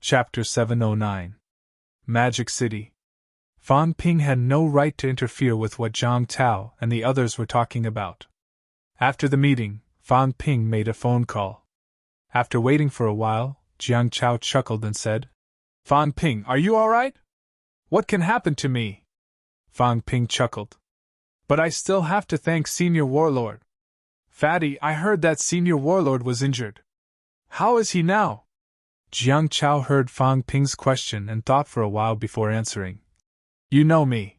Chapter 709. Magic City. Fan Ping had no right to interfere with what Jiang Tao and the others were talking about. After the meeting, Fan Ping made a phone call. After waiting for a while, Jiang Chao chuckled and said, "Fan Ping, are you alright? What can happen to me?" Fan Ping chuckled. "But I still have to thank Senior Warlord. Fatty, I heard that Senior Warlord was injured. How is he now?" Jiang Chao heard Fan Ping's question and thought for a while before answering. "You know me.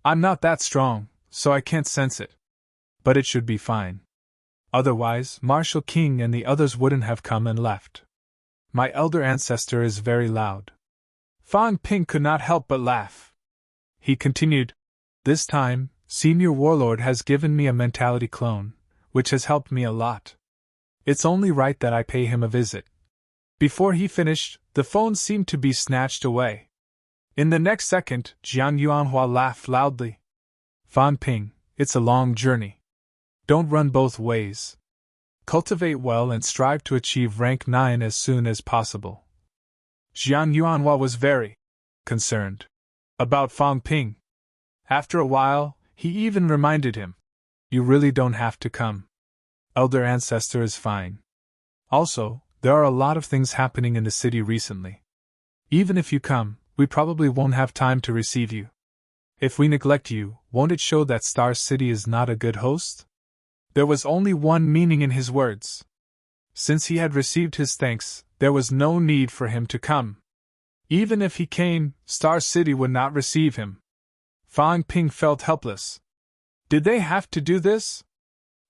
I'm not that strong, so I can't sense it. But it should be fine. Otherwise, Marshal King and the others wouldn't have come and left. My elder ancestor is very loud." Fan Ping could not help but laugh. He continued, "This time, Senior Warlord has given me a mentality clone, which has helped me a lot. It's only right that I pay him a visit." Before he finished, the phone seemed to be snatched away. In the next second, Jiang Yuanhua laughed loudly. "Fan Ping, it's a long journey. Don't run both ways. Cultivate well and strive to achieve rank 9 as soon as possible." Jiang Yuanhua was very concerned about Fan Ping. After a while, he even reminded him, "You really don't have to come. Elder Ancestor is fine. Also, there are a lot of things happening in the city recently. Even if you come, we probably won't have time to receive you. If we neglect you, won't it show that Star City is not a good host?" There was only one meaning in his words. Since he had received his thanks, there was no need for him to come. Even if he came, Star City would not receive him. Fan Ping felt helpless. Did they have to do this?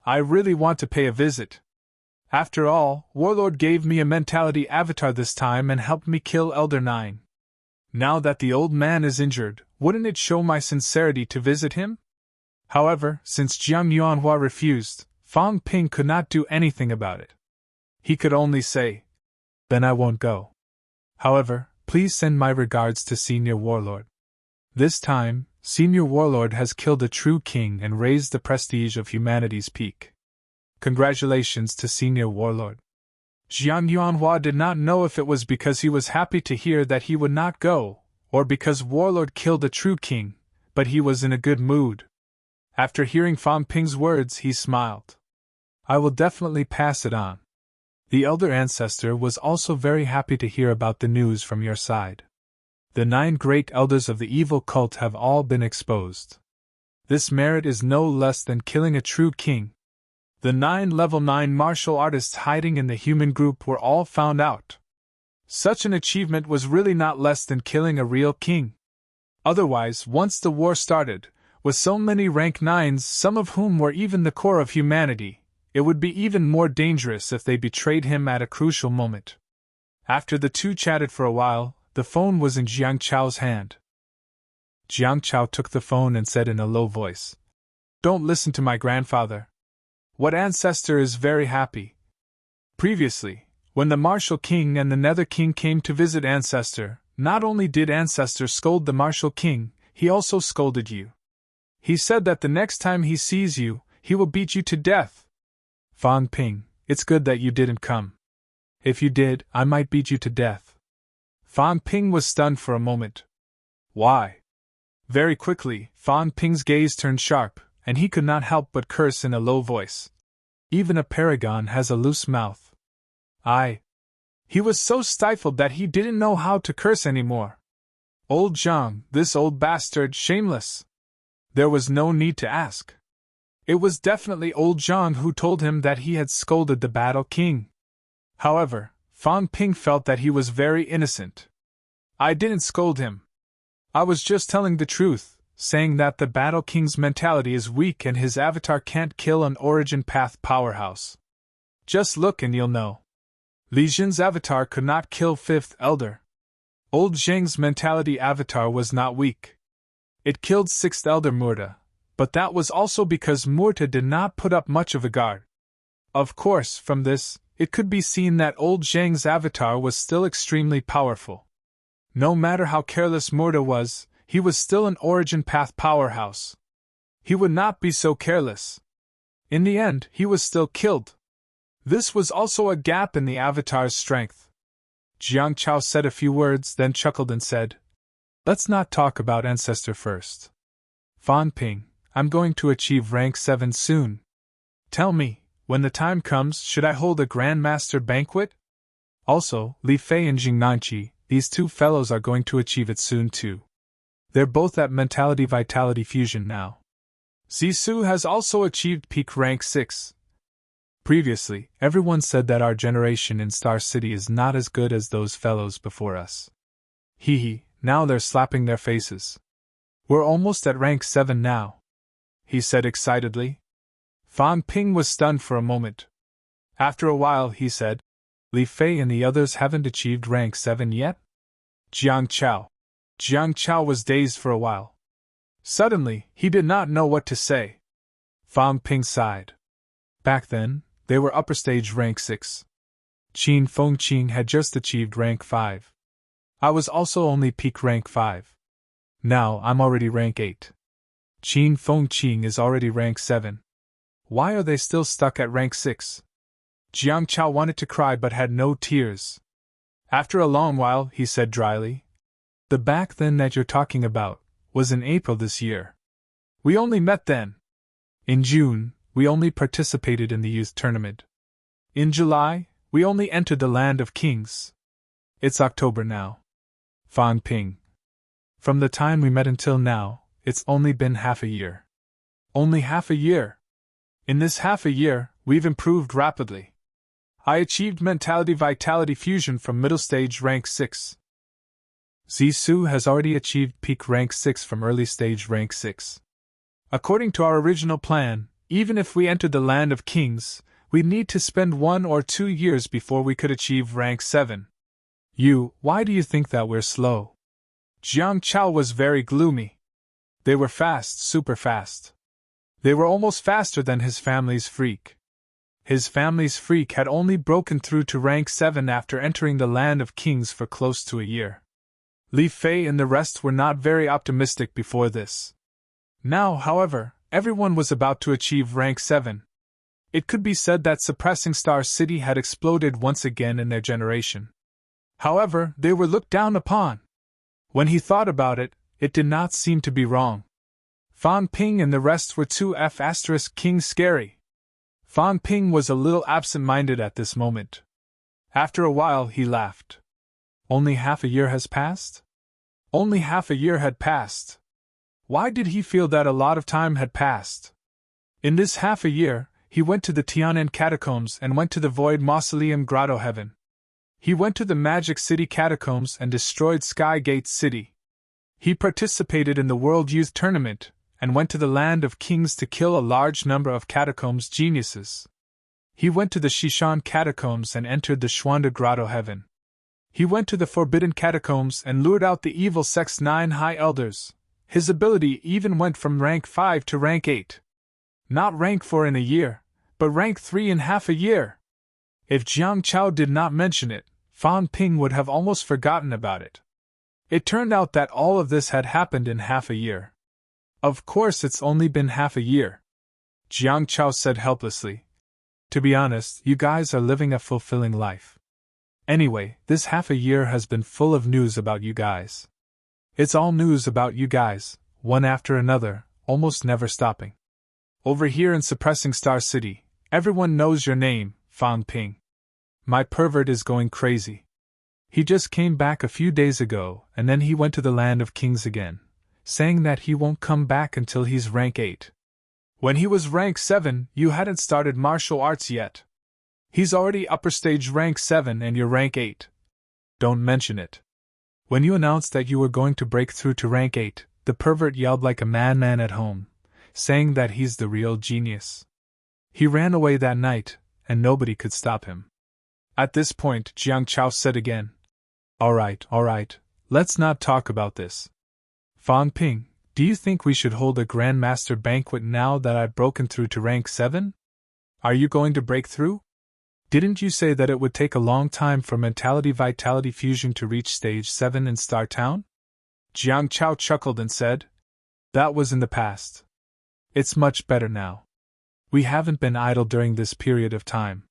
I really want to pay a visit. After all, Warlord gave me a mentality avatar this time and helped me kill Elder 9. Now that the old man is injured, wouldn't it show my sincerity to visit him? However, since Jiang Yuanhua refused, Fan Ping could not do anything about it. He could only say, "Then I won't go. However, please send my regards to Senior Warlord. This time, Senior Warlord has killed a true king and raised the prestige of humanity's peak. Congratulations to Senior Warlord." Jiang Yuanhua did not know if it was because he was happy to hear that he would not go, or because Warlord killed a true king, but he was in a good mood. After hearing Fan Ping's words, he smiled. "I will definitely pass it on. The Elder Ancestor was also very happy to hear about the news from your side. The 9 great elders of the evil cult have all been exposed. This merit is no less than killing a true king. The 9 level 9 martial artists hiding in the human group were all found out. Such an achievement was really not less than killing a real king. Otherwise, once the war started, with so many rank 9s, some of whom were even the core of humanity, it would be even more dangerous if they betrayed him at a crucial moment." After the two chatted for a while, the phone was in Jiang Chao's hand. Jiang Chao took the phone and said in a low voice, "Don't listen to my grandfather. What ancestor is very happy. Previously, when the Martial King and the Nether King came to visit Ancestor, not only did Ancestor scold the Martial King, he also scolded you. He said that the next time he sees you, he will beat you to death. Fan Ping, it's good that you didn't come. If you did, I might beat you to death." Fan Ping was stunned for a moment. "Why?" Very quickly, Fan Ping's gaze turned sharp, and he could not help but curse in a low voice. Even a paragon has a loose mouth. He was so stifled that he didn't know how to curse anymore. Old Zhang, this old bastard, shameless. There was no need to ask. It was definitely old Zhang who told him that he had scolded the Battle King. However, Fan Ping felt that he was very innocent. "I didn't scold him. I was just telling the truth, saying that the Battle King's mentality is weak and his avatar can't kill an Origin Path powerhouse. Just look and you'll know. Li Jin's avatar could not kill 5th Elder. Old Zhang's mentality avatar was not weak. It killed 6th Elder Murta, but that was also because Murta did not put up much of a guard. Of course, from this, it could be seen that old Zhang's avatar was still extremely powerful. No matter how careless Murta was, he was still an Origin Path powerhouse. He would not be so careless. In the end, he was still killed. This was also a gap in the Avatar's strength. Jiang Chao said a few words, then chuckled and said, "Let's not talk about ancestor first. Fan Ping, I'm going to achieve rank 7 soon. Tell me, when the time comes, should I hold a Grand Master banquet? Also, Li Fei and Jing Nanqi, these two fellows are going to achieve it soon too. They're both at mentality-vitality fusion now. Zisu has also achieved peak rank 6. Previously, everyone said that our generation in Star City is not as good as those fellows before us. Hee, now they're slapping their faces. We're almost at rank 7 now," he said excitedly. Fan Ping was stunned for a moment. After a while, he said, "Li Fei and the others haven't achieved rank 7 yet?" Jiang Chao was dazed for a while. Suddenly, he did not know what to say. Fan Ping sighed. Back then, they were upper stage rank 6. Qin Fengqing had just achieved rank 5. I was also only peak rank 5. Now I'm already rank 8. Qin Fengqing is already rank 7. Why are they still stuck at rank 6? Jiang Chao wanted to cry but had no tears. After a long while, he said dryly, "The back then that you're talking about was in April this year. We only met then. In June, we only participated in the youth tournament. In July, we only entered the Land of Kings. It's October now. Fan Ping. From the time we met until now, it's only been half a year. Only half a year. In this half a year, we've improved rapidly. I achieved mentality-vitality fusion from middle stage rank 6. Zisu has already achieved peak rank 6 from early stage rank 6. According to our original plan, even if we entered the Land of Kings, we'd need to spend 1 or 2 years before we could achieve rank 7. Why do you think that we're slow?" Jiang Chao was very gloomy. They were fast, super fast. They were almost faster than his family's freak. His family's freak had only broken through to rank 7 after entering the Land of Kings for close to a year. Li Fei and the rest were not very optimistic before this. Now, however, everyone was about to achieve rank 7. It could be said that suppressing Star City had exploded once again in their generation. However, they were looked down upon. When he thought about it, it did not seem to be wrong. Fan Ping and the rest were too F***king scary. Fan Ping was a little absent-minded at this moment. After a while, he laughed. Only half a year has passed? Only half a year had passed. Why did he feel that a lot of time had passed? In this half a year, he went to the Tianan Catacombs and went to the Void Mausoleum Grotto Heaven. He went to the Magic City Catacombs and destroyed Skygate City. He participated in the World Youth Tournament, and went to the Land of Kings to kill a large number of Catacombs geniuses. He went to the Shishan Catacombs and entered the Xuanda Grotto Heaven. He went to the Forbidden Catacombs and lured out the evil Sex 9 High Elders. His ability even went from rank 5 to rank 8. Not rank 4 in a year, but rank 3 in half a year. If Jiang Chao did not mention it, Fan Ping would have almost forgotten about it. It turned out that all of this had happened in half a year. Of course it's only been half a year, Jiang Chao said helplessly. To be honest, you guys are living a fulfilling life. Anyway, this half a year has been full of news about you guys. It's all news about you guys, one after another, almost never stopping. Over here in Suppressing Star City, everyone knows your name, Fan Ping. My pervert is going crazy. He just came back a few days ago, and then he went to the Land of Kings again, saying that he won't come back until he's rank 8. When he was rank 7, you hadn't started martial arts yet. He's already upper stage rank 7 and you're rank 8. Don't mention it. When you announced that you were going to break through to rank 8, the pervert yelled like a madman at home, saying that he's the real genius. He ran away that night, and nobody could stop him. At this point, Jiang Chao said again, All right, let's not talk about this. Fan Ping, do you think we should hold a Grandmaster banquet now that I've broken through to rank 7? Are you going to break through? Didn't you say that it would take a long time for mentality-vitality fusion to reach stage 7 in Star Town? Jiang Chao chuckled and said, That was in the past. It's much better now. We haven't been idle during this period of time.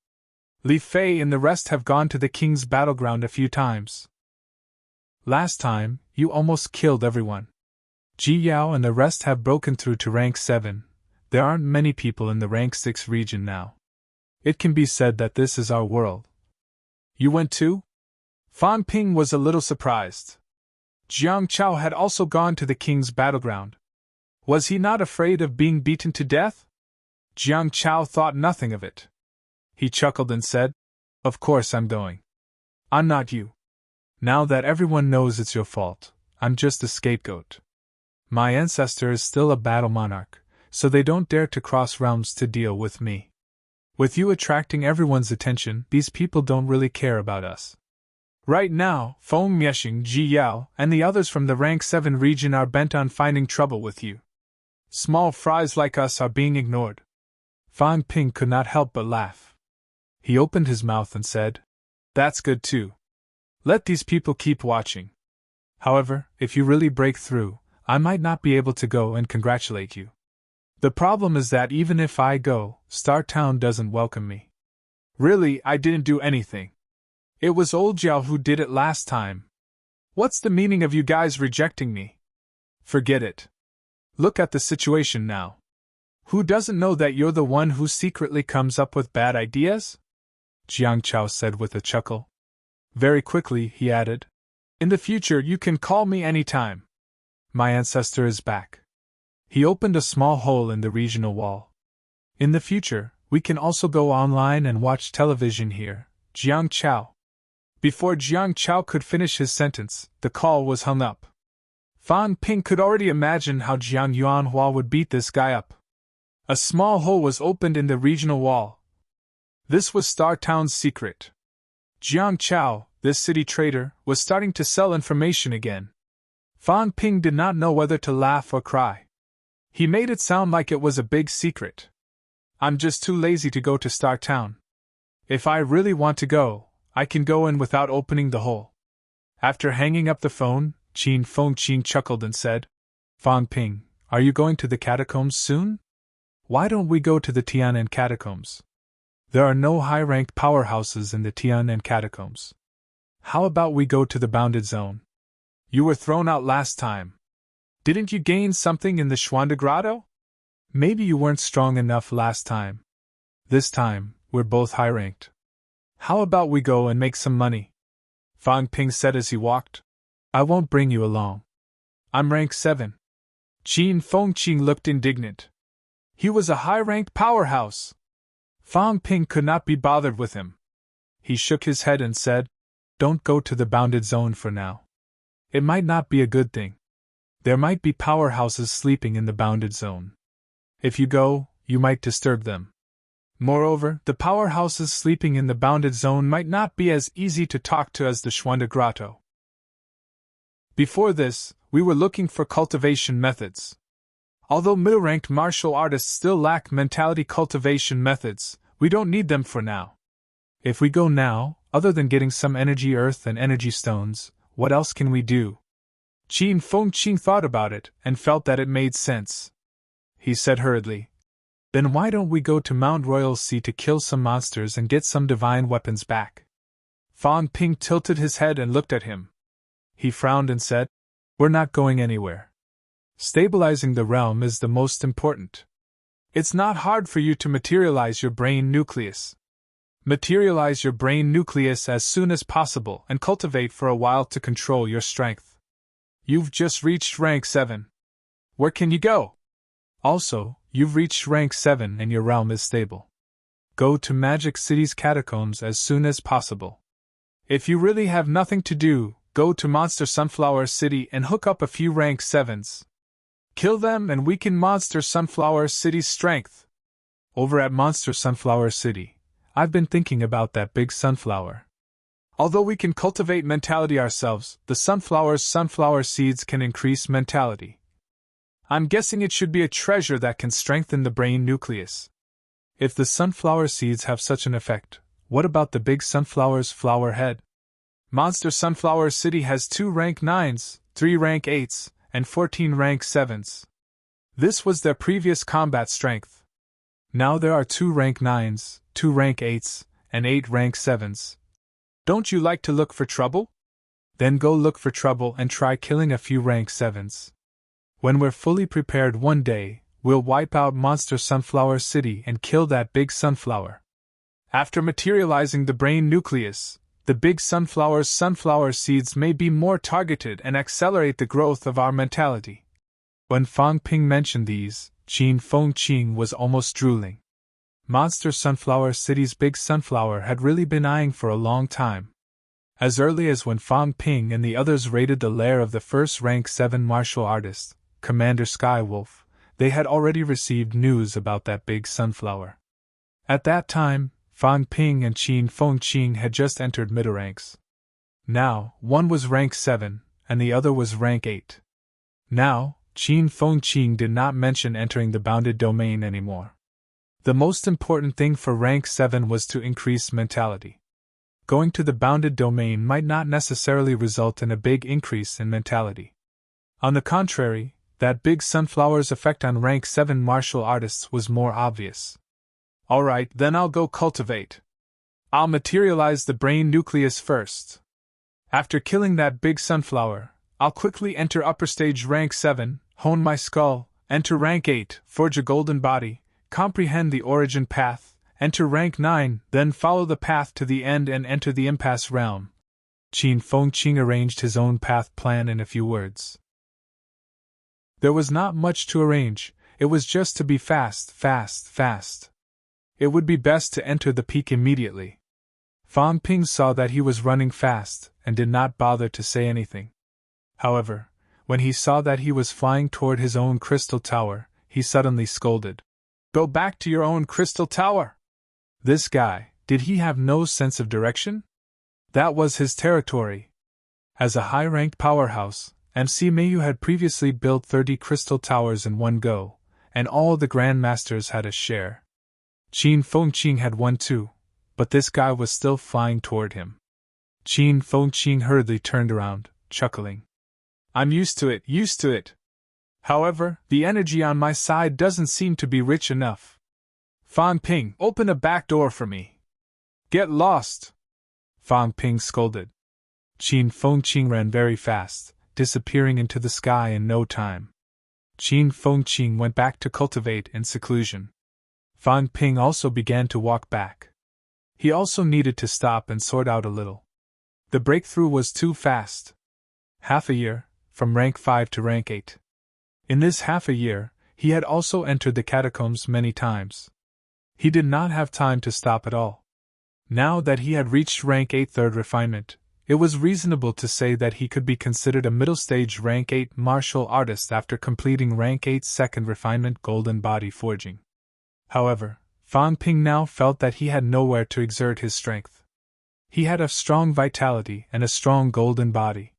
Li Fei and the rest have gone to the king's battleground a few times. Last time, you almost killed everyone. Ji Yao and the rest have broken through to rank 7. There aren't many people in the rank 6 region now. It can be said that this is our world. You went too? Fan Ping was a little surprised. Jiang Chao had also gone to the king's battleground. Was he not afraid of being beaten to death? Jiang Chao thought nothing of it. He chuckled and said, "Of course I'm going. I'm not you. Now that everyone knows it's your fault, I'm just a scapegoat. My ancestor is still a battle monarch, so they don't dare to cross realms to deal with me. With you attracting everyone's attention, these people don't really care about us. Right now, Feng Miexing, Ji Yao, and the others from the rank 7 region are bent on finding trouble with you. Small fries like us are being ignored." Fan Ping could not help but laugh. He opened his mouth and said, "That's good too. Let these people keep watching. However, if you really break through, I might not be able to go and congratulate you. The problem is that even if I go, Star Town doesn't welcome me. Really, I didn't do anything. It was old Jiao who did it last time. What's the meaning of you guys rejecting me? Forget it. Look at the situation now. Who doesn't know that you're the one who secretly comes up with bad ideas?" Jiang Chao said with a chuckle. Very quickly, he added, "In the future, you can call me anytime. My ancestor is back." He opened a small hole in the regional wall. "In the future, we can also go online and watch television here, Jiang Chao." Before Jiang Chao could finish his sentence, the call was hung up. Fan Ping could already imagine how Jiang Yuanhua would beat this guy up. A small hole was opened in the regional wall. This was Star Town's secret. Jiang Chao, this city trader, was starting to sell information again. Fan Ping did not know whether to laugh or cry. He made it sound like it was a big secret. "I'm just too lazy to go to Star Town. If I really want to go, I can go in without opening the hole." After hanging up the phone, Qin Fengqin chuckled and said, "Fan Ping, are you going to the catacombs soon? Why don't we go to the Tian'an catacombs? There are no high-ranked powerhouses in the Tian'an catacombs. How about we go to the bounded zone? You were thrown out last time. Didn't you gain something in the Xuanda Grotto? Maybe you weren't strong enough last time. This time, we're both high-ranked. How about we go and make some money?" Fan Ping said as he walked. "I won't bring you along. I'm rank 7. Qin Fengqin looked indignant. He was a high-ranked powerhouse. Fan Ping could not be bothered with him. He shook his head and said, "Don't go to the bounded zone for now. It might not be a good thing. There might be powerhouses sleeping in the bounded zone. If you go, you might disturb them. Moreover, the powerhouses sleeping in the bounded zone might not be as easy to talk to as the Xuanda Grotto. Before this, we were looking for cultivation methods. Although middle-ranked martial artists still lack mentality cultivation methods, we don't need them for now. If we go now, other than getting some energy earth and energy stones, what else can we do?" Qin Fengqin thought about it and felt that it made sense. He said hurriedly, "Then why don't we go to Mount Royal Sea to kill some monsters and get some divine weapons back?" Fan Ping tilted his head and looked at him. He frowned and said, "We're not going anywhere. Stabilizing the realm is the most important. It's not hard for you to materialize your brain nucleus. Materialize your brain nucleus as soon as possible and cultivate for a while to control your strength. You've just reached rank 7. Where can you go? Also, you've reached rank 7 and your realm is stable. Go to Magic City's catacombs as soon as possible. If you really have nothing to do, go to Monster Sunflower City and hook up a few rank 7s. Kill them and weaken Monster Sunflower City's strength. Over at Monster Sunflower City, I've been thinking about that big sunflower. Although we can cultivate mentality ourselves, the sunflower's sunflower seeds can increase mentality. I'm guessing it should be a treasure that can strengthen the brain nucleus. If the sunflower seeds have such an effect, what about the big sunflower's flower head? Monster Sunflower City has 2 rank 9s, 3 rank 8s, and 14 rank 7s. This was their previous combat strength. Now there are 2 rank 9s, 2 rank 8s, and 8 rank 7s. Don't you like to look for trouble? Then go look for trouble and try killing a few rank 7s. When we're fully prepared one day, we'll wipe out Monster Sunflower City and kill that big sunflower. After materializing the brain nucleus, the big sunflower's sunflower seeds may be more targeted and accelerate the growth of our mentality. When Fang Ping mentioned these, Qin Fengqing was almost drooling. Monster Sunflower City's big sunflower had really been eyeing for a long time. As early as when Fang Ping and the others raided the lair of the first rank 7 martial artist, Commander Skywolf, they had already received news about that big sunflower. At that time, Fang Ping and Qin Fengqing had just entered middle ranks. Now, one was rank 7, and the other was rank 8. Now, Qin Fengqing did not mention entering the bounded domain anymore. The most important thing for rank 7 was to increase mentality. Going to the bounded domain might not necessarily result in a big increase in mentality. On the contrary, that big sunflower's effect on rank 7 martial artists was more obvious. Alright, then I'll go cultivate. I'll materialize the brain nucleus first. After killing that big sunflower, I'll quickly enter upper stage rank 7, hone my skull, enter rank 8, forge a golden body, comprehend the origin path, enter rank 9, then follow the path to the end and enter the impasse realm. Qin Fengqing arranged his own path plan in a few words. There was not much to arrange, it was just to be fast. It would be best to enter the peak immediately. Fang Ping saw that he was running fast and did not bother to say anything. However, when he saw that he was flying toward his own crystal tower, he suddenly scolded. Go back to your own crystal tower! This guy, did he have no sense of direction? That was his territory. As a high-ranked powerhouse, MC Mayu had previously built 30 crystal towers in one go, and all the grandmasters had a share. Qin Fengqing had one too, but this guy was still flying toward him. Qin Fengqing hurriedly turned around, chuckling. I'm used to it. However, the energy on my side doesn't seem to be rich enough. Fang Ping, open a back door for me. Get lost! Fang Ping scolded. Qin Fengqing ran very fast, disappearing into the sky in no time. Qin Fengqing went back to cultivate in seclusion. Fang Ping also began to walk back. He also needed to stop and sort out a little. The breakthrough was too fast. Half a year, from rank 5 to rank 8. In this half a year, he had also entered the catacombs many times. He did not have time to stop at all. Now that he had reached rank 8 third refinement, it was reasonable to say that he could be considered a middle stage rank 8 martial artist after completing rank 8 second refinement golden body forging. However, Fang Ping now felt that he had nowhere to exert his strength. He had a strong vitality and a strong golden body.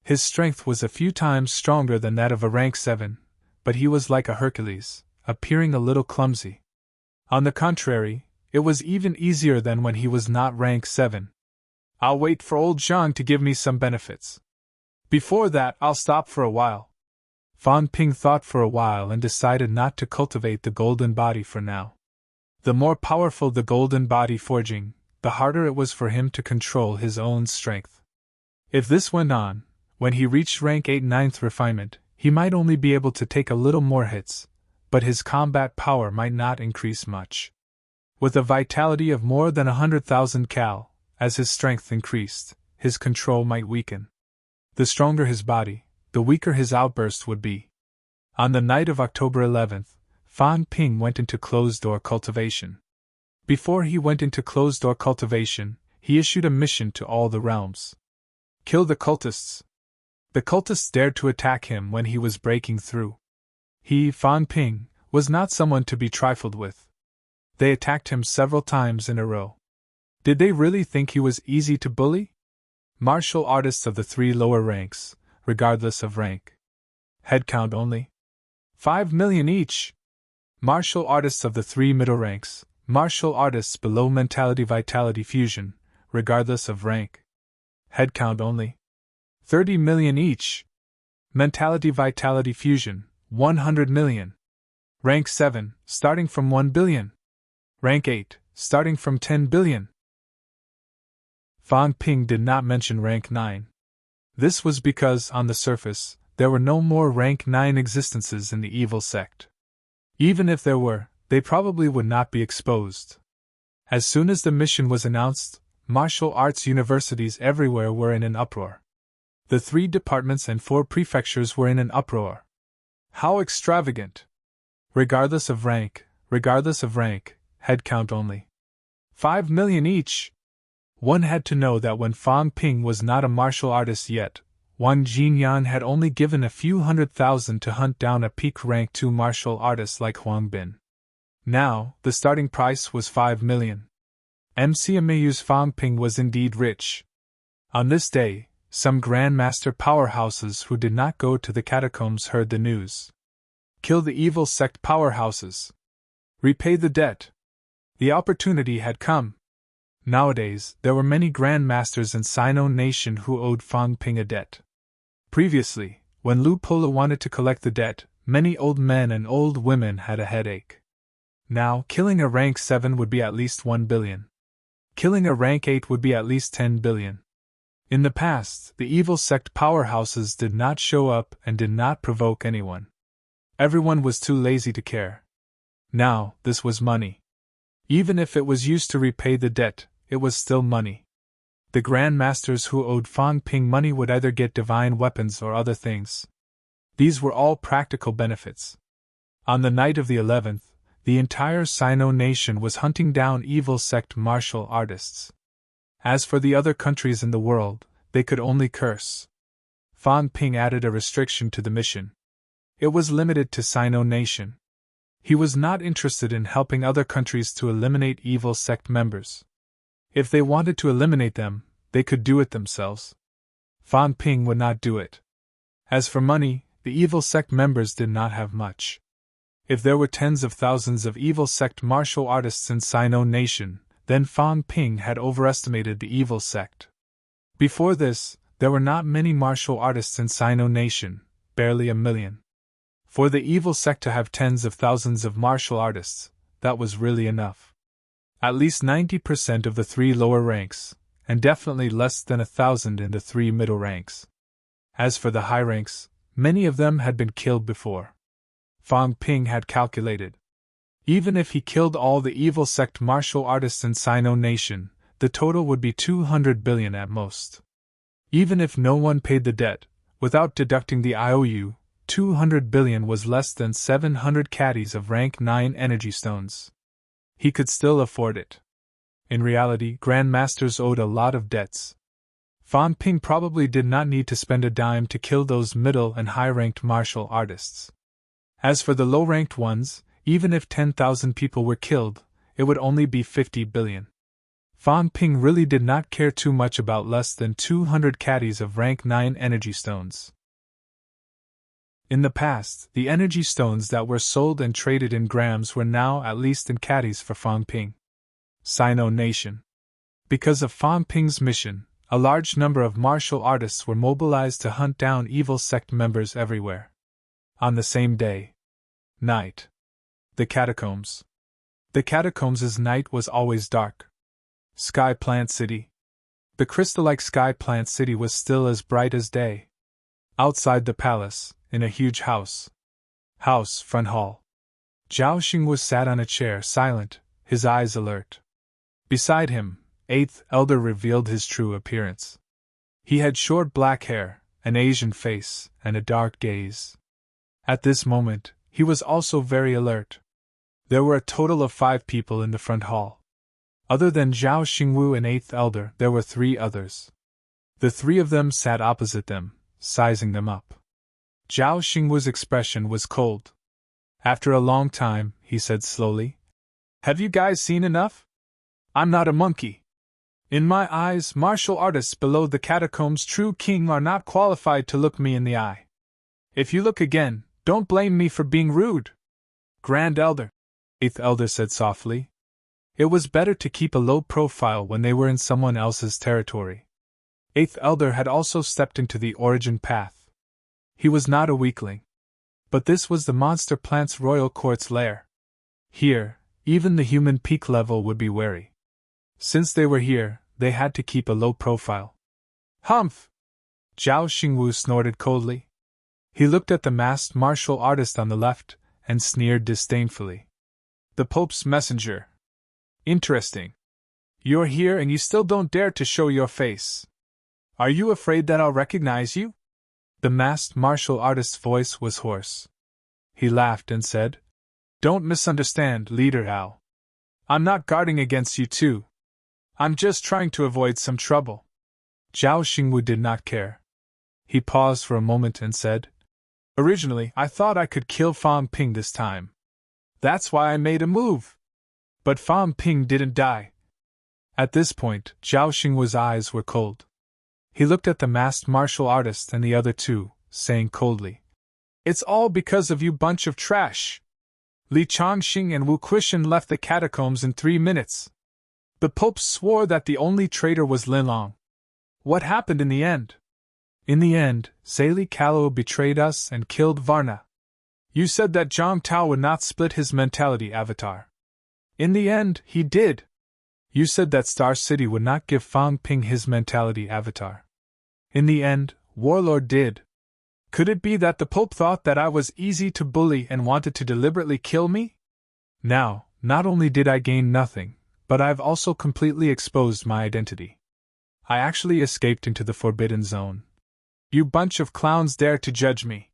His strength was a few times stronger than that of a rank 7, but he was like a Hercules, appearing a little clumsy. On the contrary, it was even easier than when he was not rank 7. I'll wait for old Zhang to give me some benefits. Before that, I'll stop for a while. Fang Ping thought for a while and decided not to cultivate the golden body for now. The more powerful the golden body forging, the harder it was for him to control his own strength. If this went on, when he reached rank 8 ninth refinement, he might only be able to take a little more hits, but his combat power might not increase much. With a vitality of more than 100,000 cal, as his strength increased, his control might weaken. The stronger his body, the weaker his outburst would be. On the night of October 11th, Fang Ping went into closed-door cultivation. Before he went into closed-door cultivation, he issued a mission to all the realms. Kill the cultists. The cultists dared to attack him when he was breaking through. He, Fang Ping, was not someone to be trifled with. They attacked him several times in a row. Did they really think he was easy to bully? Martial artists of the 3 lower ranks, regardless of rank. Headcount only. 5 million each. Martial artists of the 3 middle ranks, martial artists below mentality vitality fusion, regardless of rank. Headcount only. 30 million each. Mentality vitality fusion, 100 million. Rank 7, starting from 1 billion. Rank 8, starting from 10 billion. Fan Ping did not mention rank 9. This was because, on the surface, there were no more rank 9 existences in the evil sect. Even if there were, they probably would not be exposed. As soon as the mission was announced, martial arts universities everywhere were in an uproar. The 3 departments and 4 prefectures were in an uproar. How extravagant! Regardless of rank, head count only. 5 million each! One had to know that when Fan Ping was not a martial artist yet, Wang Jinyan had only given a few 100,000 to hunt down a peak rank 2 martial artist like Huang Bin. Now, the starting price was 5 million. MCMAU's Fan Ping was indeed rich. On this day, some grandmaster powerhouses who did not go to the catacombs heard the news. Kill the evil sect powerhouses. Repay the debt. The opportunity had come. Nowadays, there were many grandmasters in Sino Nation who owed Fan Ping a debt. Previously, when Lu Pola wanted to collect the debt, many old men and old women had a headache. Now, killing a rank 7 would be at least 1 billion. Killing a rank 8 would be at least 10 billion. In the past, the evil sect powerhouses did not show up and did not provoke anyone. Everyone was too lazy to care. Now, this was money. Even if it was used to repay the debt, it was still money. The grandmasters who owed Fan Ping money would either get divine weapons or other things. These were all practical benefits. On the night of the 11th, the entire Sino nation was hunting down evil sect martial artists. As for the other countries in the world, they could only curse. Fan Ping added a restriction to the mission. It was limited to Sino nation. He was not interested in helping other countries to eliminate evil sect members. If they wanted to eliminate them, they could do it themselves. Fan Ping would not do it. As for money, the evil sect members did not have much. If there were tens of thousands of evil sect martial artists in Sino Nation, then Fan Ping had overestimated the evil sect. Before this, there were not many martial artists in Sino Nation, barely 1 million. For the evil sect to have tens of thousands of martial artists, that was really enough. At least 90% of the 3 lower ranks, and definitely less than 1,000 in the 3 middle ranks. As for the high ranks, many of them had been killed before. Fan Ping had calculated. Even if he killed all the evil sect martial artists in Sino Nation, the total would be 200 billion at most. Even if no one paid the debt, without deducting the IOU, 200 billion was less than 700 caddies of rank 9 energy stones. He could still afford it. In reality, grandmasters owed a lot of debts. Fan Ping probably did not need to spend a dime to kill those middle and high-ranked martial artists. As for the low-ranked ones, even if 10,000 people were killed, it would only be 50 billion. Fan Ping really did not care too much about less than 200 caddies of rank 9 energy stones. In the past, the energy stones that were sold and traded in grams were now at least in caddies for Fan Ping. Sino Nation. Because of Fan Ping's mission, a large number of martial artists were mobilized to hunt down evil sect members everywhere. On the same day. Night. The catacombs. The catacombs' night was always dark. Sky Plant City. The crystal-like Sky Plant City was still as bright as day. Outside the palace, in a huge house. Front hall. Zhao Xingwu sat on a chair silent, his eyes alert. Beside him, 8th Elder revealed his true appearance. He had short black hair, an Asian face, and a dark gaze. At this moment, he was also very alert. There were a total of 5 people in the front hall. Other than Zhao Xingwu and 8th Elder, there were 3 others. The 3 of them sat opposite them, sizing them up. Zhao Xingwu's expression was cold. After a long time, he said slowly, "Have you guys seen enough? I'm not a monkey. In my eyes, martial artists below the catacombs' true king are not qualified to look me in the eye. If you look again, don't blame me for being rude." "Grand Elder," 8th Elder said softly. It was better to keep a low profile when they were in someone else's territory. 8th Elder had also stepped into the origin path. He was not a weakling. But this was the monster plant's royal court's lair. Here, even the human peak level would be wary. Since they were here, they had to keep a low profile. Humph! Zhao Xingwu snorted coldly. He looked at the masked martial artist on the left and sneered disdainfully. The Pope's messenger. Interesting. You're here and you still don't dare to show your face. Are you afraid that I'll recognize you? The masked martial artist's voice was hoarse. He laughed and said, Don't misunderstand, Leader Al. I'm not guarding against you too. I'm just trying to avoid some trouble. Zhao Xingwu did not care. He paused for a moment and said, Originally, I thought I could kill Fang Ping this time. That's why I made a move. But Fang Ping didn't die. At this point, Zhao Xingwu's eyes were cold. He looked at the masked martial artist and the other two, saying coldly, It's all because of you bunch of trash. Li Changxing and Wu Quishan left the catacombs in 3 minutes. The Pope swore that the only traitor was Linlong. What happened in the end? In the end, Zali Kalou betrayed us and killed Varna. You said that Zhang Tao would not split his mentality avatar. In the end, he did. You said that Star City would not give Fang Ping his mentality avatar. In the end, Warlord did. Could it be that the Pope thought that I was easy to bully and wanted to deliberately kill me? Now, not only did I gain nothing, but I've also completely exposed my identity. I actually escaped into the Forbidden Zone. You bunch of clowns dare to judge me.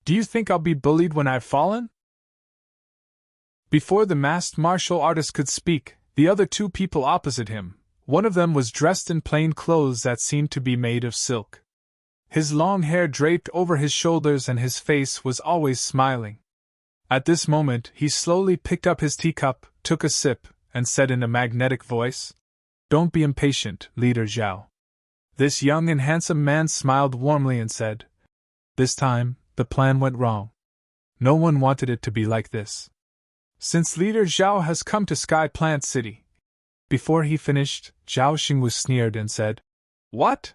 Do you think I'll be bullied when I've fallen? Before the masked martial artist could speak, the other two people opposite him, one of them was dressed in plain clothes that seemed to be made of silk. His long hair draped over his shoulders and his face was always smiling. At this moment, he slowly picked up his teacup, took a sip, and said in a magnetic voice, Don't be impatient, Leader Zhao. This young and handsome man smiled warmly and said, This time, the plan went wrong. No one wanted it to be like this. Since Leader Zhao has come to Sky Plant City. Before he finished, Zhao Xingwu sneered and said, What?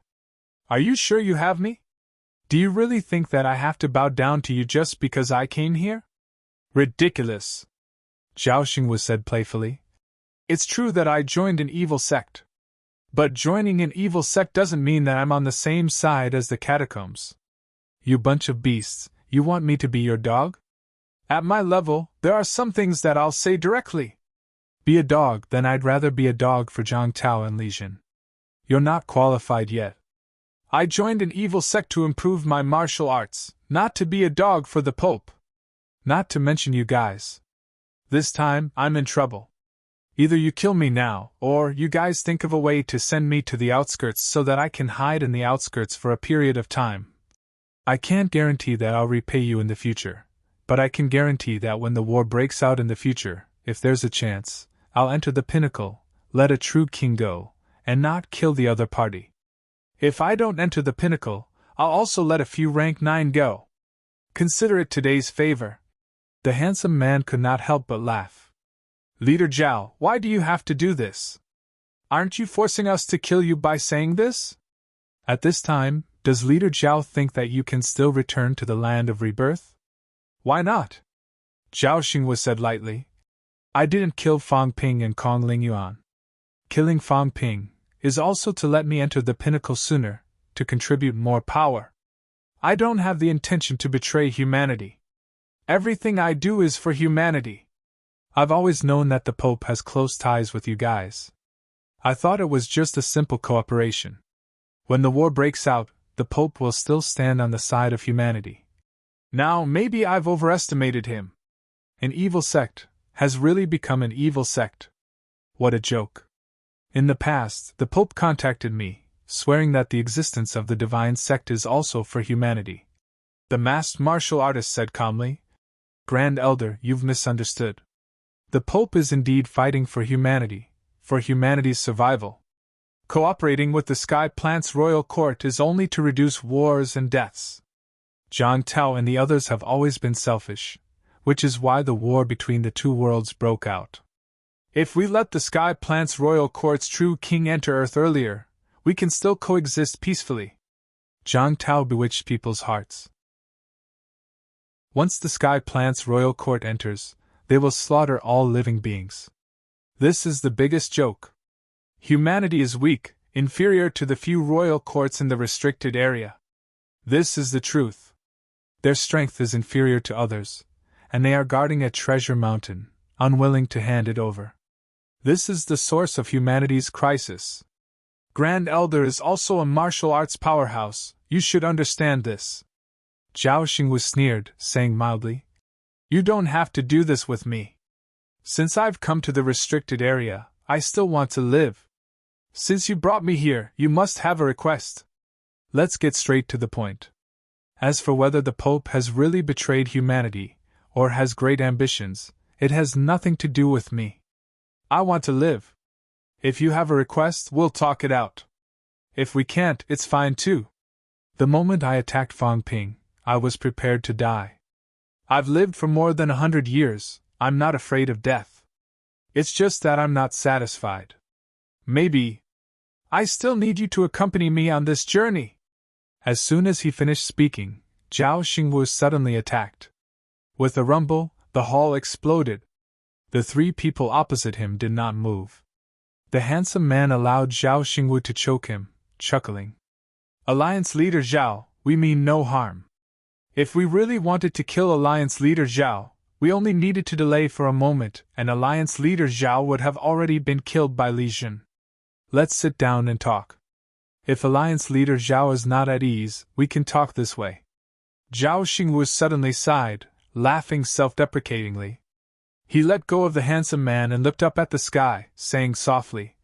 Are you sure you have me? Do you really think that I have to bow down to you just because I came here? Ridiculous. Zhao Xingwu said playfully. It's true that I joined an evil sect. But joining an evil sect doesn't mean that I'm on the same side as the catacombs. You bunch of beasts, you want me to be your dog? At my level, there are some things that I'll say directly. Be a dog, then I'd rather be a dog for Zhang Tao and Li Jin. You're not qualified yet. I joined an evil sect to improve my martial arts, not to be a dog for the Pope. Not to mention you guys. This time, I'm in trouble. Either you kill me now, or you guys think of a way to send me to the outskirts so that I can hide in the outskirts for a period of time. I can't guarantee that I'll repay you in the future, but I can guarantee that when the war breaks out in the future, if there's a chance, I'll enter the pinnacle, let a true king go, and not kill the other party. If I don't enter the pinnacle, I'll also let a few rank 9 go. Consider it today's favor. The handsome man could not help but laugh. Leader Zhao, why do you have to do this? Aren't you forcing us to kill you by saying this? At this time, does Leader Zhao think that you can still return to the land of rebirth? Why not? Zhao Xingwu said lightly. I didn't kill Fang Ping and Kong Ling Yuan. Killing Fang Ping is also to let me enter the pinnacle sooner, to contribute more power. I don't have the intention to betray humanity. Everything I do is for humanity. I've always known that the Pope has close ties with you guys. I thought it was just a simple cooperation. When the war breaks out, the Pope will still stand on the side of humanity. Now, maybe I've overestimated him. An evil sect has really become an evil sect. What a joke. In the past, the Pope contacted me, swearing that the existence of the divine sect is also for humanity. The masked martial artist said calmly, Grand Elder, you've misunderstood. The Pope is indeed fighting for humanity's survival. Cooperating with the Sky Plant's royal court is only to reduce wars and deaths. Zhang Tao and the others have always been selfish, which is why the war between the two worlds broke out. If we let the Sky Plant's royal court's true king enter Earth earlier, we can still coexist peacefully. Zhang Tao bewitched people's hearts. Once the Sky Plant's royal court enters, they will slaughter all living beings. This is the biggest joke. Humanity is weak, inferior to the few royal courts in the restricted area. This is the truth. Their strength is inferior to others, and they are guarding a treasure mountain, unwilling to hand it over. This is the source of humanity's crisis. Grand Elder is also a martial arts powerhouse, you should understand this. Zhao Xingwu sneered, saying mildly, "You don't have to do this with me. Since I've come to the restricted area, I still want to live. Since you brought me here, you must have a request. Let's get straight to the point. As for whether the Pope has really betrayed humanity, or has great ambitions, it has nothing to do with me. I want to live. If you have a request, we'll talk it out. If we can't, it's fine too. The moment I attacked Fang Ping, I was prepared to die. I've lived for more than 100 years, I'm not afraid of death. It's just that I'm not satisfied. Maybe I still need you to accompany me on this journey." As soon as he finished speaking, Zhao Xingwu suddenly attacked. With a rumble, the hall exploded. The three people opposite him did not move. The handsome man allowed Zhao Xingwu to choke him, chuckling. "Alliance leader Zhao, we mean no harm. If we really wanted to kill Alliance leader Zhao, we only needed to delay for a moment, and Alliance leader Zhao would have already been killed by Li Jin. Let's sit down and talk. If Alliance leader Zhao is not at ease, we can talk this way." Zhao Xingwu suddenly sighed, laughing self-deprecatingly. He let go of the handsome man and looked up at the sky, saying softly,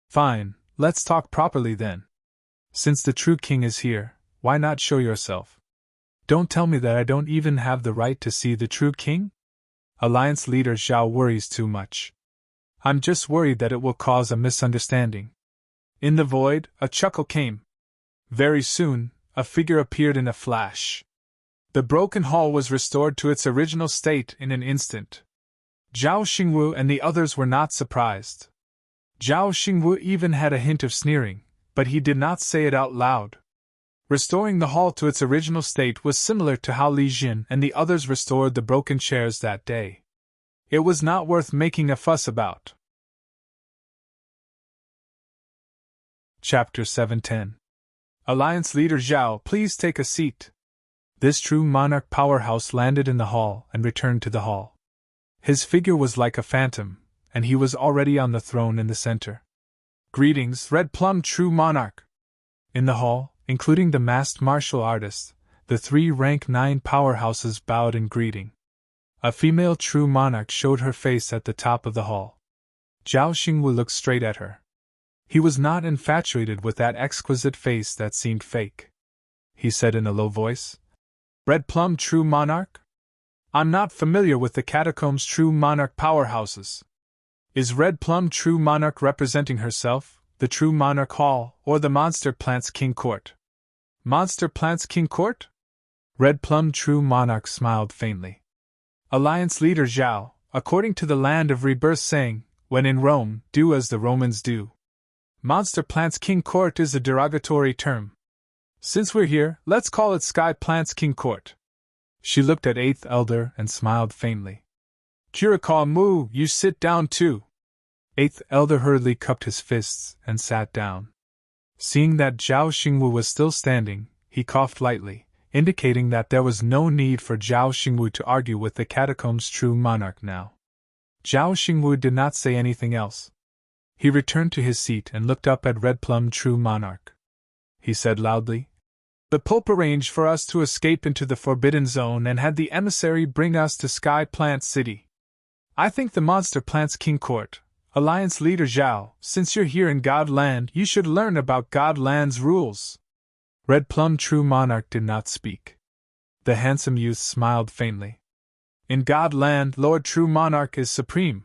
"Fine, let's talk properly then. Since the true king is here, why not show yourself? Don't tell me that I don't even have the right to see the true king? Alliance leader Zhao worries too much. I'm just worried that it will cause a misunderstanding." In the void, a chuckle came. Very soon, a figure appeared in a flash. The broken hall was restored to its original state in an instant. Zhao Xingwu and the others were not surprised. Zhao Xingwu even had a hint of sneering, but he did not say it out loud. Restoring the hall to its original state was similar to how Li Jin and the others restored the broken chairs that day. It was not worth making a fuss about. Chapter 710. Alliance leader Zhao, please take a seat. This true monarch powerhouse landed in the hall and returned to the hall. His figure was like a phantom, and he was already on the throne in the center. "Greetings, Red Plum true monarch." In the hall, including the masked martial artist, the three rank 9 powerhouses bowed in greeting. A female true monarch showed her face at the top of the hall. Zhao Xingwu looked straight at her. He was not infatuated with that exquisite face that seemed fake. He said in a low voice, "Red Plum true monarch? I'm not familiar with the Catacombs true monarch powerhouses. Is Red Plum true monarch representing herself, the true monarch hall, or the Monster Plants King Court?" "Monster Plants King Court?" Red Plum true monarch smiled faintly. "Alliance leader Zhao, according to the Land of Rebirth saying, when in Rome, do as the Romans do. Monster Plants King Court is a derogatory term. Since we're here, let's call it Sky Plants King Court." She looked at 8th Elder and smiled faintly. "Kurikawa Mu, you sit down too." 8th Elder hurriedly cupped his fists and sat down. Seeing that Zhao Xingwu was still standing, he coughed lightly, indicating that there was no need for Zhao Xingwu to argue with the Catacombs true monarch now. Zhao Xingwu did not say anything else. He returned to his seat and looked up at Red Plum true monarch. He said loudly, "The Pope arranged for us to escape into the Forbidden Zone and had the emissary bring us to Sky Plant City. I think the Monster Plants King Court, Alliance leader Zhao, since you're here in God Land, you should learn about God Land's rules." Red Plum true monarch did not speak. The handsome youth smiled faintly. "In God Land, Lord True Monarch is supreme.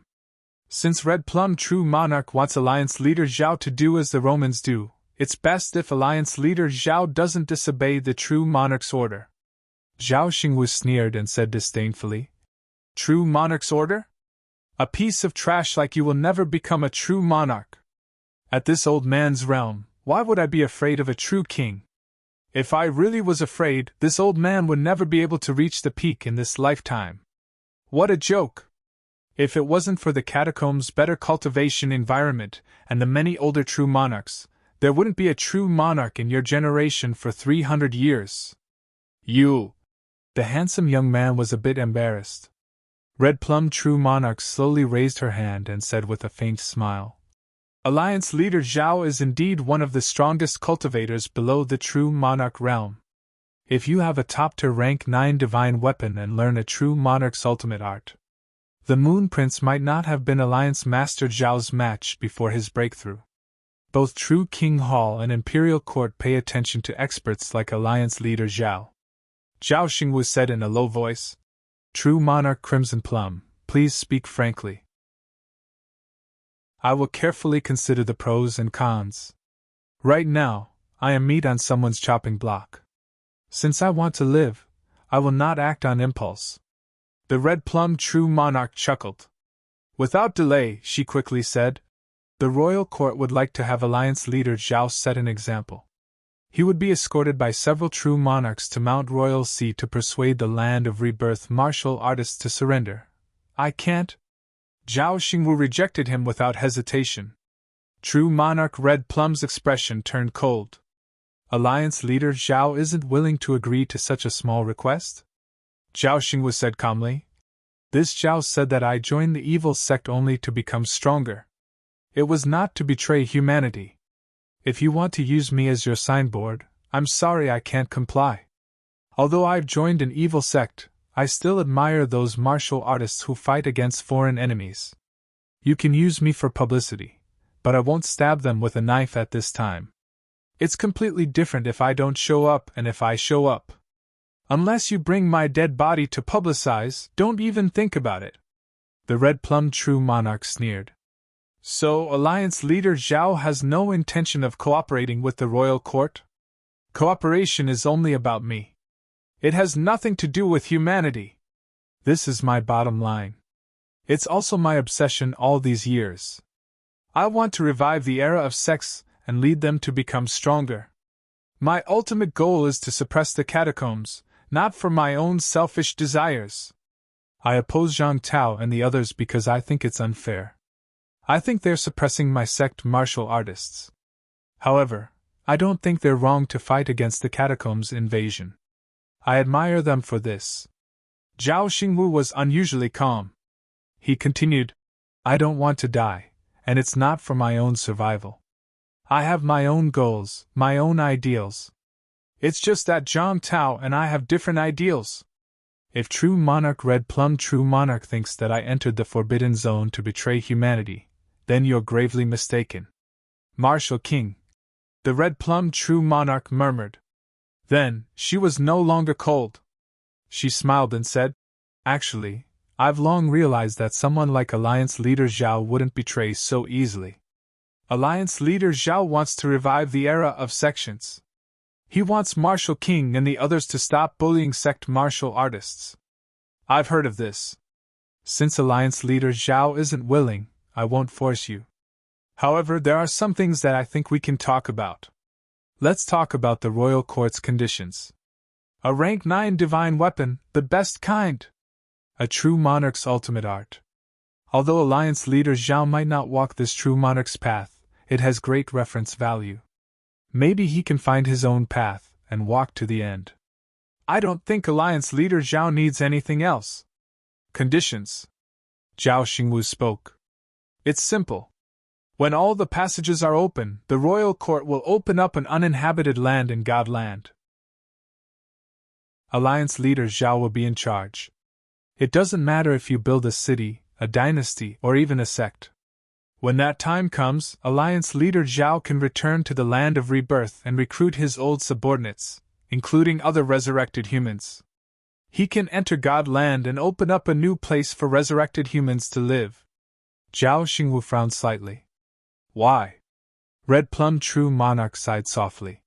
Since Red Plum True Monarch wants Alliance leader Zhao to do as the Romans do, it's best if Alliance leader Zhao doesn't disobey the True Monarch's order." Zhao Xingwu sneered and said disdainfully, "True Monarch's order? A piece of trash like you will never become a true monarch. At this old man's realm, why would I be afraid of a true king? If I really was afraid, this old man would never be able to reach the peak in this lifetime. What a joke! If it wasn't for the catacombs' better cultivation environment and the many older true monarchs, there wouldn't be a true monarch in your generation for 300 years. You. The handsome young man was a bit embarrassed. Red Plum True Monarch slowly raised her hand and said with a faint smile, Alliance leader Zhao is indeed one of the strongest cultivators below the true monarch realm. If you have a top-tier rank 9 divine weapon and learn a true monarch's ultimate art, the Moon Prince might not have been Alliance Master Zhao's match before his breakthrough. Both True King Hall and Imperial Court pay attention to experts like Alliance leader Zhao. Zhao Xingwu said in a low voice, True Monarch Crimson Plum, please speak frankly. I will carefully consider the pros and cons. Right now, I am meat on someone's chopping block. Since I want to live, I will not act on impulse. The Red Plum True Monarch chuckled. Without delay, she quickly said, the royal court would like to have Alliance leader Zhao set an example. He would be escorted by several true monarchs to Mount Royal Sea to persuade the Land of Rebirth martial artists to surrender. I can't. Zhao Xingwu rejected him without hesitation. True Monarch Red Plum's expression turned cold. Alliance leader Zhao isn't willing to agree to such a small request? Zhao Xingwu said calmly. This Zhao said that I joined the evil sect only to become stronger. It was not to betray humanity. If you want to use me as your signboard, I'm sorry I can't comply. Although I've joined an evil sect, I still admire those martial artists who fight against foreign enemies. You can use me for publicity, but I won't stab them with a knife at this time. It's completely different if I don't show up and if I show up. Unless you bring my dead body to publicize, don't even think about it. The Red Plum True Monarch sneered. So, Alliance leader Zhao has no intention of cooperating with the royal court? Cooperation is only about me. It has nothing to do with humanity. This is my bottom line. It's also my obsession all these years. I want to revive the era of sex and lead them to become stronger. My ultimate goal is to suppress the catacombs, not for my own selfish desires. I oppose Zhang Tao and the others because I think it's unfair. I think they're suppressing my sect martial artists. However, I don't think they're wrong to fight against the catacombs invasion. I admire them for this. Zhao Xingwu was unusually calm. He continued, I don't want to die, and it's not for my own survival. I have my own goals, my own ideals. It's just that Zhang Tao and I have different ideals. If True Monarch Red Plum True Monarch thinks that I entered the Forbidden Zone to betray humanity, then you're gravely mistaken. Martial King. The Red Plum True Monarch murmured. Then, she was no longer cold. She smiled and said, Actually, I've long realized that someone like Alliance leader Zhao wouldn't betray so easily. Alliance leader Zhao wants to revive the era of sections. He wants Martial King and the others to stop bullying sect martial artists. I've heard of this. Since Alliance leader Zhao isn't willing, I won't force you. However, there are some things that I think we can talk about. Let's talk about the royal court's conditions. A rank 9 divine weapon, the best kind. A true monarch's ultimate art. Although Alliance leader Zhao might not walk this true monarch's path, it has great reference value. Maybe he can find his own path and walk to the end. I don't think Alliance leader Zhao needs anything else. Conditions. Zhao Xingwu spoke. It's simple. When all the passages are open, the royal court will open up an uninhabited land in Godland. Alliance leader Zhao will be in charge. It doesn't matter if you build a city, a dynasty, or even a sect. When that time comes, Alliance leader Zhao can return to the Land of Rebirth and recruit his old subordinates, including other resurrected humans. He can enter Godland and open up a new place for resurrected humans to live. Zhao Xingwu frowned slightly. Why? Red Plum True Monarch sighed softly.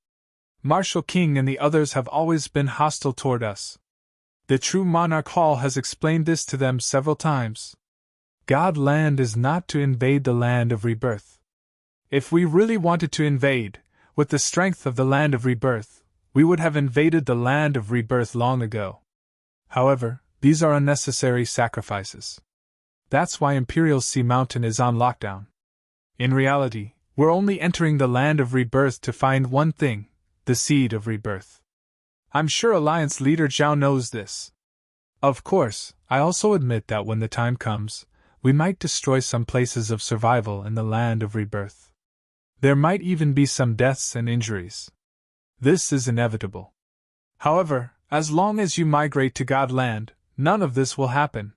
Martial King and the others have always been hostile toward us. The True Monarch Hall has explained this to them several times. Godland is not to invade the Land of Rebirth. If we really wanted to invade, with the strength of the Land of Rebirth, we would have invaded the Land of Rebirth long ago. However, these are unnecessary sacrifices. That's why Imperial Sea Mountain is on lockdown. In reality, we're only entering the land of rebirth to find one thing: the seed of rebirth. I'm sure Alliance leader Zhao knows this. Of course, I also admit that when the time comes, we might destroy some places of survival in the land of rebirth. There might even be some deaths and injuries. This is inevitable. However, as long as you migrate to Godland, none of this will happen.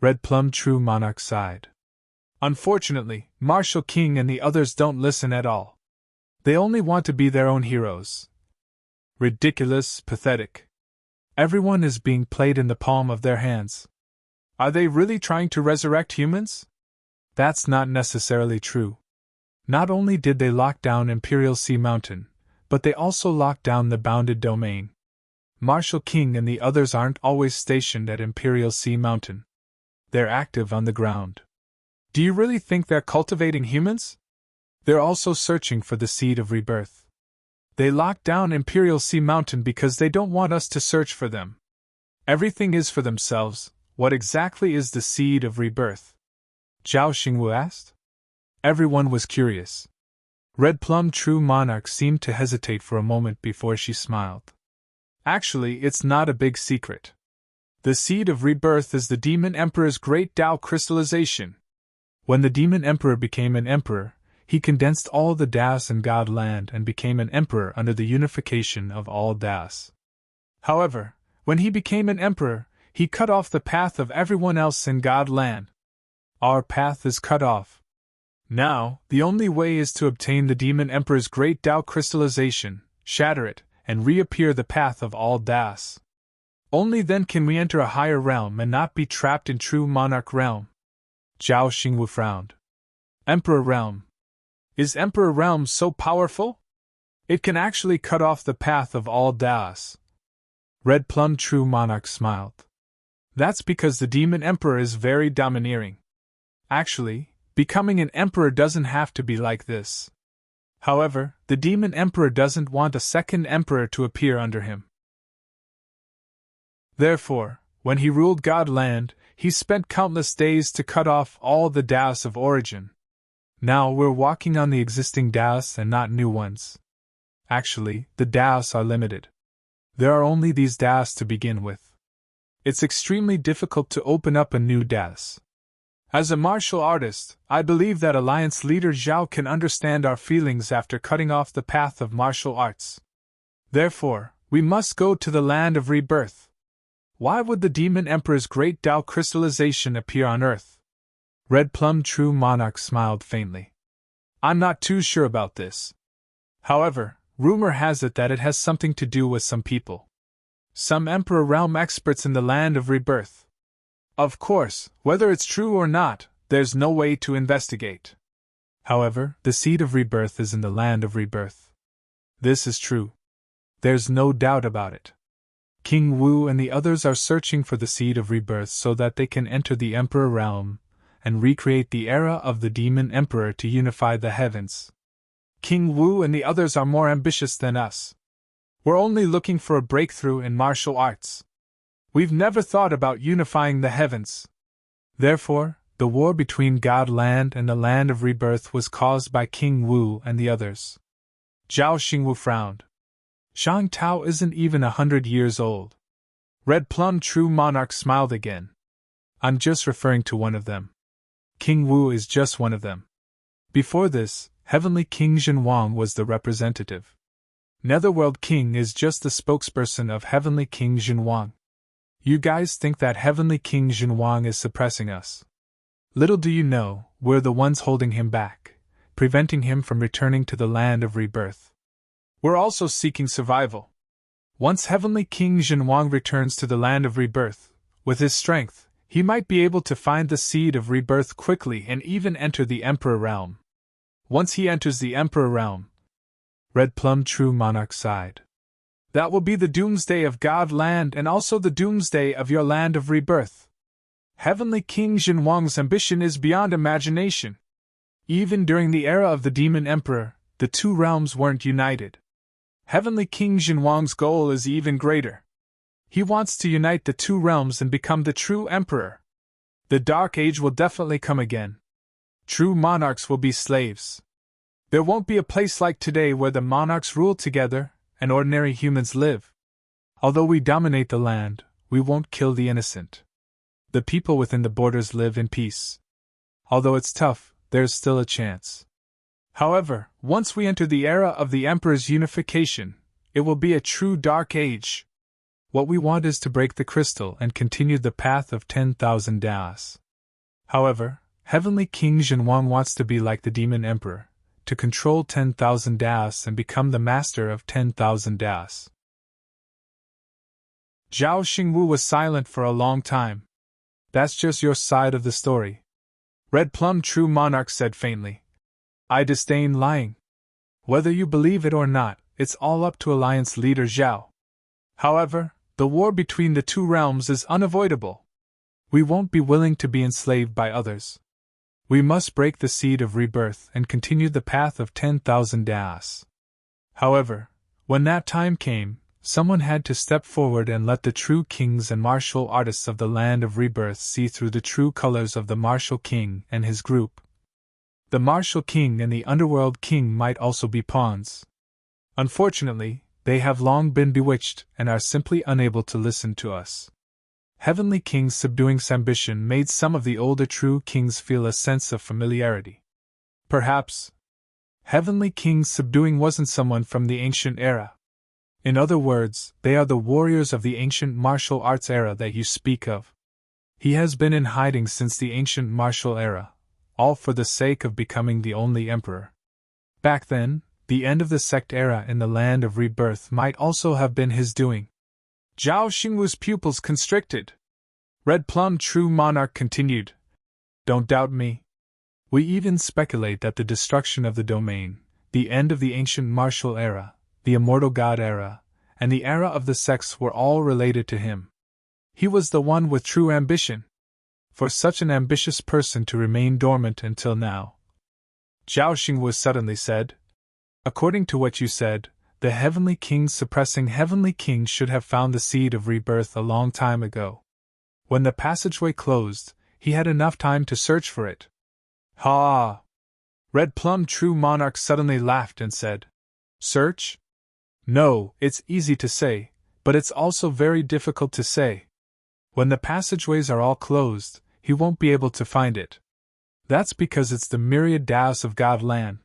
Red Plum True Monarch sighed. Unfortunately, Marshal King and the others don't listen at all. They only want to be their own heroes. Ridiculous, pathetic. Everyone is being played in the palm of their hands. Are they really trying to resurrect humans? That's not necessarily true. Not only did they lock down Imperial Sea Mountain, but they also locked down the bounded domain. Marshal King and the others aren't always stationed at Imperial Sea Mountain. They're active on the ground. Do you really think they're cultivating humans? They're also searching for the seed of rebirth. They locked down Imperial Sea Mountain because they don't want us to search for them. Everything is for themselves. What exactly is the seed of rebirth? Zhao Xingwu asked. Everyone was curious. Red Plum True Monarch seemed to hesitate for a moment before she smiled. Actually, it's not a big secret. The seed of rebirth is the Demon Emperor's great Tao crystallization. When the Demon Emperor became an emperor, he condensed all the Daos in Godland and became an emperor under the unification of all Daos. However, when he became an emperor, he cut off the path of everyone else in Godland. Our path is cut off. Now, the only way is to obtain the Demon Emperor's great Tao crystallization, shatter it, and reappear the path of all Daos. Only then can we enter a higher realm and not be trapped in true monarch realm. Zhao Xingwu frowned. Emperor realm. Is Emperor realm so powerful? It can actually cut off the path of all Daos. Red Plum True Monarch smiled. That's because the Demon Emperor is very domineering. Actually, becoming an emperor doesn't have to be like this. However, the Demon Emperor doesn't want a second emperor to appear under him. Therefore, when he ruled Godland, he spent countless days to cut off all the Daos of origin. Now we're walking on the existing Daos and not new ones. Actually, the Daos are limited. There are only these Daos to begin with. It's extremely difficult to open up a new Daos. As a martial artist, I believe that Alliance leader Zhao can understand our feelings after cutting off the path of martial arts. Therefore, we must go to the land of rebirth. Why would the Demon Emperor's great Tao crystallization appear on Earth? Red Plum True Monarch smiled faintly. I'm not too sure about this. However, rumor has it that it has something to do with some people. Some Emperor Realm experts in the land of rebirth. Of course, whether it's true or not, there's no way to investigate. However, the seed of rebirth is in the land of rebirth. This is true. There's no doubt about it. King Wu and the others are searching for the seed of rebirth so that they can enter the Emperor realm and recreate the era of the Demon Emperor to unify the heavens. King Wu and the others are more ambitious than us. We're only looking for a breakthrough in martial arts. We've never thought about unifying the heavens. Therefore, the war between Godland and the land of rebirth was caused by King Wu and the others. Zhao Xingwu frowned. Shang Tao isn't even 100 years old. Red Plum True Monarch smiled again. I'm just referring to one of them. King Wu is just one of them. Before this, Heavenly King Jinwang was the representative. Netherworld King is just the spokesperson of Heavenly King Jinwang. You guys think that Heavenly King Jinwang is suppressing us. Little do you know, we're the ones holding him back, preventing him from returning to the land of rebirth. We're also seeking survival. Once Heavenly King Jinwang returns to the land of rebirth, with his strength, he might be able to find the seed of rebirth quickly and even enter the Emperor realm. Once he enters the Emperor realm, Red Plum True Monarch sighed. That will be the doomsday of Godland and also the doomsday of your land of rebirth. Heavenly King Jinwang's ambition is beyond imagination. Even during the era of the Demon Emperor, the two realms weren't united. Heavenly King Jinwang's goal is even greater. He wants to unite the two realms and become the true emperor. The Dark Age will definitely come again. True monarchs will be slaves. There won't be a place like today where the monarchs rule together and ordinary humans live. Although we dominate the land, we won't kill the innocent. The people within the borders live in peace. Although it's tough, there's still a chance. However, once we enter the era of the Emperor's unification, it will be a true Dark Age. What we want is to break the crystal and continue the path of 10,000 Das. However, Heavenly King Zhenwang wants to be like the Demon Emperor, to control 10,000 Das and become the master of 10,000 Das. Zhao Xingwu was silent for a long time. That's just your side of the story. Red Plum True Monarch said faintly. I disdain lying. Whether you believe it or not, it's all up to Alliance leader Zhao. However, the war between the two realms is unavoidable. We won't be willing to be enslaved by others. We must break the seed of rebirth and continue the path of 10,000 Das. However, when that time came, someone had to step forward and let the true kings and martial artists of the land of rebirth see through the true colors of the martial king and his group. The martial king and the underworld king might also be pawns. Unfortunately, they have long been bewitched and are simply unable to listen to us. Heavenly King's subduing ambition made some of the older true kings feel a sense of familiarity. Perhaps Heavenly King's subduing wasn't someone from the ancient era. In other words, they are the warriors of the ancient martial arts era that you speak of. He has been in hiding since the ancient martial era, all for the sake of becoming the only emperor. Back then, the end of the sect era in the land of rebirth might also have been his doing. Zhao Xingwu's pupils constricted. Red Plum True Monarch continued. Don't doubt me. We even speculate that the destruction of the domain, the end of the ancient martial era, the immortal god era, and the era of the sects were all related to him. He was the one with true ambition. For such an ambitious person to remain dormant until now. Zhao Xingwu suddenly said. According to what you said, the Heavenly King suppressing Heavenly King should have found the seed of rebirth a long time ago. When the passageway closed, he had enough time to search for it. Ha! Red Plum True Monarch suddenly laughed and said, Search? No, it's easy to say, but it's also very difficult to say. When the passageways are all closed, he won't be able to find it. That's because it's the myriad Daos of Godland.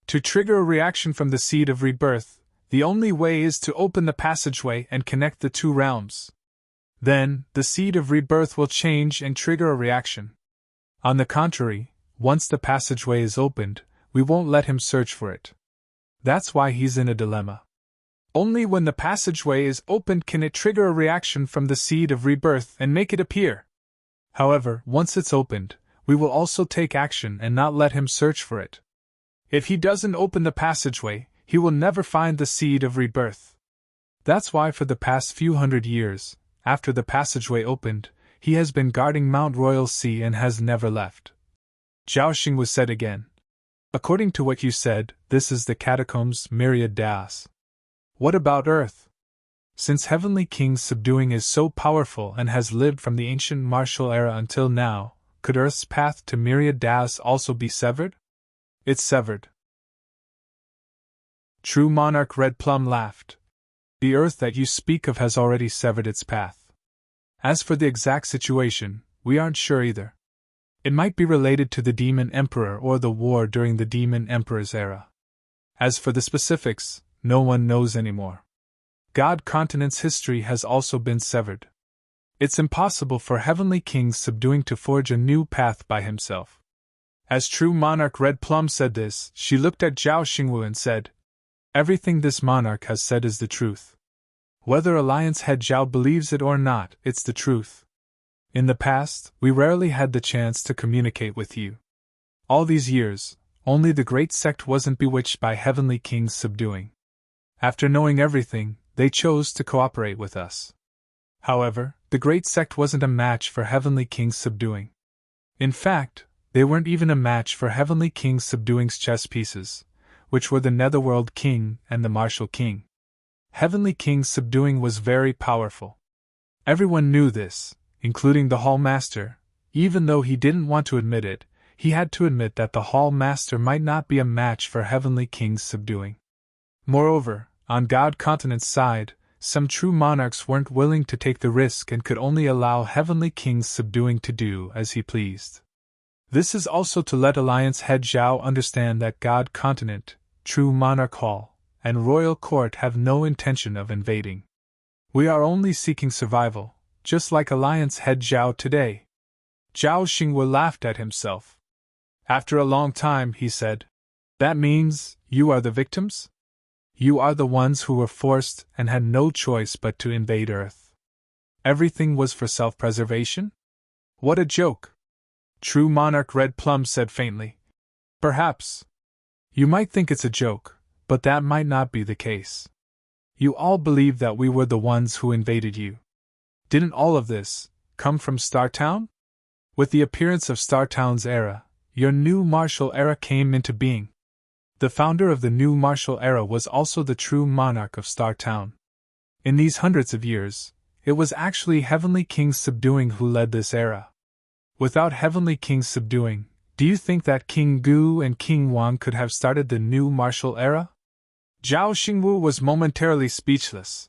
To trigger a reaction from the seed of rebirth, the only way is to open the passageway and connect the two realms. Then, the seed of rebirth will change and trigger a reaction. On the contrary, once the passageway is opened, we won't let him search for it. That's why he's in a dilemma. Only when the passageway is opened can it trigger a reaction from the seed of rebirth and make it appear. However, once it's opened, we will also take action and not let him search for it. If he doesn't open the passageway, he will never find the seed of rebirth. That's why for the past few hundred years, after the passageway opened, he has been guarding Mount Royal Sea and has never left. Zhao Xingwu said again. According to what you said, this is the catacombs myriad Das. What about Earth? Since Heavenly King's subduing is so powerful and has lived from the ancient martial era until now, could Earth's path to myriad Das also be severed? It's severed. True Monarch Red Plum laughed. The Earth that you speak of has already severed its path. As for the exact situation, we aren't sure either. It might be related to the Demon Emperor or the war during the Demon Emperor's era. As for the specifics, no one knows anymore. God Continent's history has also been severed. It's impossible for Heavenly King's subduing to forge a new path by himself. As True Monarch Red Plum said this, she looked at Zhao Xingwu and said, Everything this monarch has said is the truth. Whether Alliance head Zhao believes it or not, it's the truth. In the past, we rarely had the chance to communicate with you. All these years, only the great sect wasn't bewitched by Heavenly King's subduing. After knowing everything, they chose to cooperate with us. However, the great sect wasn't a match for Heavenly King's subduing. In fact, they weren't even a match for Heavenly King's subduing's chess pieces, which were the Netherworld King and the Martial King. Heavenly King's subduing was very powerful. Everyone knew this, including the Hall Master, Even though he didn't want to admit it, he had to admit that the Hall Master might not be a match for Heavenly King's subduing. Moreover, on God Continent's side, some true monarchs weren't willing to take the risk and could only allow Heavenly King's subduing to do as he pleased. This is also to let Alliance Head Zhao understand that God Continent, True Monarch Hall, and Royal Court have no intention of invading. We are only seeking survival, just like Alliance Head Zhao today. Zhao Xingwu laughed at himself. After a long time, he said, "That means, you are the victims? You are the ones who were forced and had no choice but to invade Earth. Everything was for self-preservation? What a joke!" True Monarch Red Plum said faintly. "Perhaps. You might think it's a joke, but that might not be the case. You all believe that we were the ones who invaded you. Didn't all of this come from Startown? With the appearance of Startown's era, your new martial era came into being. The founder of the new martial era was also the true monarch of Startown. In these hundreds of years, it was actually Heavenly King's subduing who led this era. Without Heavenly King's subduing, do you think that King Gu and King Wang could have started the new martial era?" Zhao Xingwu was momentarily speechless.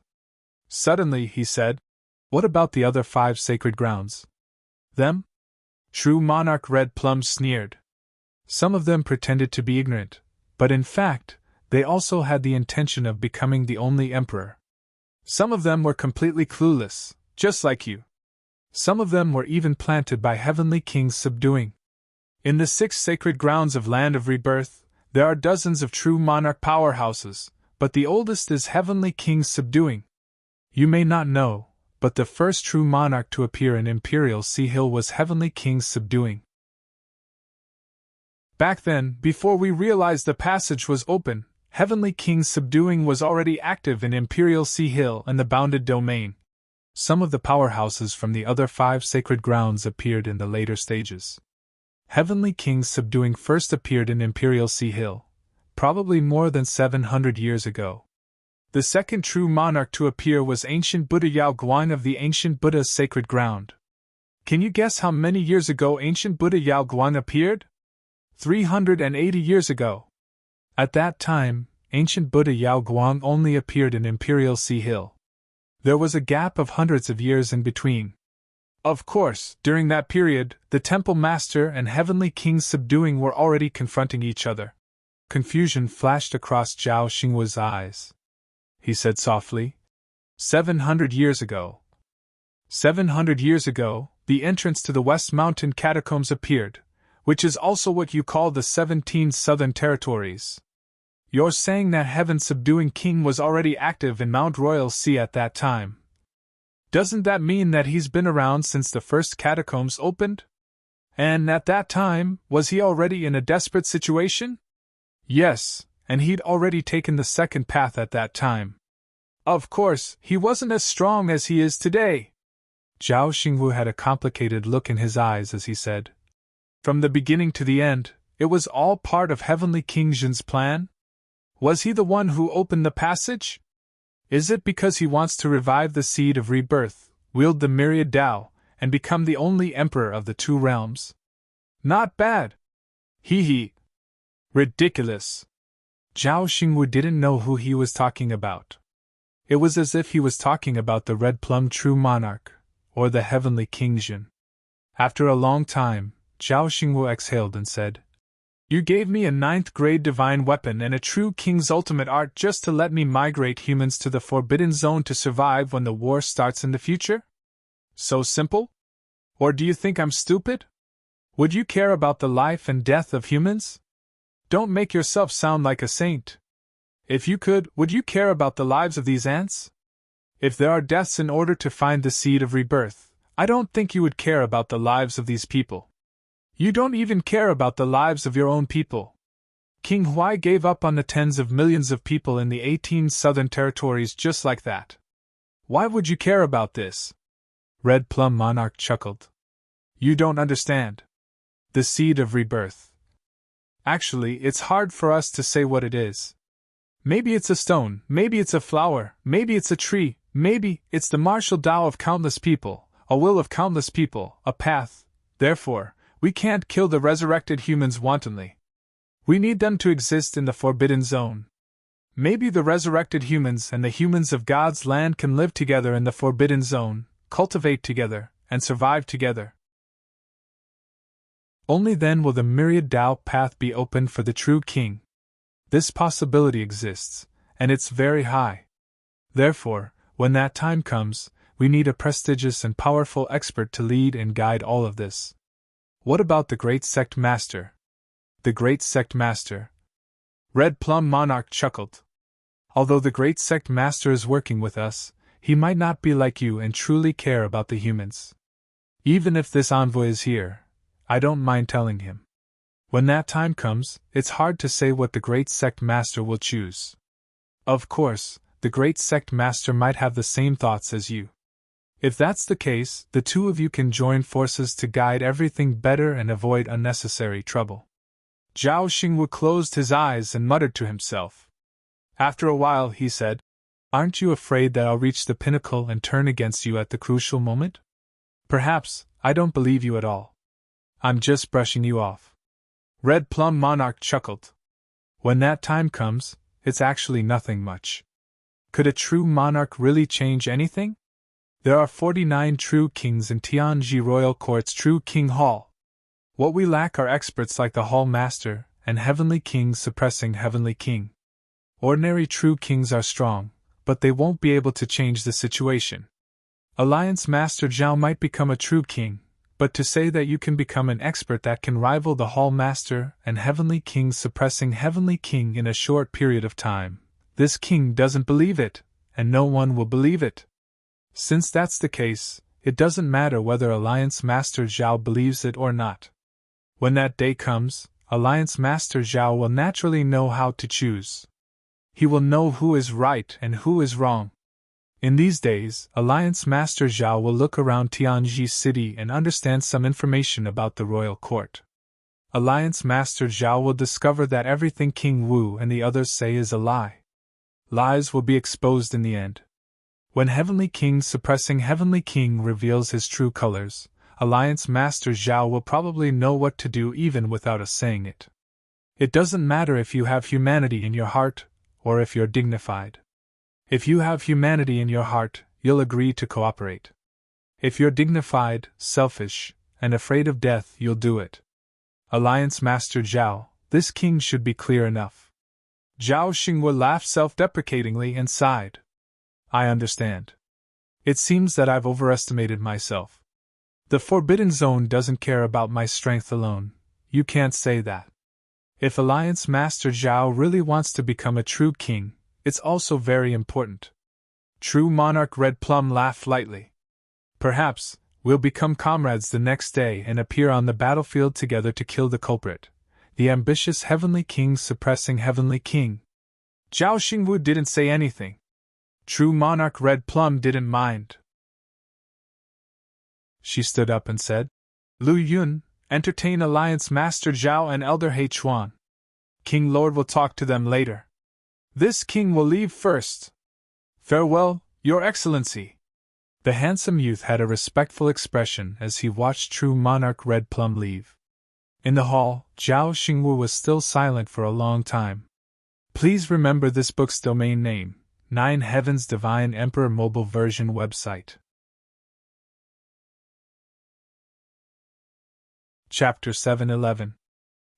Suddenly, he said, "What about the other 5 sacred grounds? Them?" True Monarch Red Plum sneered. "Some of them pretended to be ignorant, but in fact, they also had the intention of becoming the only emperor. Some of them were completely clueless, just like you. Some of them were even planted by Heavenly King's subduing. In the 6 sacred grounds of Land of Rebirth, there are dozens of true monarch powerhouses, but the oldest is Heavenly King's subduing. You may not know, but the first true monarch to appear in Imperial Sea Hill was Heavenly King's subduing. Back then, before we realized the passage was open, Heavenly King's subduing was already active in Imperial Sea Hill and the bounded domain. Some of the powerhouses from the other 5 sacred grounds appeared in the later stages. Heavenly King's subduing first appeared in Imperial Sea Hill, probably more than 700 years ago. The second true monarch to appear was Ancient Buddha Yao Guan of the Ancient Buddha's sacred ground. Can you guess how many years ago Ancient Buddha Yao Guan appeared? 380 years ago. At that time, Ancient Buddha Yao Guan only appeared in Imperial Sea Hill. There was a gap of hundreds of years in between. Of course, during that period, the Temple Master and Heavenly King's subduing were already confronting each other. Confusion flashed across Zhao Xingwu's eyes. He said softly, 700 years ago. 700 years ago, the entrance to the West Mountain Catacombs appeared, which is also what you call the 17 Southern Territories. You're saying that Heaven's subduing king was already active in Mount Royal Sea at that time. Doesn't that mean that he's been around since the first catacombs opened? And at that time, was he already in a desperate situation? Yes, and he'd already taken the second path at that time. Of course, he wasn't as strong as he is today. Zhao Xingwu had a complicated look in his eyes as he said, "From the beginning to the end, it was all part of Heavenly King Zhen's plan? Was he the one who opened the passage? Is it because he wants to revive the seed of rebirth, wield the myriad Tao, and become the only emperor of the 2 realms? Not bad. Hee. Ridiculous." Zhao Xingwu didn't know who he was talking about. It was as if he was talking about the Red Plum True Monarch, or the Heavenly King Zhen. After a long time, Zhao Xingwu exhaled and said, "You gave me a 9th grade divine weapon and a true king's ultimate art just to let me migrate humans to the Forbidden Zone to survive when the war starts in the future? So simple? Or do you think I'm stupid? Would you care about the life and death of humans? Don't make yourself sound like a saint. If you could, would you care about the lives of these ants? If there are deaths in order to find the seed of rebirth, I don't think you would care about the lives of these people. You don't even care about the lives of your own people. King Huai gave up on the tens of millions of people in the 18 Southern Territories just like that. Why would you care about this?" Red Plum Monarch chuckled. "You don't understand. The seed of rebirth. Actually, it's hard for us to say what it is. Maybe it's a stone, maybe it's a flower, maybe it's a tree, maybe it's the martial Tao of countless people, a will of countless people, a path, Therefore, we can't kill the resurrected humans wantonly. We need them to exist in the Forbidden Zone. Maybe the resurrected humans and the humans of God's land can live together in the Forbidden Zone, cultivate together, and survive together. Only then will the myriad Tao path be opened for the true king. This possibility exists, and it's very high. Therefore, when that time comes, we need a prestigious and powerful expert to lead and guide all of this. What about the great sect master? The great sect master? Red Plum Monarch chuckled. Although the great sect master is working with us, he might not be like you and truly care about the humans. Even if this envoy is here, I don't mind telling him. When that time comes, it's hard to say what the great sect master will choose. Of course, the great sect master might have the same thoughts as you. If that's the case, the two of you can join forces to guide everything better and avoid unnecessary trouble. Zhao Xingwu closed his eyes and muttered to himself. After a while, he said, "Aren't you afraid that I'll reach the pinnacle and turn against you at the crucial moment?" "Perhaps, I don't believe you at all. I'm just brushing you off." Red Plum Monarch chuckled. When that time comes, it's actually nothing much. Could a true monarch really change anything? There are 49 true kings in Tianji Royal Court's True King Hall. What we lack are experts like the Hall Master and Heavenly King suppressing Heavenly King. Ordinary true kings are strong, but they won't be able to change the situation. Alliance Master Zhao might become a true king, but to say that you can become an expert that can rival the Hall Master and Heavenly King suppressing Heavenly King in a short period of time, this king doesn't believe it, and no one will believe it. Since that's the case, it doesn't matter whether Alliance Master Zhao believes it or not. When that day comes, Alliance Master Zhao will naturally know how to choose. He will know who is right and who is wrong. In these days, Alliance Master Zhao will look around Tianji City and understand some information about the royal court. Alliance Master Zhao will discover that everything King Wu and the others say is a lie. Lies will be exposed in the end. When Heavenly King suppressing Heavenly King reveals his true colors, Alliance Master Zhao will probably know what to do even without us saying it. It doesn't matter if you have humanity in your heart, or if you're dignified. If you have humanity in your heart, you'll agree to cooperate. If you're dignified, selfish, and afraid of death, you'll do it. Alliance Master Zhao, this king should be clear enough. Zhao Xingwu laughed self-deprecatingly and sighed. I understand. It seems that I've overestimated myself. The Forbidden Zone doesn't care about my strength alone. You can't say that. If Alliance Master Zhao really wants to become a true king, it's also very important. True Monarch Red Plum laughed lightly. Perhaps, we'll become comrades the next day and appear on the battlefield together to kill the culprit, the ambitious Heavenly King suppressing Heavenly King. Zhao Xingwu didn't say anything. True Monarch Red Plum didn't mind. She stood up and said, Lu Yun, entertain Alliance Master Zhao and Elder He Chuan. King Lord will talk to them later. This king will leave first. Farewell, Your Excellency. The handsome youth had a respectful expression as he watched True Monarch Red Plum leave. In the hall, Zhao Xingwu was still silent for a long time. Please remember this book's domain name, 9 Heavens Divine Emperor Mobile Version website. Chapter 711.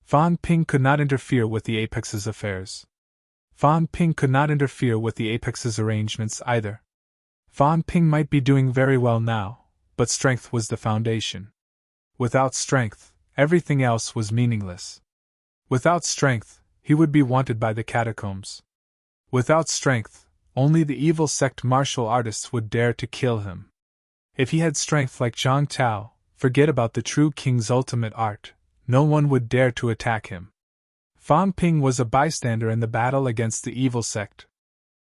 Fan Ping could not interfere with the Apex's affairs. Fan Ping could not interfere with the Apex's arrangements either. Fan Ping might be doing very well now, but strength was the foundation. Without strength, everything else was meaningless. Without strength, he would be wanted by the catacombs. Without strength, only the evil sect martial artists would dare to kill him. If he had strength like Zhang Tao, forget about the true king's ultimate art, no one would dare to attack him. Fan Ping was a bystander in the battle against the evil sect.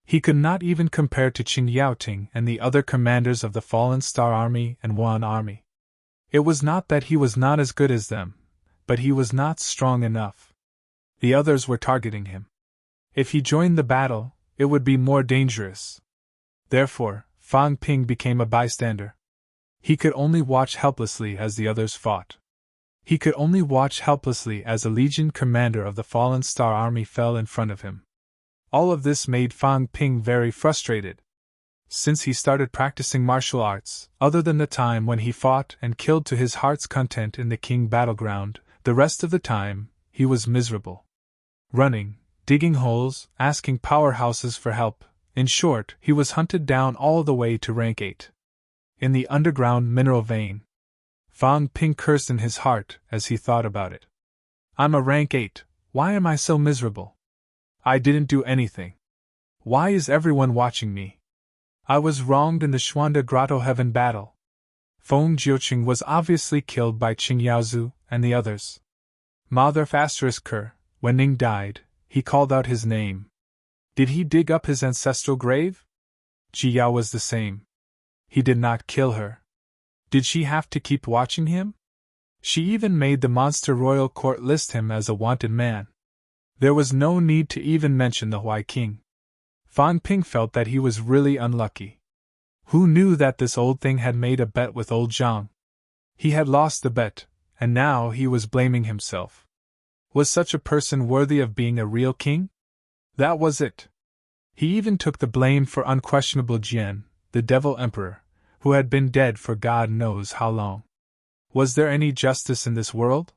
He could not even compare to Qin Yaoting and the other commanders of the Fallen Star Army and Wan Army. It was not that he was not as good as them, but he was not strong enough. The others were targeting him. If he joined the battle, it would be more dangerous. Therefore, Fan Ping became a bystander. He could only watch helplessly as the others fought. He could only watch helplessly as a legion commander of the fallen Star Army fell in front of him. All of this made Fan Ping very frustrated. Since he started practicing martial arts, other than the time when he fought and killed to his heart's content in the King battleground, the rest of the time, he was miserable. Running, digging holes, asking powerhouses for help, in short, he was hunted down all the way to rank 8. In the underground mineral vein. Fan Ping cursed in his heart as he thought about it. I'm a rank 8, why am I so miserable? I didn't do anything. Why is everyone watching me? I was wronged in the Xuanda Grotto Heaven battle. Feng Jiuqing was obviously killed by Qing Yaozu and the others. Mother *Ker, when Ning died, he called out his name. Did he dig up his ancestral grave? Ji Yao was the same. He did not kill her. Did she have to keep watching him? She even made the Monster Royal Court list him as a wanted man. There was no need to even mention the Huai King. Fan Ping felt that he was really unlucky. Who knew that this old thing had made a bet with old Zhang? He had lost the bet, and now he was blaming himself. Was such a person worthy of being a real king? That was it. He even took the blame for unquestionable Jian, the Devil Emperor, who had been dead for God knows how long. Was there any justice in this world?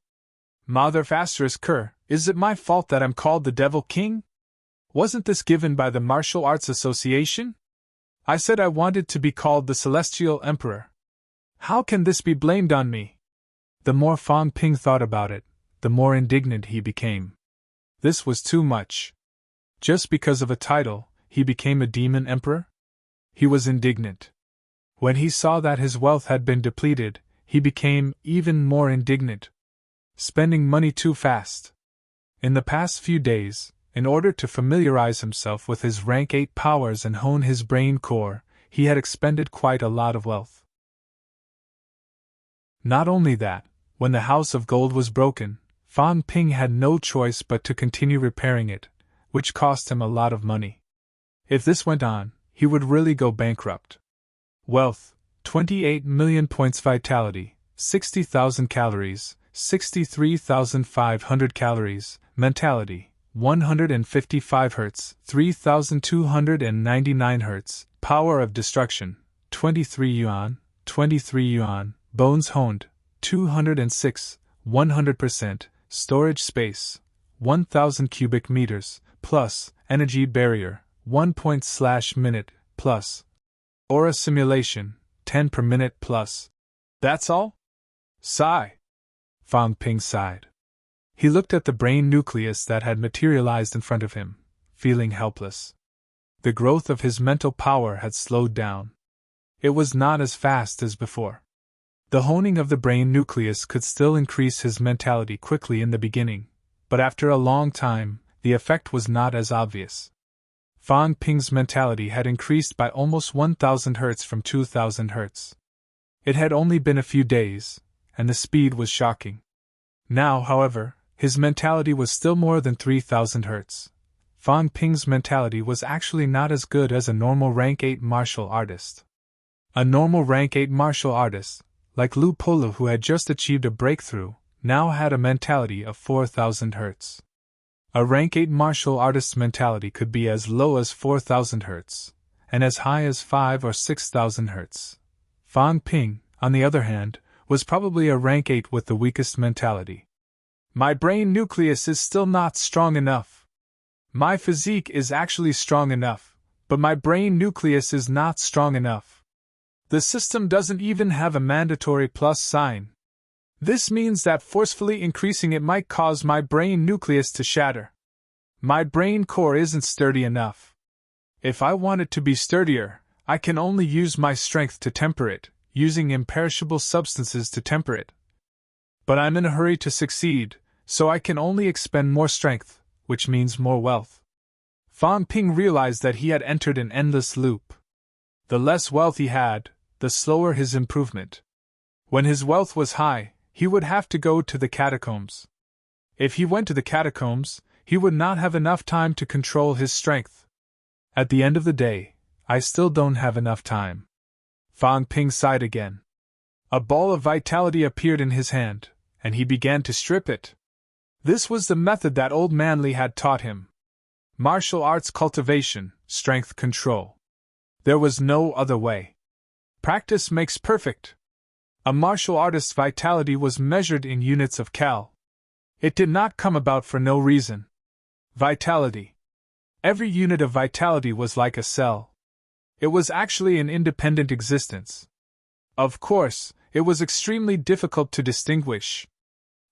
Mother *Ker, is it my fault that I'm called the Devil King? Wasn't this given by the Martial Arts Association? I said I wanted to be called the Celestial Emperor. How can this be blamed on me? The more Fan Ping thought about it, the more indignant he became. This was too much. Just because of a title, he became a demon emperor? He was indignant. When he saw that his wealth had been depleted, he became even more indignant. Spending money too fast. In the past few days, in order to familiarize himself with his rank 8 powers and hone his brain core, he had expended quite a lot of wealth. Not only that, when the House of Gold was broken, Fan Ping had no choice but to continue repairing it, which cost him a lot of money. If this went on, he would really go bankrupt. Wealth, 28 million points. Vitality, 60,000 calories, 63,500 calories. Mentality, 155 Hz, 3,299 Hz. Power of Destruction, 23 yuan, 23 yuan. Bones honed, 206, 100%. Storage space, 1,000 cubic meters, plus. Energy barrier, 1./minute, plus. Aura simulation, 10 per minute, plus. That's all? Sigh. Fan Ping sighed. He looked at the brain nucleus that had materialized in front of him, feeling helpless. The growth of his mental power had slowed down. It was not as fast as before. The honing of the brain nucleus could still increase his mentality quickly in the beginning, but after a long time, the effect was not as obvious. Fan Ping's mentality had increased by almost 1,000 Hz from 2,000 Hz. It had only been a few days, and the speed was shocking. Now, however, his mentality was still more than 3,000 Hz. Fan Ping's mentality was actually not as good as a normal rank 8 martial artist. A normal rank 8 martial artist, like Lu Polu, who had just achieved a breakthrough, now had a mentality of 4,000 Hz. A rank 8 martial artist's mentality could be as low as 4,000 Hz, and as high as 5 or 6,000 Hz. Fan Ping, on the other hand, was probably a rank 8 with the weakest mentality. My brain nucleus is still not strong enough. My physique is actually strong enough, but my brain nucleus is not strong enough. The system doesn't even have a mandatory plus sign. This means that forcefully increasing it might cause my brain nucleus to shatter. My brain core isn't sturdy enough. If I want it to be sturdier, I can only use my strength to temper it, using imperishable substances to temper it. But I'm in a hurry to succeed, so I can only expend more strength, which means more wealth. Fan Ping realized that he had entered an endless loop. The less wealth he had, the slower his improvement. When his wealth was high, he would have to go to the catacombs. If he went to the catacombs, he would not have enough time to control his strength. At the end of the day, I still don't have enough time. Fan Ping sighed again. A ball of vitality appeared in his hand, and he began to strip it. This was the method that Old Manly had taught him. Martial arts cultivation, strength control. There was no other way. Practice makes perfect. A martial artist's vitality was measured in units of cal. It did not come about for no reason. Vitality. Every unit of vitality was like a cell. It was actually an independent existence. Of course, it was extremely difficult to distinguish.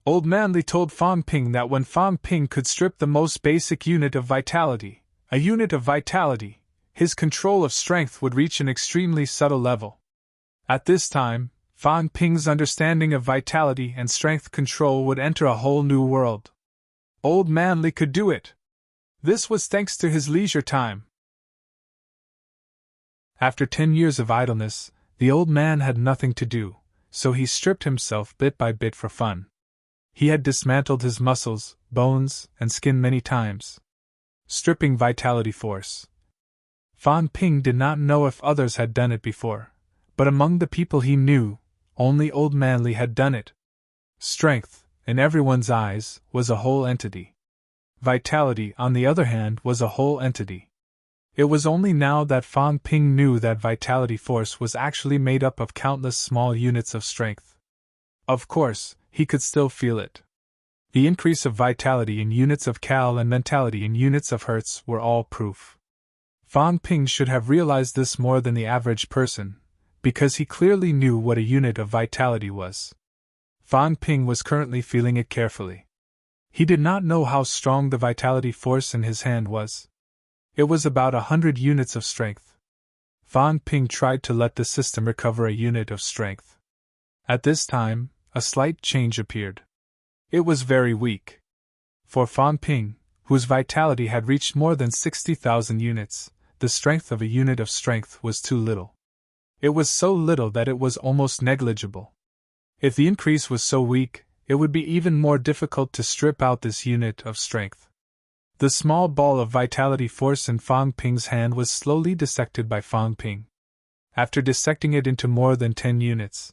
Old Manly told Fang Ping that when Fang Ping could strip the most basic unit of vitality, a unit of vitality, his control of strength would reach an extremely subtle level. At this time, Fang Ping's understanding of vitality and strength control would enter a whole new world. Old Manly could do it. This was thanks to his leisure time. After 10 years of idleness, the old man had nothing to do, so he stripped himself bit by bit for fun. He had dismantled his muscles, bones, and skin many times. Stripping vitality force. Fang Ping did not know if others had done it before, but among the people he knew, only Old Manly had done it. Strength, in everyone's eyes, was a whole entity. Vitality, on the other hand, was a whole entity. It was only now that Fang Ping knew that vitality force was actually made up of countless small units of strength. Of course, he could still feel it. The increase of vitality in units of cal and mentality in units of hertz were all proof. Fang Ping should have realized this more than the average person, because he clearly knew what a unit of vitality was. Fang Ping was currently feeling it carefully. He did not know how strong the vitality force in his hand was. It was about 100 units of strength. Fang Ping tried to let the system recover a unit of strength. At this time, a slight change appeared. It was very weak. For Fang Ping, whose vitality had reached more than 60,000 units, the strength of a unit of strength was too little. It was so little that it was almost negligible. If the increase was so weak, it would be even more difficult to strip out this unit of strength. The small ball of vitality force in Fang Ping's hand was slowly dissected by Fang Ping. After dissecting it into more than 10 units,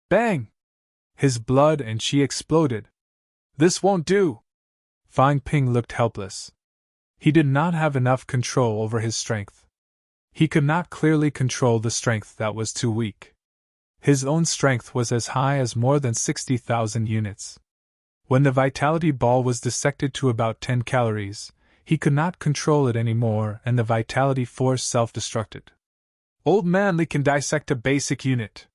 bang! His blood and chi exploded. This won't do! Fang Ping looked helpless. He did not have enough control over his strength. He could not clearly control the strength that was too weak. His own strength was as high as more than 60,000 units. When the vitality ball was dissected to about 10 calories, he could not control it anymore and the vitality force self-destructed. Old Manly can dissect a basic unit.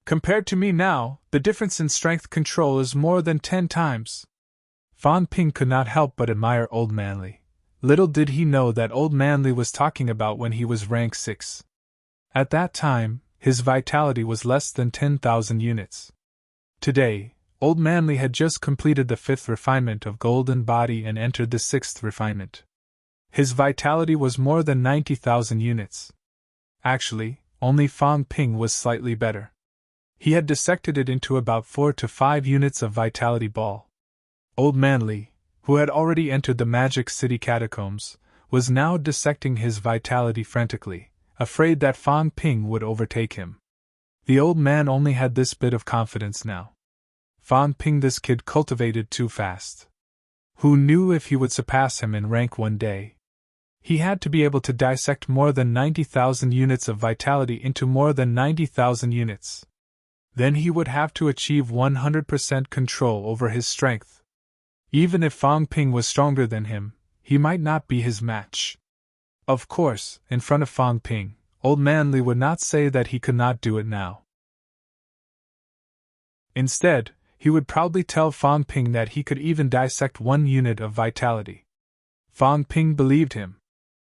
Compared to me now, the difference in strength control is more than 10 times. Fang Ping could not help but admire Old Manly. Little did he know that Old Manly was talking about when he was rank 6. At that time, his vitality was less than 10,000 units. Today, Old Manly had just completed the 5th refinement of Golden Body and entered the 6th refinement. His vitality was more than 90,000 units. Actually, only Fang Ping was slightly better. He had dissected it into about 4 to 5 units of vitality ball. Old Manly, who had already entered the Magic City catacombs, was now dissecting his vitality frantically, afraid that Fang Ping would overtake him. The old man only had this bit of confidence now. Fang Ping, this kid cultivated too fast. Who knew if he would surpass him in rank one day? He had to be able to dissect more than 90,000 units of vitality into more than 90,000 units. Then he would have to achieve 100% control over his strength. Even if Fang Ping was stronger than him, he might not be his match. Of course, in front of Fang Ping, Old Manly would not say that he could not do it now. Instead, he would proudly tell Fang Ping that he could even dissect 1 unit of vitality. Fang Ping believed him.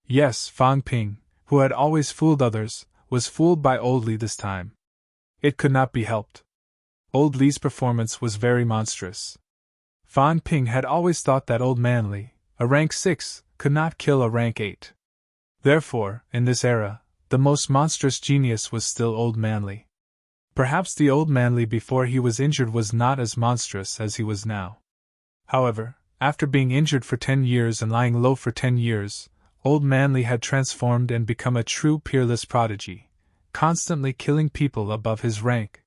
Yes, Fang Ping, who had always fooled others, was fooled by Old Li this time. It could not be helped. Old Li's performance was very monstrous. Fang Ping had always thought that Old Manly, a rank 6, could not kill a rank 8. Therefore, in this era, the most monstrous genius was still Old Manly. Perhaps the Old Manly before he was injured was not as monstrous as he was now. However, after being injured for 10 years and lying low for 10 years, Old Manly had transformed and become a true peerless prodigy, constantly killing people above his rank.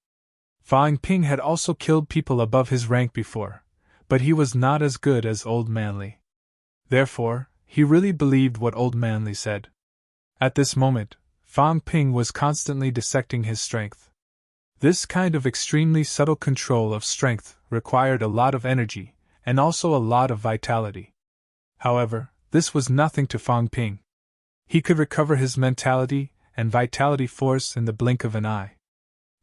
Fang Ping had also killed people above his rank before, but he was not as good as Old Manly. Therefore, he really believed what Old Manly said. At this moment, Fang Ping was constantly dissecting his strength. This kind of extremely subtle control of strength required a lot of energy, and also a lot of vitality. However, this was nothing to Fang Ping. He could recover his mentality and vitality force in the blink of an eye.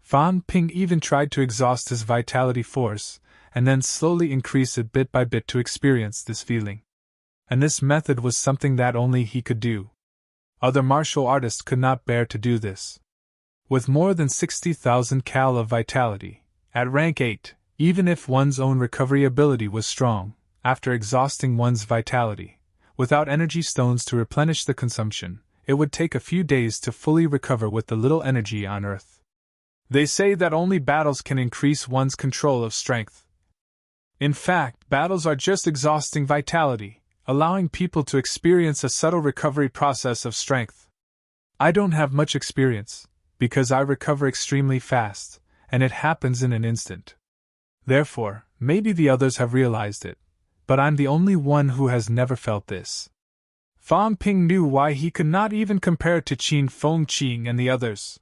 Fang Ping even tried to exhaust his vitality force, and then slowly increase it bit by bit to experience this feeling. And this method was something that only he could do. Other martial artists could not bear to do this. With more than 60,000 cal of vitality, at rank 8, even if one's own recovery ability was strong, after exhausting one's vitality, without energy stones to replenish the consumption, it would take a few days to fully recover with the little energy on Earth. They say that only battles can increase one's control of strength. In fact, battles are just exhausting vitality, allowing people to experience a subtle recovery process of strength. I don't have much experience, because I recover extremely fast, and it happens in an instant. Therefore, maybe the others have realized it, but I'm the only one who has never felt this. Fang Ping knew why he could not even compare to Qin Feng Qing and the others.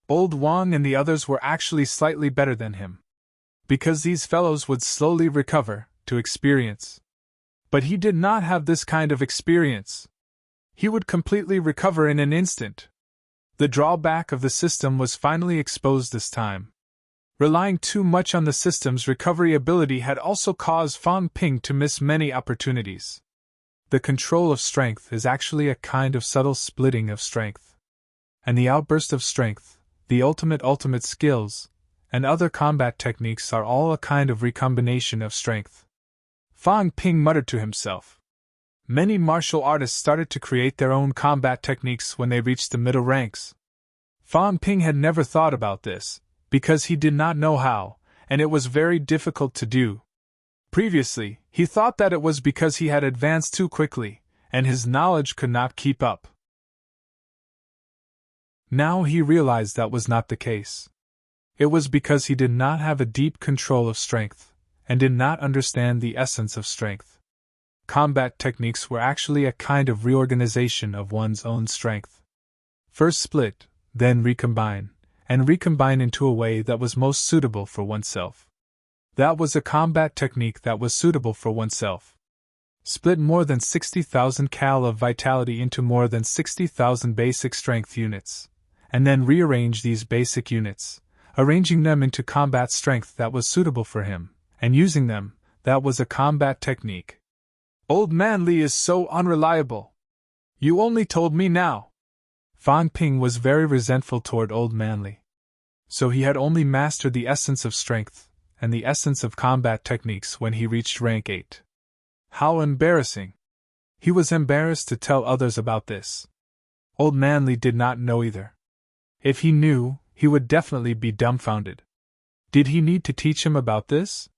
Old Wang and the others were actually slightly better than him. Because these fellows would slowly recover, to experience. But he did not have this kind of experience. He would completely recover in an instant. The drawback of the system was finally exposed this time. Relying too much on the system's recovery ability had also caused Fang Ping to miss many opportunities. The control of strength is actually a kind of subtle splitting of strength. And the outburst of strength, the ultimate skills, and other combat techniques are all a kind of recombination of strength. Fang Ping muttered to himself. Many martial artists started to create their own combat techniques when they reached the middle ranks. Fang Ping had never thought about this, because he did not know how, and it was very difficult to do. Previously, he thought that it was because he had advanced too quickly, and his knowledge could not keep up. Now he realized that was not the case. It was because he did not have a deep control of strength, and did not understand the essence of strength. Combat techniques were actually a kind of reorganization of one's own strength. First split, then recombine, and recombine into a way that was most suitable for oneself. That was a combat technique that was suitable for oneself. Split more than 60,000 cal of vitality into more than 60,000 basic strength units, and then rearrange these basic units, arranging them into combat strength that was suitable for him, and using them, that was a combat technique. Old Manly is so unreliable. You only told me now. Fang Ping was very resentful toward Old Manly. So he had only mastered the essence of strength, and the essence of combat techniques when he reached rank 8. How embarrassing! He was embarrassed to tell others about this. Old Manly did not know either. If he knew, he would definitely be dumbfounded. Did he need to teach him about this?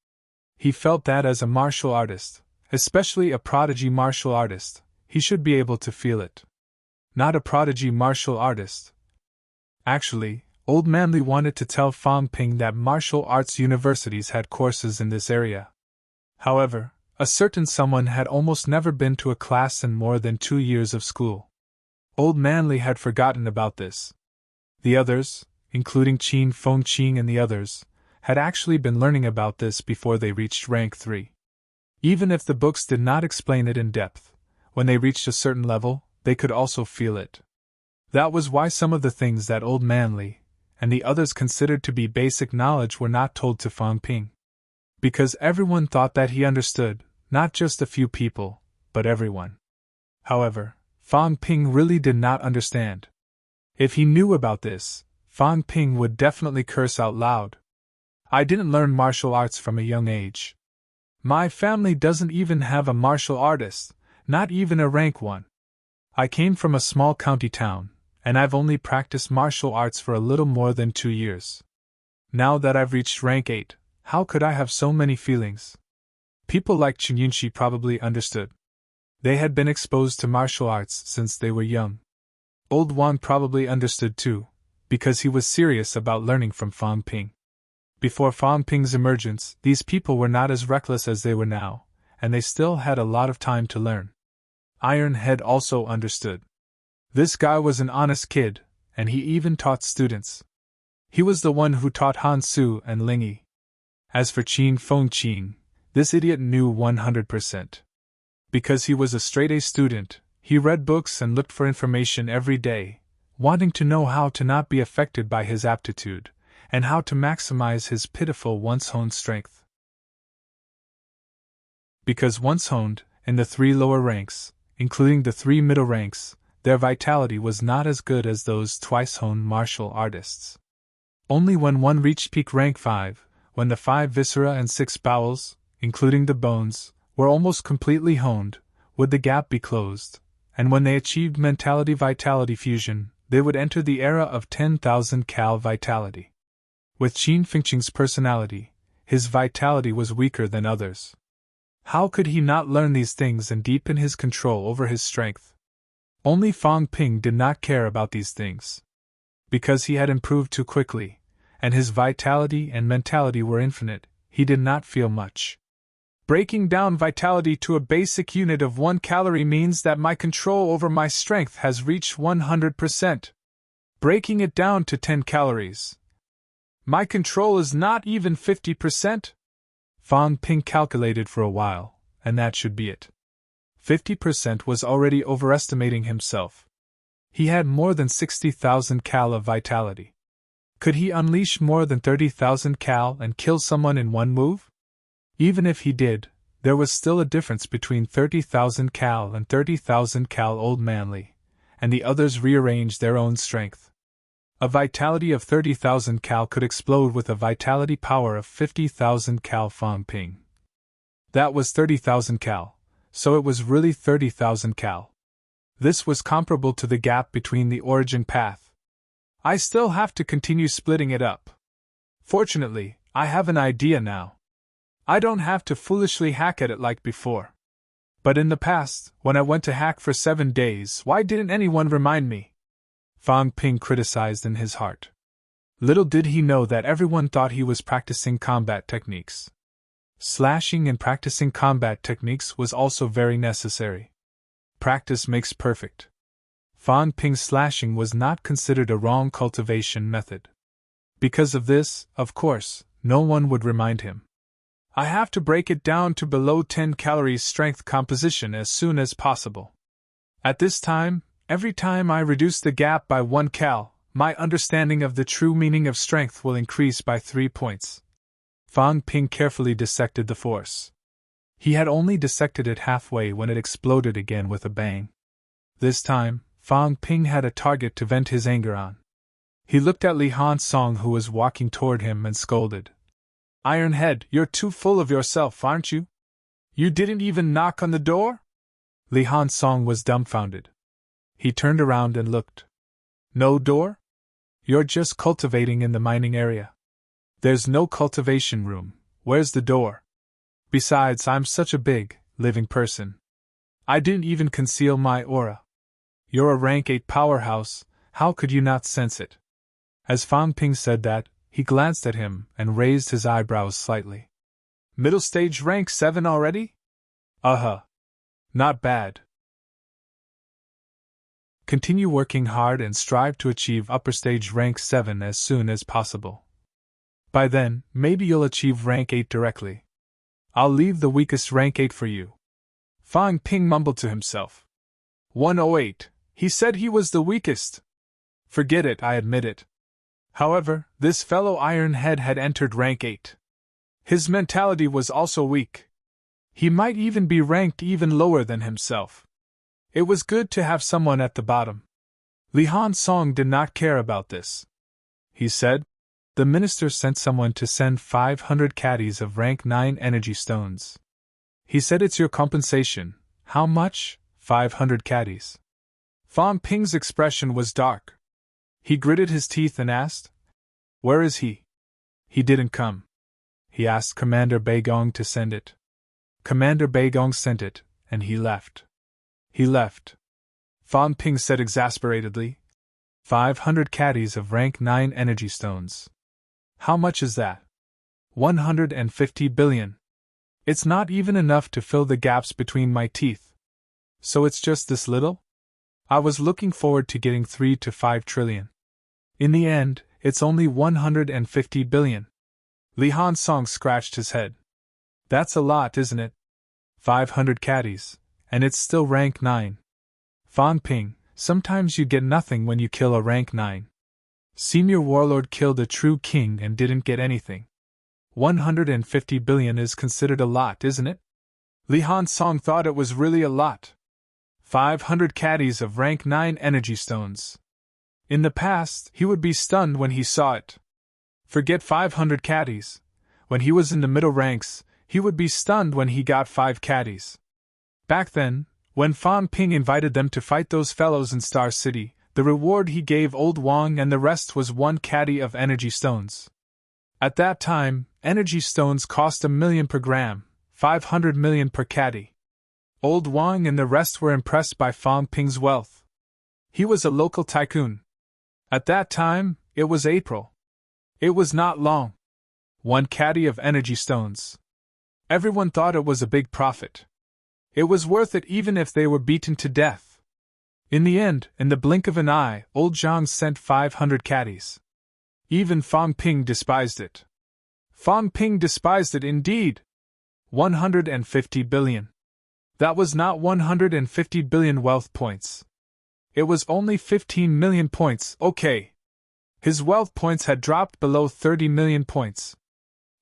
He felt that as a martial artist, especially a prodigy martial artist, he should be able to feel it. Not a prodigy martial artist. Actually, Old Manly wanted to tell Fang Ping that martial arts universities had courses in this area. However, a certain someone had almost never been to a class in more than 2 years of school. Old Manly had forgotten about this. The others, including Qin Feng Qing and the others, had actually been learning about this before they reached rank 3. Even if the books did not explain it in depth, when they reached a certain level, they could also feel it. That was why some of the things that Old Manly and the others considered to be basic knowledge were not told to Fang Ping. Because everyone thought that he understood, not just a few people, but everyone. However, Fang Ping really did not understand. If he knew about this, Fang Ping would definitely curse out loud. I didn't learn martial arts from a young age. My family doesn't even have a martial artist, not even a rank one. I came from a small county town, and I've only practiced martial arts for a little more than 2 years. Now that I've reached rank 8, how could I have so many feelings? People like Chen Yunxi probably understood. They had been exposed to martial arts since they were young. Old Wang probably understood too, because he was serious about learning from Fang Ping. Before Fan Ping's emergence, these people were not as reckless as they were now, and they still had a lot of time to learn. Iron Head also understood. This guy was an honest kid, and he even taught students. He was the one who taught Han Su and Ling Yi. As for Qin Feng Qing, this idiot knew 100%. Because he was a straight-A student, he read books and looked for information every day, wanting to know how to not be affected by his aptitude, and how to maximize his pitiful once-honed strength. Because once honed, in the 3 lower ranks, including the 3 middle ranks, their vitality was not as good as those twice-honed martial artists. Only when one reached peak rank 5, when the 5 viscera and 6 bowels, including the bones, were almost completely honed, would the gap be closed, and when they achieved mentality-vitality fusion, they would enter the era of 10,000 cal vitality. With Qin Fengqing's personality, his vitality was weaker than others. How could he not learn these things and deepen his control over his strength? Only Fan Ping did not care about these things. Because he had improved too quickly, and his vitality and mentality were infinite, he did not feel much. Breaking down vitality to a basic unit of 1 calorie means that my control over my strength has reached 100%. Breaking it down to 10 calories. My control is not even 50%. Fan Ping calculated for a while, and that should be it. 50% was already overestimating himself. He had more than 60,000 cal of vitality. Could he unleash more than 30,000 cal and kill someone in one move? Even if he did, there was still a difference between 30,000 cal and 30,000 cal Old Manly, and the others rearranged their own strength. A vitality of 30,000 cal could explode with a vitality power of 50,000 cal. Fan Ping. That was 30,000 cal, so it was really 30,000 cal. This was comparable to the gap between the origin path. I still have to continue splitting it up. Fortunately, I have an idea now. I don't have to foolishly hack at it like before. But in the past, when I went to hack for 7 days, why didn't anyone remind me? Fan Ping criticized in his heart. Little did he know that everyone thought he was practicing combat techniques. Slashing and practicing combat techniques was also very necessary. Practice makes perfect. Fan Ping's slashing was not considered a wrong cultivation method. Because of this, of course, no one would remind him. I have to break it down to below 10 calories strength composition as soon as possible. At this time, every time I reduce the gap by 1 cal, my understanding of the true meaning of strength will increase by 3 points. Fan Ping carefully dissected the force. He had only dissected it halfway when it exploded again with a bang. This time, Fan Ping had a target to vent his anger on. He looked at Li Han Song, who was walking toward him, and scolded. Ironhead, you're too full of yourself, aren't you? You didn't even knock on the door? Li Han Song was dumbfounded. He turned around and looked. No door? You're just cultivating in the mining area. There's no cultivation room. Where's the door? Besides, I'm such a big, living person. I didn't even conceal my aura. You're a rank 8 powerhouse, how could you not sense it? As Fan Ping said that, he glanced at him and raised his eyebrows slightly. Middle stage rank 7 already? Not bad. Continue working hard and strive to achieve upper stage rank 7 as soon as possible. By then, maybe you'll achieve rank 8 directly. I'll leave the weakest rank 8 for you. Fan Ping mumbled to himself. 108. He said he was the weakest. Forget it, I admit it. However, this fellow Ironhead had entered rank 8. His mentality was also weak. He might even be ranked even lower than himself. It was good to have someone at the bottom. Li Han Song did not care about this. He said, the minister sent someone to send 500 caddies of rank 9 energy stones. He said it's your compensation. How much? 500 caddies. Fan Ping's expression was dark. He gritted his teeth and asked, where is he? He didn't come. He asked Commander Beigong to send it. Commander Beigong sent it, and he left. He left. Fan Ping said exasperatedly. 500 caddies of rank 9 energy stones. How much is that? 150 billion. It's not even enough to fill the gaps between my teeth. So it's just this little? I was looking forward to getting 3 to 5 trillion. In the end, it's only 150 billion. Li Hansong scratched his head. That's a lot, isn't it? 500 caddies, and it's still rank 9. Fan Ping, sometimes you get nothing when you kill a rank 9. Senior Warlord killed a true king and didn't get anything. 150 billion is considered a lot, isn't it? Li Hansong thought it was really a lot. 500 caddies of rank 9 energy stones. In the past, he would be stunned when he saw it. Forget 500 caddies. When he was in the middle ranks, he would be stunned when he got 5 caddies. Back then, when Fan Ping invited them to fight those fellows in Star City, the reward he gave Old Wang and the rest was 1 caddy of energy stones. At that time, energy stones cost 1 million per gram, 500 million per caddy. Old Wang and the rest were impressed by Fan Ping's wealth. He was a local tycoon. At that time, it was April. It was not long. 1 caddy of energy stones. Everyone thought it was a big profit. It was worth it even if they were beaten to death. In the end, in the blink of an eye, Old Zhang sent 500 caddies. Even Fan Ping despised it. Fan Ping despised it indeed. 150 billion. That was not 150 billion wealth points. It was only 15 million points, okay. His wealth points had dropped below 30 million points.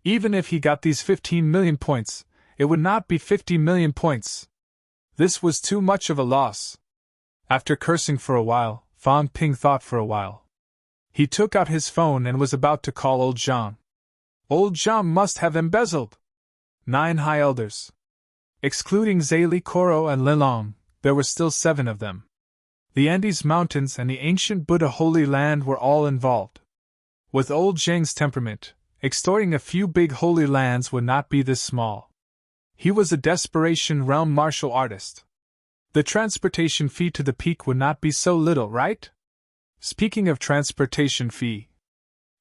Even if he got these 15 million points, it would not be 50 million points. This was too much of a loss. After cursing for a while, Fan Ping thought for a while. He took out his phone and was about to call Old Zhang. Old Zhang must have embezzled. 9 high elders. Excluding Zali Koro and Lilong, there were still 7 of them. The Andes Mountains and the ancient Buddha Holy Land were all involved. With Old Zhang's temperament, extorting a few big holy lands would not be this small. He was a desperation realm martial artist. The transportation fee to the peak would not be so little, right? Speaking of transportation fee,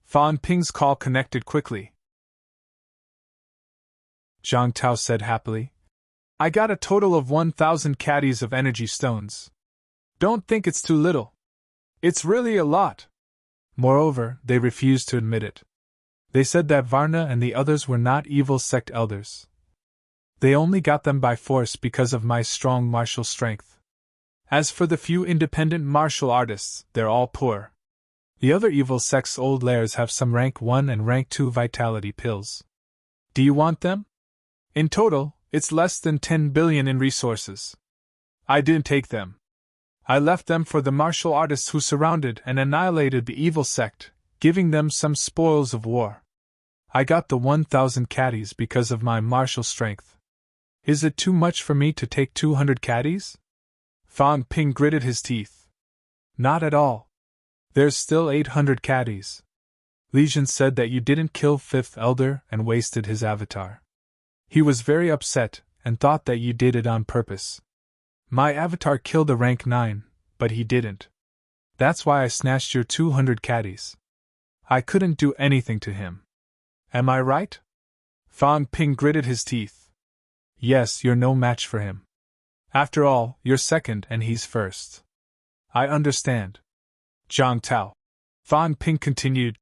Fan Ping's call connected quickly. Zhang Tao said happily, I got a total of 1,000 caddies of energy stones. Don't think it's too little. It's really a lot. Moreover, they refused to admit it. They said that Varna and the others were not evil sect elders. They only got them by force because of my strong martial strength. As for the few independent martial artists, they're all poor. The other evil sect's old lairs have some rank 1 and rank 2 vitality pills. Do you want them? In total, it's less than 10 billion in resources. I didn't take them. I left them for the martial artists who surrounded and annihilated the evil sect, giving them some spoils of war. I got the 1,000 caddies because of my martial strength. Is it too much for me to take 200 caddies? Fan Ping gritted his teeth. Not at all. There's still 800 caddies. Legion said that you didn't kill 5th Elder and wasted his avatar. He was very upset and thought that you did it on purpose. My avatar killed a rank 9, but he didn't. That's why I snatched your 200 caddies. I couldn't do anything to him. Am I right? Fan Ping gritted his teeth. Yes, you're no match for him. After all, you're second and he's first. I understand. Zhang Tao. Fan Ping continued.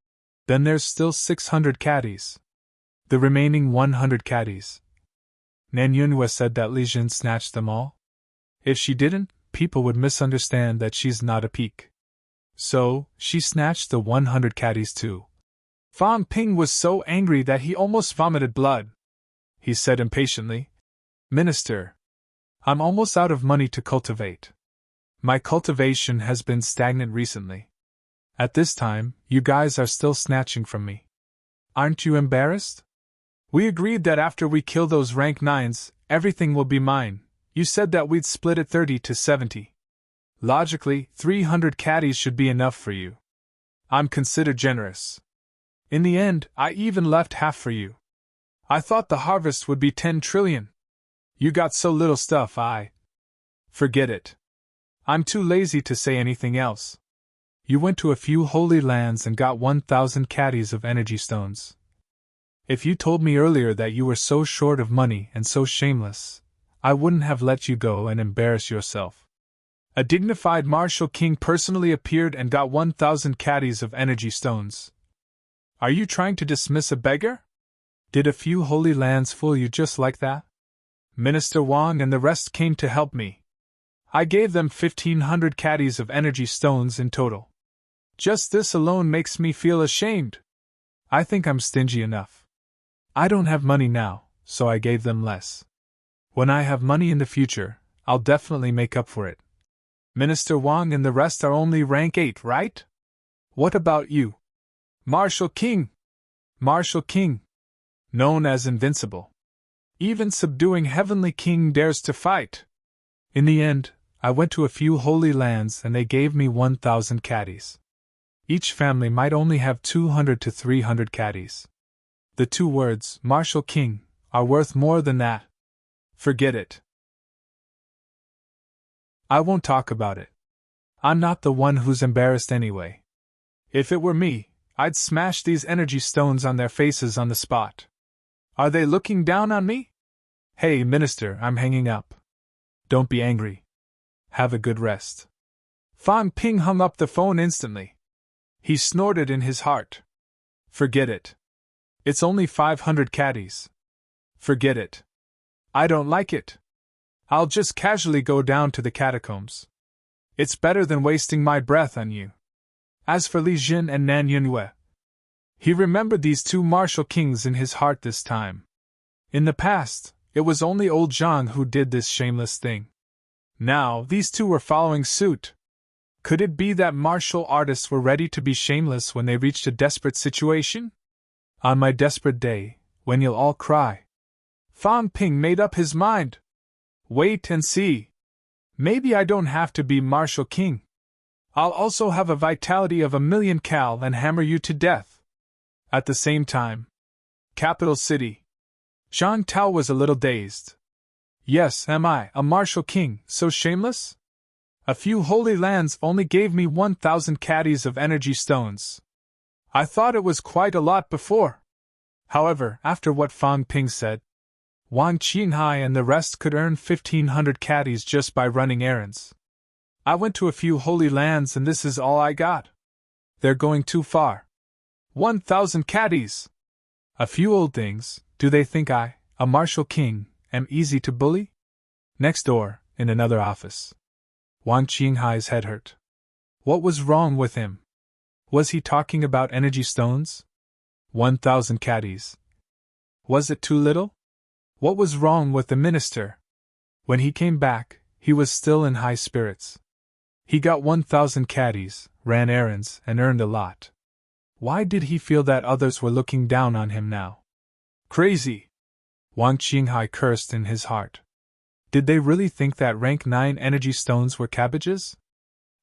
Then there's still 600 caddies. The remaining 100 caddies. Nan Yunhua said that Li Jin snatched them all. If she didn't, people would misunderstand that she's not a peak. So, she snatched the 100 caddies too. Fan Ping was so angry that he almost vomited blood. He said impatiently, Minister, I'm almost out of money to cultivate. My cultivation has been stagnant recently. At this time, you guys are still snatching from me. Aren't you embarrassed? We agreed that after we kill those rank 9s, everything will be mine. You said that we'd split it 30 to 70. Logically, 300 caddies should be enough for you. I'm considered generous. In the end, I even left half for you. I thought the harvest would be 10 trillion. You got so little stuff, Forget it. I'm too lazy to say anything else. You went to a few holy lands and got 1,000 caddies of energy stones. If you told me earlier that you were so short of money and so shameless, I wouldn't have let you go and embarrass yourself. A dignified martial king personally appeared and got 1,000 caddies of energy stones. Are you trying to dismiss a beggar? Did a few holy lands fool you just like that? Minister Wang and the rest came to help me. I gave them 1,500 caddies of energy stones in total. Just this alone makes me feel ashamed. I think I'm stingy enough. I don't have money now, so I gave them less. When I have money in the future, I'll definitely make up for it. Minister Wang and the rest are only rank 8, right? What about you? Martial King! Martial King! Known as invincible. Even subduing Heavenly King dares to fight. In the end, I went to a few holy lands and they gave me 1,000 caddies. Each family might only have 200 to 300 caddies. The 2 words, Martial King, are worth more than that. Forget it. I won't talk about it. I'm not the one who's embarrassed anyway. If it were me, I'd smash these energy stones on their faces on the spot. Are they looking down on me? Hey, Minister, I'm hanging up. Don't be angry. Have a good rest. Fan Ping hung up the phone instantly. He snorted in his heart. Forget it. It's only 500 caddies. Forget it. I don't like it. I'll just casually go down to the catacombs. It's better than wasting my breath on you. As for Li Jin and Nan Yunhue, he remembered these 2 martial kings in his heart this time. In the past, it was only old Zhang who did this shameless thing. Now, these 2 were following suit. Could it be that martial artists were ready to be shameless when they reached a desperate situation? On my desperate day, when you'll all cry. Fan Ping made up his mind. Wait and see. Maybe I don't have to be martial king. I'll also have a vitality of 1,000,000 cal and hammer you to death. At the same time. Capital city. Zhang Tao was a little dazed. Yes, am I, a martial king, so shameless? A few holy lands only gave me 1,000 caddies of energy stones. I thought it was quite a lot before. However, after what Fan Ping said, Wang Qinghai and the rest could earn 1,500 caddies just by running errands. I went to a few holy lands and this is all I got. They're going too far. 1,000 caddies! A few old things, do they think I, a martial king, am easy to bully? Next door, in another office. Wang Qinghai's head hurt. What was wrong with him? Was he talking about energy stones? 1,000 caddies. Was it too little? What was wrong with the minister? When he came back, he was still in high spirits. He got 1,000 caddies, ran errands, and earned a lot. Why did he feel that others were looking down on him now? Crazy! Wang Qinghai cursed in his heart. Did they really think that rank 9 energy stones were cabbages?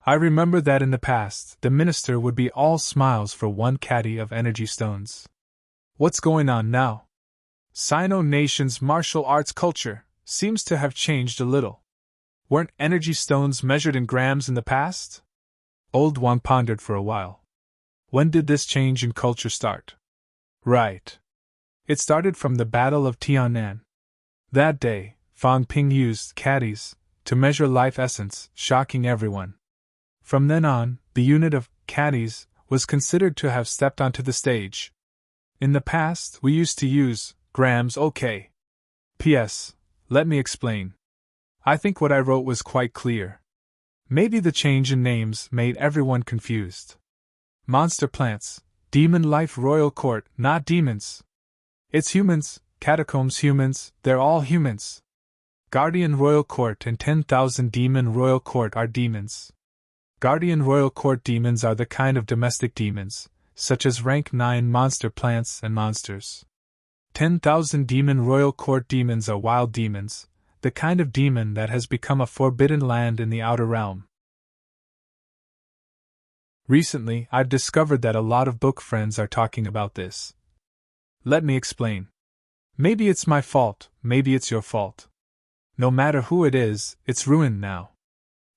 I remember that in the past, the minister would be all smiles for 1 caddy of energy stones. What's going on now? Sino Nation's martial arts culture seems to have changed a little. Weren't energy stones measured in grams in the past? Old Wang pondered for a while. When did this change in culture start? Right. It started from the Battle of Tiannan. That day, Fan Ping used caddies to measure life essence, shocking everyone. From then on, the unit of caddies was considered to have stepped onto the stage. In the past, we used to use grams. Okay. P.S. Let me explain. I think what I wrote was quite clear. Maybe the change in names made everyone confused. Monster plants, demon life royal court, not demons. It's humans, catacombs humans, they're all humans. Guardian royal court and 10,000 demon royal court are demons. Guardian royal court demons are the kind of domestic demons, such as rank 9 monster plants and monsters. 10,000 demon royal court demons are wild demons, the kind of demon that has become a forbidden land in the outer realm. Recently, I've discovered that a lot of book friends are talking about this. Let me explain. Maybe it's my fault, maybe it's your fault. No matter who it is, it's ruined now.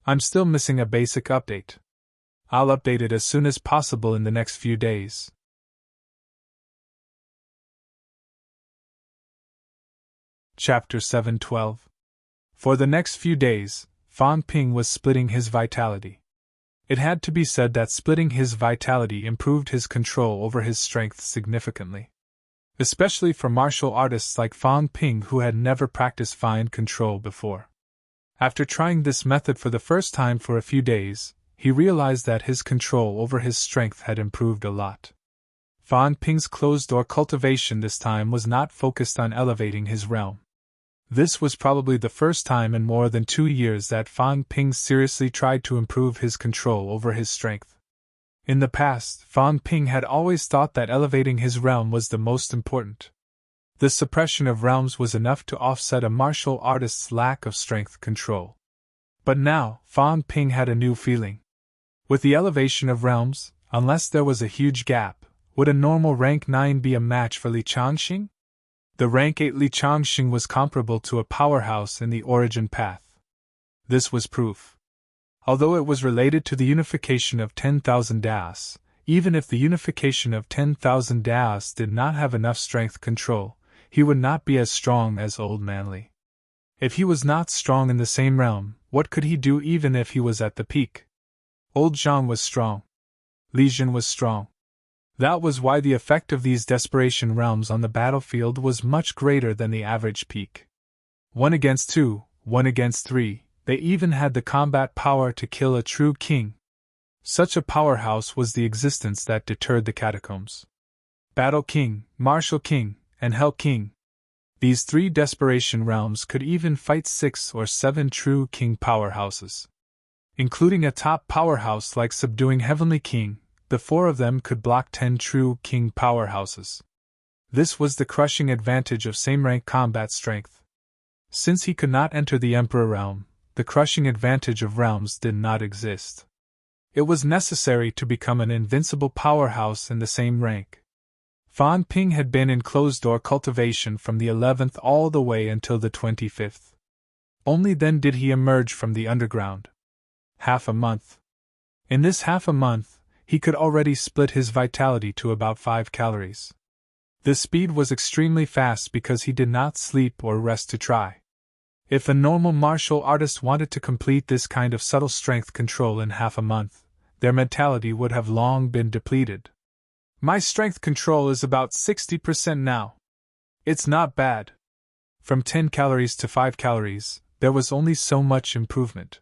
I'm still missing a basic update. I'll update it as soon as possible in the next few days. Chapter 7:12. For the next few days, Fan Ping was splitting his vitality. It had to be said that splitting his vitality improved his control over his strength significantly. Especially for martial artists like Fan Ping who had never practiced fine control before. After trying this method for the first time for a few days, he realized that his control over his strength had improved a lot. Fan Ping's closed-door cultivation this time was not focused on elevating his realm. This was probably the first time in more than 2 years that Fan Ping seriously tried to improve his control over his strength. In the past, Fan Ping had always thought that elevating his realm was the most important. The suppression of realms was enough to offset a martial artist's lack of strength control. But now, Fan Ping had a new feeling. With the elevation of realms, unless there was a huge gap, would a normal rank 9 be a match for Li Changxing? The rank 8 Li Changxing was comparable to a powerhouse in the origin path. This was proof. Although it was related to the unification of 10,000 Das, even if the unification of 10,000 Das did not have enough strength control, he would not be as strong as Old Man Li. If he was not strong in the same realm, what could he do even if he was at the peak? Old Zhang was strong. Li Jin was strong. That was why the effect of these desperation realms on the battlefield was much greater than the average peak. 1 against 2, 1 against 3, they even had the combat power to kill a true king. Such a powerhouse was the existence that deterred the catacombs. Battle King, Martial King, and Hell King. These 3 desperation realms could even fight 6 or 7 true king powerhouses. Including a top powerhouse like subduing Heavenly King, the 4 of them could block 10 true king powerhouses. This was the crushing advantage of same-rank combat strength. Since he could not enter the Emperor realm, the crushing advantage of realms did not exist. It was necessary to become an invincible powerhouse in the same rank. Fan Ping had been in closed-door cultivation from the 11th all the way until the 25th. Only then did he emerge from the underground. Half a month. In this half a month, he could already split his vitality to about 5 calories. The speed was extremely fast because he did not sleep or rest to try. If a normal martial artist wanted to complete this kind of subtle strength control in half a month, their mentality would have long been depleted. My strength control is about 60% now. It's not bad. From 10 calories to 5 calories, there was only so much improvement.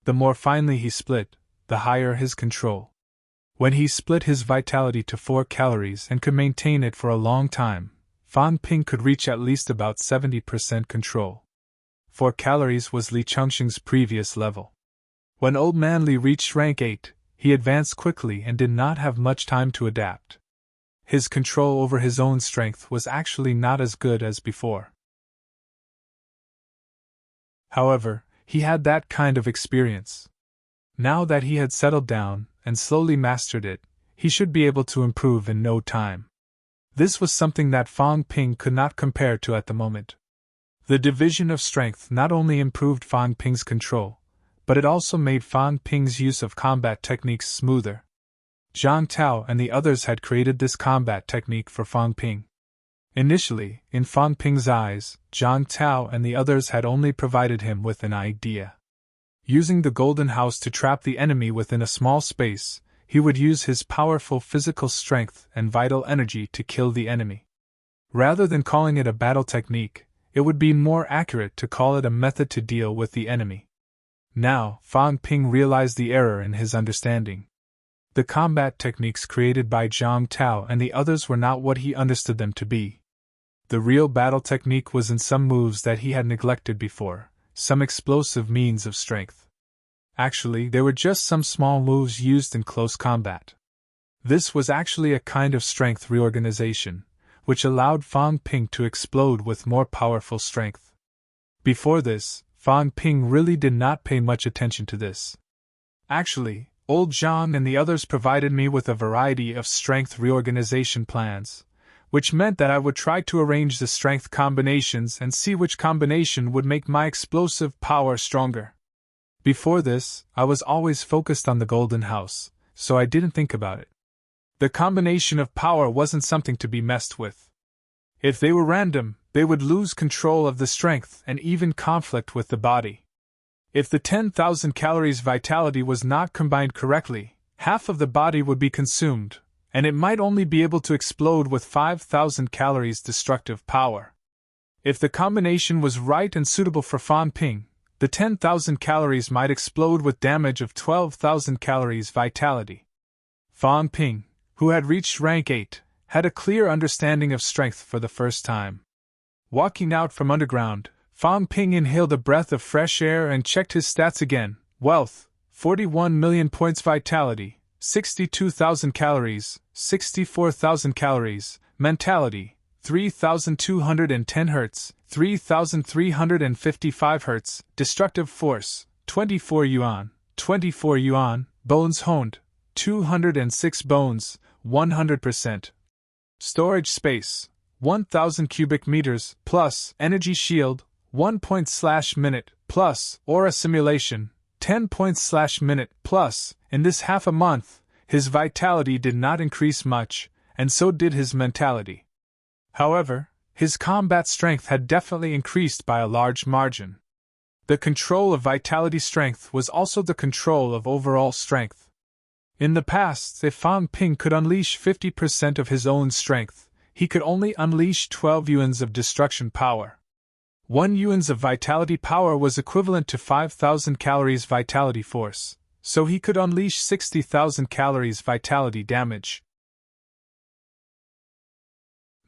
The more finely he split, the higher his control. When he split his vitality to 4 calories and could maintain it for a long time, Fan Ping could reach at least about 70% control. 4 calories was Li Changxing's previous level. When Old Man Li reached rank 8, he advanced quickly and did not have much time to adapt. His control over his own strength was actually not as good as before. However, he had that kind of experience. Now that he had settled down and slowly mastered it, he should be able to improve in no time. This was something that Fan Ping could not compare to at the moment. The division of strength not only improved Fan Ping's control, but it also made Fan Ping's use of combat techniques smoother. Zhang Tao and the others had created this combat technique for Fan Ping. Initially, in Fan Ping's eyes, Zhang Tao and the others had only provided him with an idea. Using the golden house to trap the enemy within a small space, he would use his powerful physical strength and vital energy to kill the enemy. Rather than calling it a battle technique, it would be more accurate to call it a method to deal with the enemy. Now, Fan Ping realized the error in his understanding. The combat techniques created by Zhang Tao and the others were not what he understood them to be. The real battle technique was in some moves that he had neglected before, some explosive means of strength. Actually, they were just some small moves used in close combat. This was actually a kind of strength reorganization, which allowed Fan Ping to explode with more powerful strength. Before this, Fan Ping really did not pay much attention to this. Actually, Old Zhang and the others provided me with a variety of strength reorganization plans, which meant that I would try to arrange the strength combinations and see which combination would make my explosive power stronger. Before this, I was always focused on the golden house, so I didn't think about it. The combination of power wasn't something to be messed with. If they were random, they would lose control of the strength and even conflict with the body. If the 10,000 calories vitality was not combined correctly, half of the body would be consumed, and it might only be able to explode with 5,000 calories destructive power. If the combination was right and suitable for Fan Ping, the 10,000 calories might explode with damage of 12,000 calories vitality. Fan Ping, who had reached rank 8, had a clear understanding of strength for the first time. Walking out from underground, Fan Ping inhaled a breath of fresh air and checked his stats again. Wealth, 41 million points vitality, 62,000 calories, 64,000 calories, mentality, 3,210 Hz, 3,355 Hz, destructive force, 24 yuan, bones honed, 206 bones, 100%. Storage space, 1,000 cubic meters, plus energy shield, 1 point/minute, plus aura simulation, 10 points/minute, plus. In this half a month, his vitality did not increase much, and so did his mentality. However, his combat strength had definitely increased by a large margin. The control of vitality strength was also the control of overall strength. In the past, if Fan Ping could unleash 50% of his own strength, he could only unleash 12 yuans of destruction power. 1 yuan of vitality power was equivalent to 5,000 calories vitality force, so he could unleash 60,000 calories vitality damage.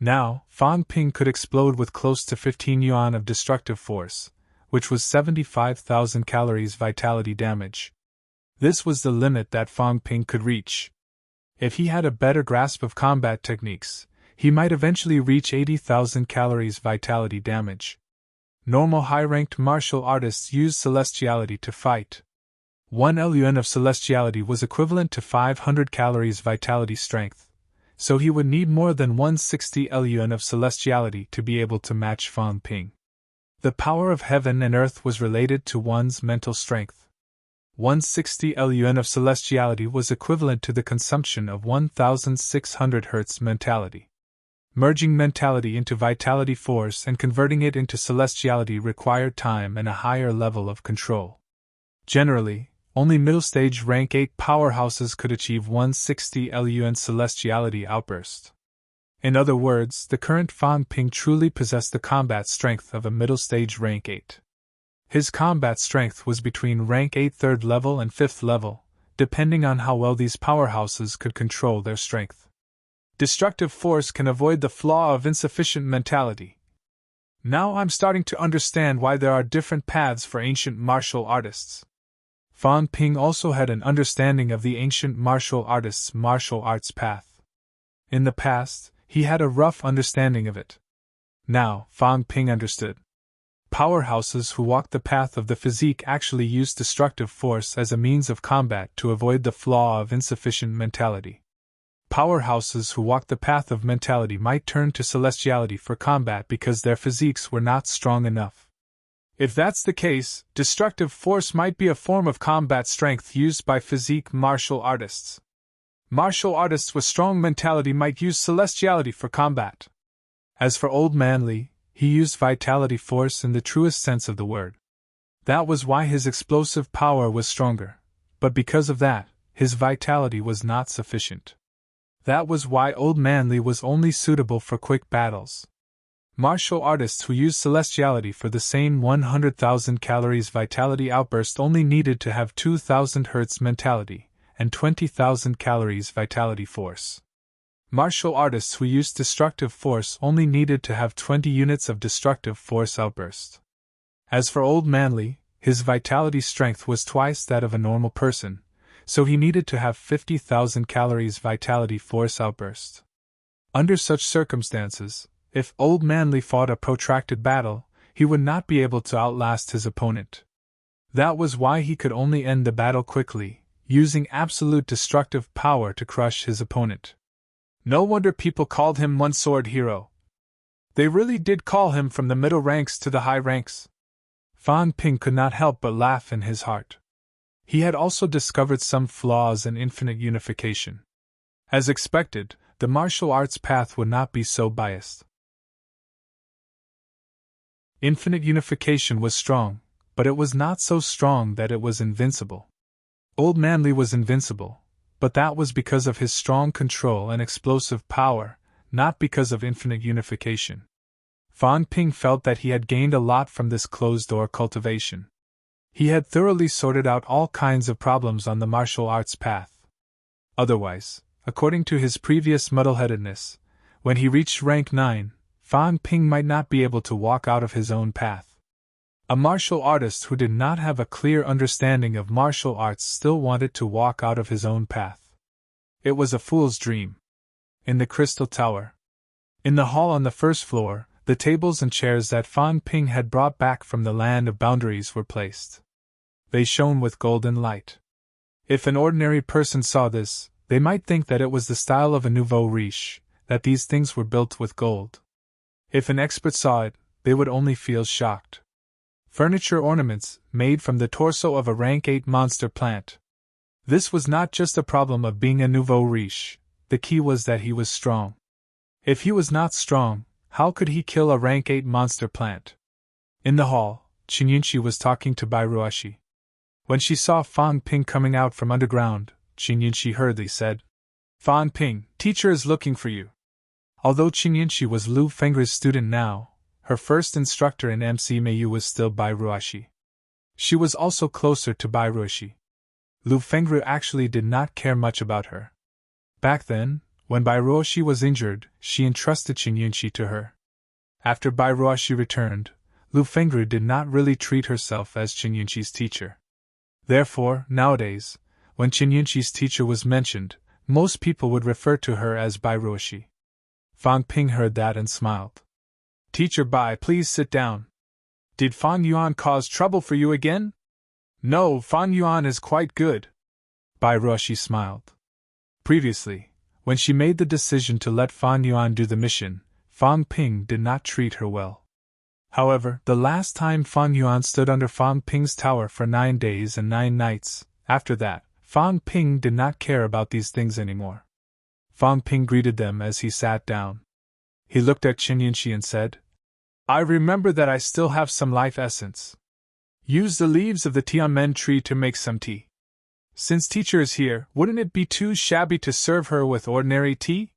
Now, Fan Ping could explode with close to 15 yuan of destructive force, which was 75,000 calories vitality damage. This was the limit that Fan Ping could reach. If he had a better grasp of combat techniques, he might eventually reach 80,000 calories vitality damage. Normal high-ranked martial artists use celestiality to fight. 1 yuan of celestiality was equivalent to 500 calories vitality strength, so he would need more than 160 yuan of celestiality to be able to match Fan Ping. The power of heaven and earth was related to one's mental strength. 160 yuan of celestiality was equivalent to the consumption of 1,600 Hz mentality. Merging mentality into vitality force and converting it into celestiality required time and a higher level of control. Generally, only middle-stage rank 8 powerhouses could achieve 160 yuan celestiality outburst. In other words, the current Fan Ping truly possessed the combat strength of a middle-stage rank 8. His combat strength was between rank 8 3rd level and 5th level, depending on how well these powerhouses could control their strength. Destructive force can avoid the flaw of insufficient mentality. Now I'm starting to understand why there are different paths for ancient martial artists. Fan Ping also had an understanding of the ancient martial artists' martial arts path. In the past, he had a rough understanding of it. Now, Fan Ping understood. Powerhouses who walked the path of the physique actually used destructive force as a means of combat to avoid the flaw of insufficient mentality. Powerhouses who walked the path of mentality might turn to celestiality for combat because their physiques were not strong enough. If that's the case, destructive force might be a form of combat strength used by physique martial artists. Martial artists with strong mentality might use celestiality for combat. As for Old Man Li, he used vitality force in the truest sense of the word. That was why his explosive power was stronger, but because of that, his vitality was not sufficient. That was why Old Man Li was only suitable for quick battles. Martial artists who used celestiality for the same 100,000 calories vitality outburst only needed to have 2,000 Hz mentality and 20,000 calories vitality force. Martial artists who used destructive force only needed to have 20 units of destructive force outburst. As for Old Man Li, his vitality strength was twice that of a normal person, so he needed to have 50,000 calories vitality force outburst. Under such circumstances, if Old Man Li fought a protracted battle, he would not be able to outlast his opponent. That was why he could only end the battle quickly, using absolute destructive power to crush his opponent. No wonder people called him one-sword hero. They really did call him from the middle ranks to the high ranks. Fan Ping could not help but laugh in his heart. He had also discovered some flaws in infinite unification. As expected, the martial arts path would not be so biased. Infinite unification was strong, but it was not so strong that it was invincible. Old Man Li was invincible, but that was because of his strong control and explosive power, not because of infinite unification. Fan Ping felt that he had gained a lot from this closed-door cultivation. He had thoroughly sorted out all kinds of problems on the martial arts path. Otherwise, according to his previous muddleheadedness, when he reached rank 9, Fan Ping might not be able to walk out of his own path. A martial artist who did not have a clear understanding of martial arts still wanted to walk out of his own path. It was a fool's dream. In the Crystal Tower. In the hall on the first floor, the tables and chairs that Fan Ping had brought back from the land of boundaries were placed. They shone with golden light. If an ordinary person saw this, they might think that it was the style of a nouveau riche, that these things were built with gold. If an expert saw it, they would only feel shocked. Furniture ornaments, made from the torso of a rank 8 monster plant. This was not just a problem of being a nouveau riche, the key was that he was strong. If he was not strong, how could he kill a rank 8 monster plant? In the hall, Qinyunqi was talking to Bairuashi. When she saw Fan Ping coming out from underground, Qinyunqi hurriedly said, "Fan Ping, teacher is looking for you." Although Qinyunqi was Lu Fengru's student now, her first instructor in MC Meiyu was still Bairuashi. She was also closer to Bairuashi. Lu Fengru actually did not care much about her. Back then, when Bairuashi was injured, she entrusted Qinyunqi to her. After Bairuashi returned, Lu Fengru did not really treat herself as Qinyunqi's teacher. Therefore, nowadays, when Qinyunqi's teacher was mentioned, most people would refer to her as Bairuashi. Fan Ping heard that and smiled. "Teacher Bai, please sit down. Did Fan Yuan cause trouble for you again?" "No, Fan Yuan is quite good." Bairuashi smiled. Previously, when she made the decision to let Fan Yuan do the mission, Fan Ping did not treat her well. However, the last time Fan Yuan stood under Fan Ping's tower for 9 days and 9 nights, after that, Fan Ping did not care about these things anymore. Fan Ping greeted them as he sat down. He looked at Qinyunqi and said, "I remember that I still have some life essence. Use the leaves of the Tianmen tree to make some tea. Since teacher is here, wouldn't it be too shabby to serve her with ordinary tea?"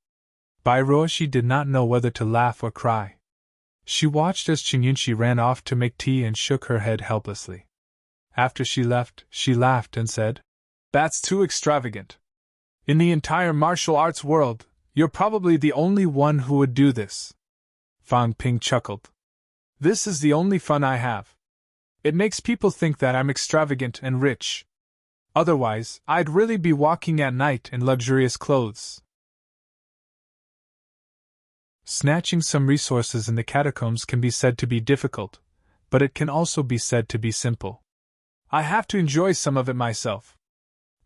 Bairuashi did not know whether to laugh or cry. She watched as Qinyunqi ran off to make tea and shook her head helplessly. After she left, she laughed and said, "That's too extravagant. In the entire martial arts world, you're probably the only one who would do this." Fan Ping chuckled. "This is the only fun I have. It makes people think that I'm extravagant and rich. Otherwise, I'd really be walking at night in luxurious clothes." Snatching some resources in the catacombs can be said to be difficult, but it can also be said to be simple. I have to enjoy some of it myself.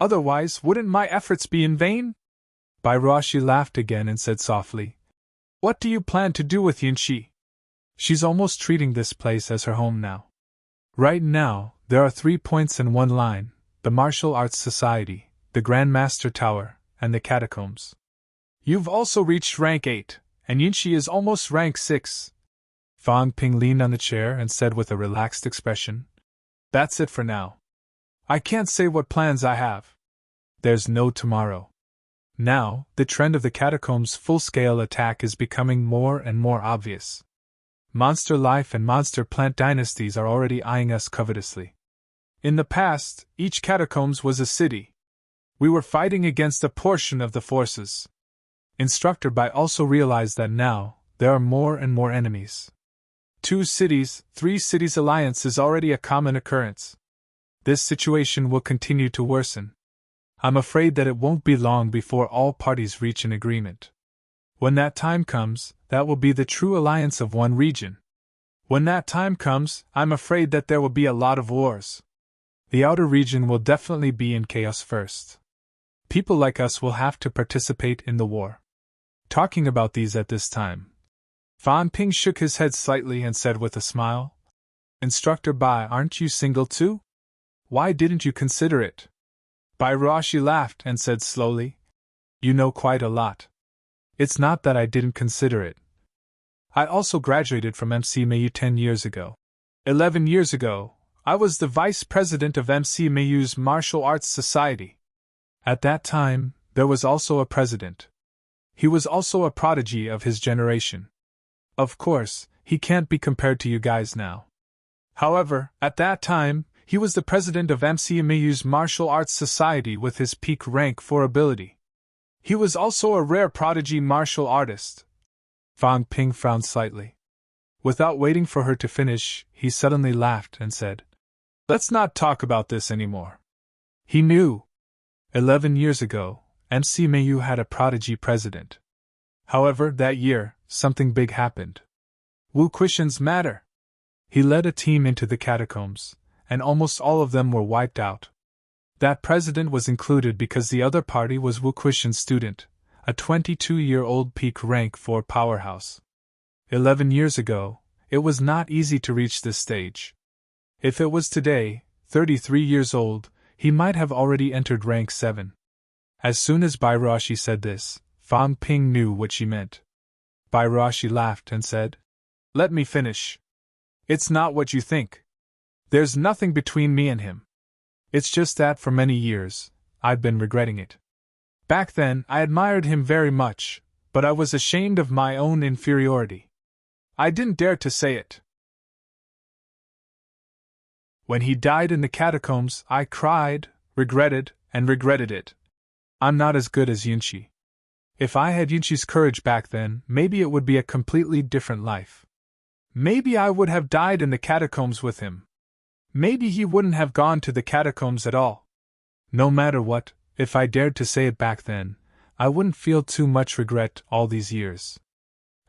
Otherwise, wouldn't my efforts be in vain? Bairuashi laughed again and said softly, "What do you plan to do with Yunqi? She's almost treating this place as her home now. Right now, there are 3 points in one line: the Martial Arts Society, the Grand Master Tower, and the Catacombs. You've also reached rank 8, and Yunqi is almost rank 6. Fan Ping leaned on the chair and said with a relaxed expression, "That's it for now. I can't say what plans I have. There's no tomorrow." Now, the trend of the Catacombs' full-scale attack is becoming more and more obvious. Monster Life and Monster Plant dynasties are already eyeing us covetously. In the past, each Catacombs was a city. We were fighting against a portion of the forces. Instructor Bai also realized that now, there are more and more enemies. 2 cities, 3 cities alliance is already a common occurrence. This situation will continue to worsen. I'm afraid that it won't be long before all parties reach an agreement. When that time comes, that will be the true alliance of one region. When that time comes, I'm afraid that there will be a lot of wars. The outer region will definitely be in chaos first. People like us will have to participate in the war. Talking about these at this time, Fan Ping shook his head slightly and said with a smile, "Instructor Bai, aren't you single too? Why didn't you consider it?" Bairuashi laughed and said slowly, "You know quite a lot. It's not that I didn't consider it. I also graduated from MC Mayu 10 years ago. 11 years ago, I was the vice president of MC Mayu's Martial Arts Society. At that time, there was also a president. He was also a prodigy of his generation. Of course, he can't be compared to you guys now. However, at that time, he was the president of MC Mayu's Martial Arts Society with his peak rank for ability. He was also a rare prodigy martial artist. Fan Ping frowned slightly. Without waiting for her to finish, he suddenly laughed and said, "Let's not talk about this anymore." He knew. 11 years ago, MC Mayu had a prodigy president. However, that year, something big happened. Wu Quishan's matter. He led a team into the catacombs, and almost all of them were wiped out. That president was included because the other party was Wu Quishan's student, a 22-year-old peak rank 4 powerhouse. 11 years ago, it was not easy to reach this stage. If it was today, 33 years old, he might have already entered rank 7. As soon as Bairuashi said this, Fan Ping knew what she meant. Bairuashi laughed and said, "Let me finish. It's not what you think. There's nothing between me and him. It's just that for many years, I've been regretting it. Back then, I admired him very much, but I was ashamed of my own inferiority. I didn't dare to say it. When he died in the catacombs, I cried, regretted, and regretted it. I'm not as good as Yunqi. If I had Yunqi's courage back then, maybe it would be a completely different life. Maybe I would have died in the catacombs with him. Maybe he wouldn't have gone to the catacombs at all. No matter what, if I dared to say it back then, I wouldn't feel too much regret all these years.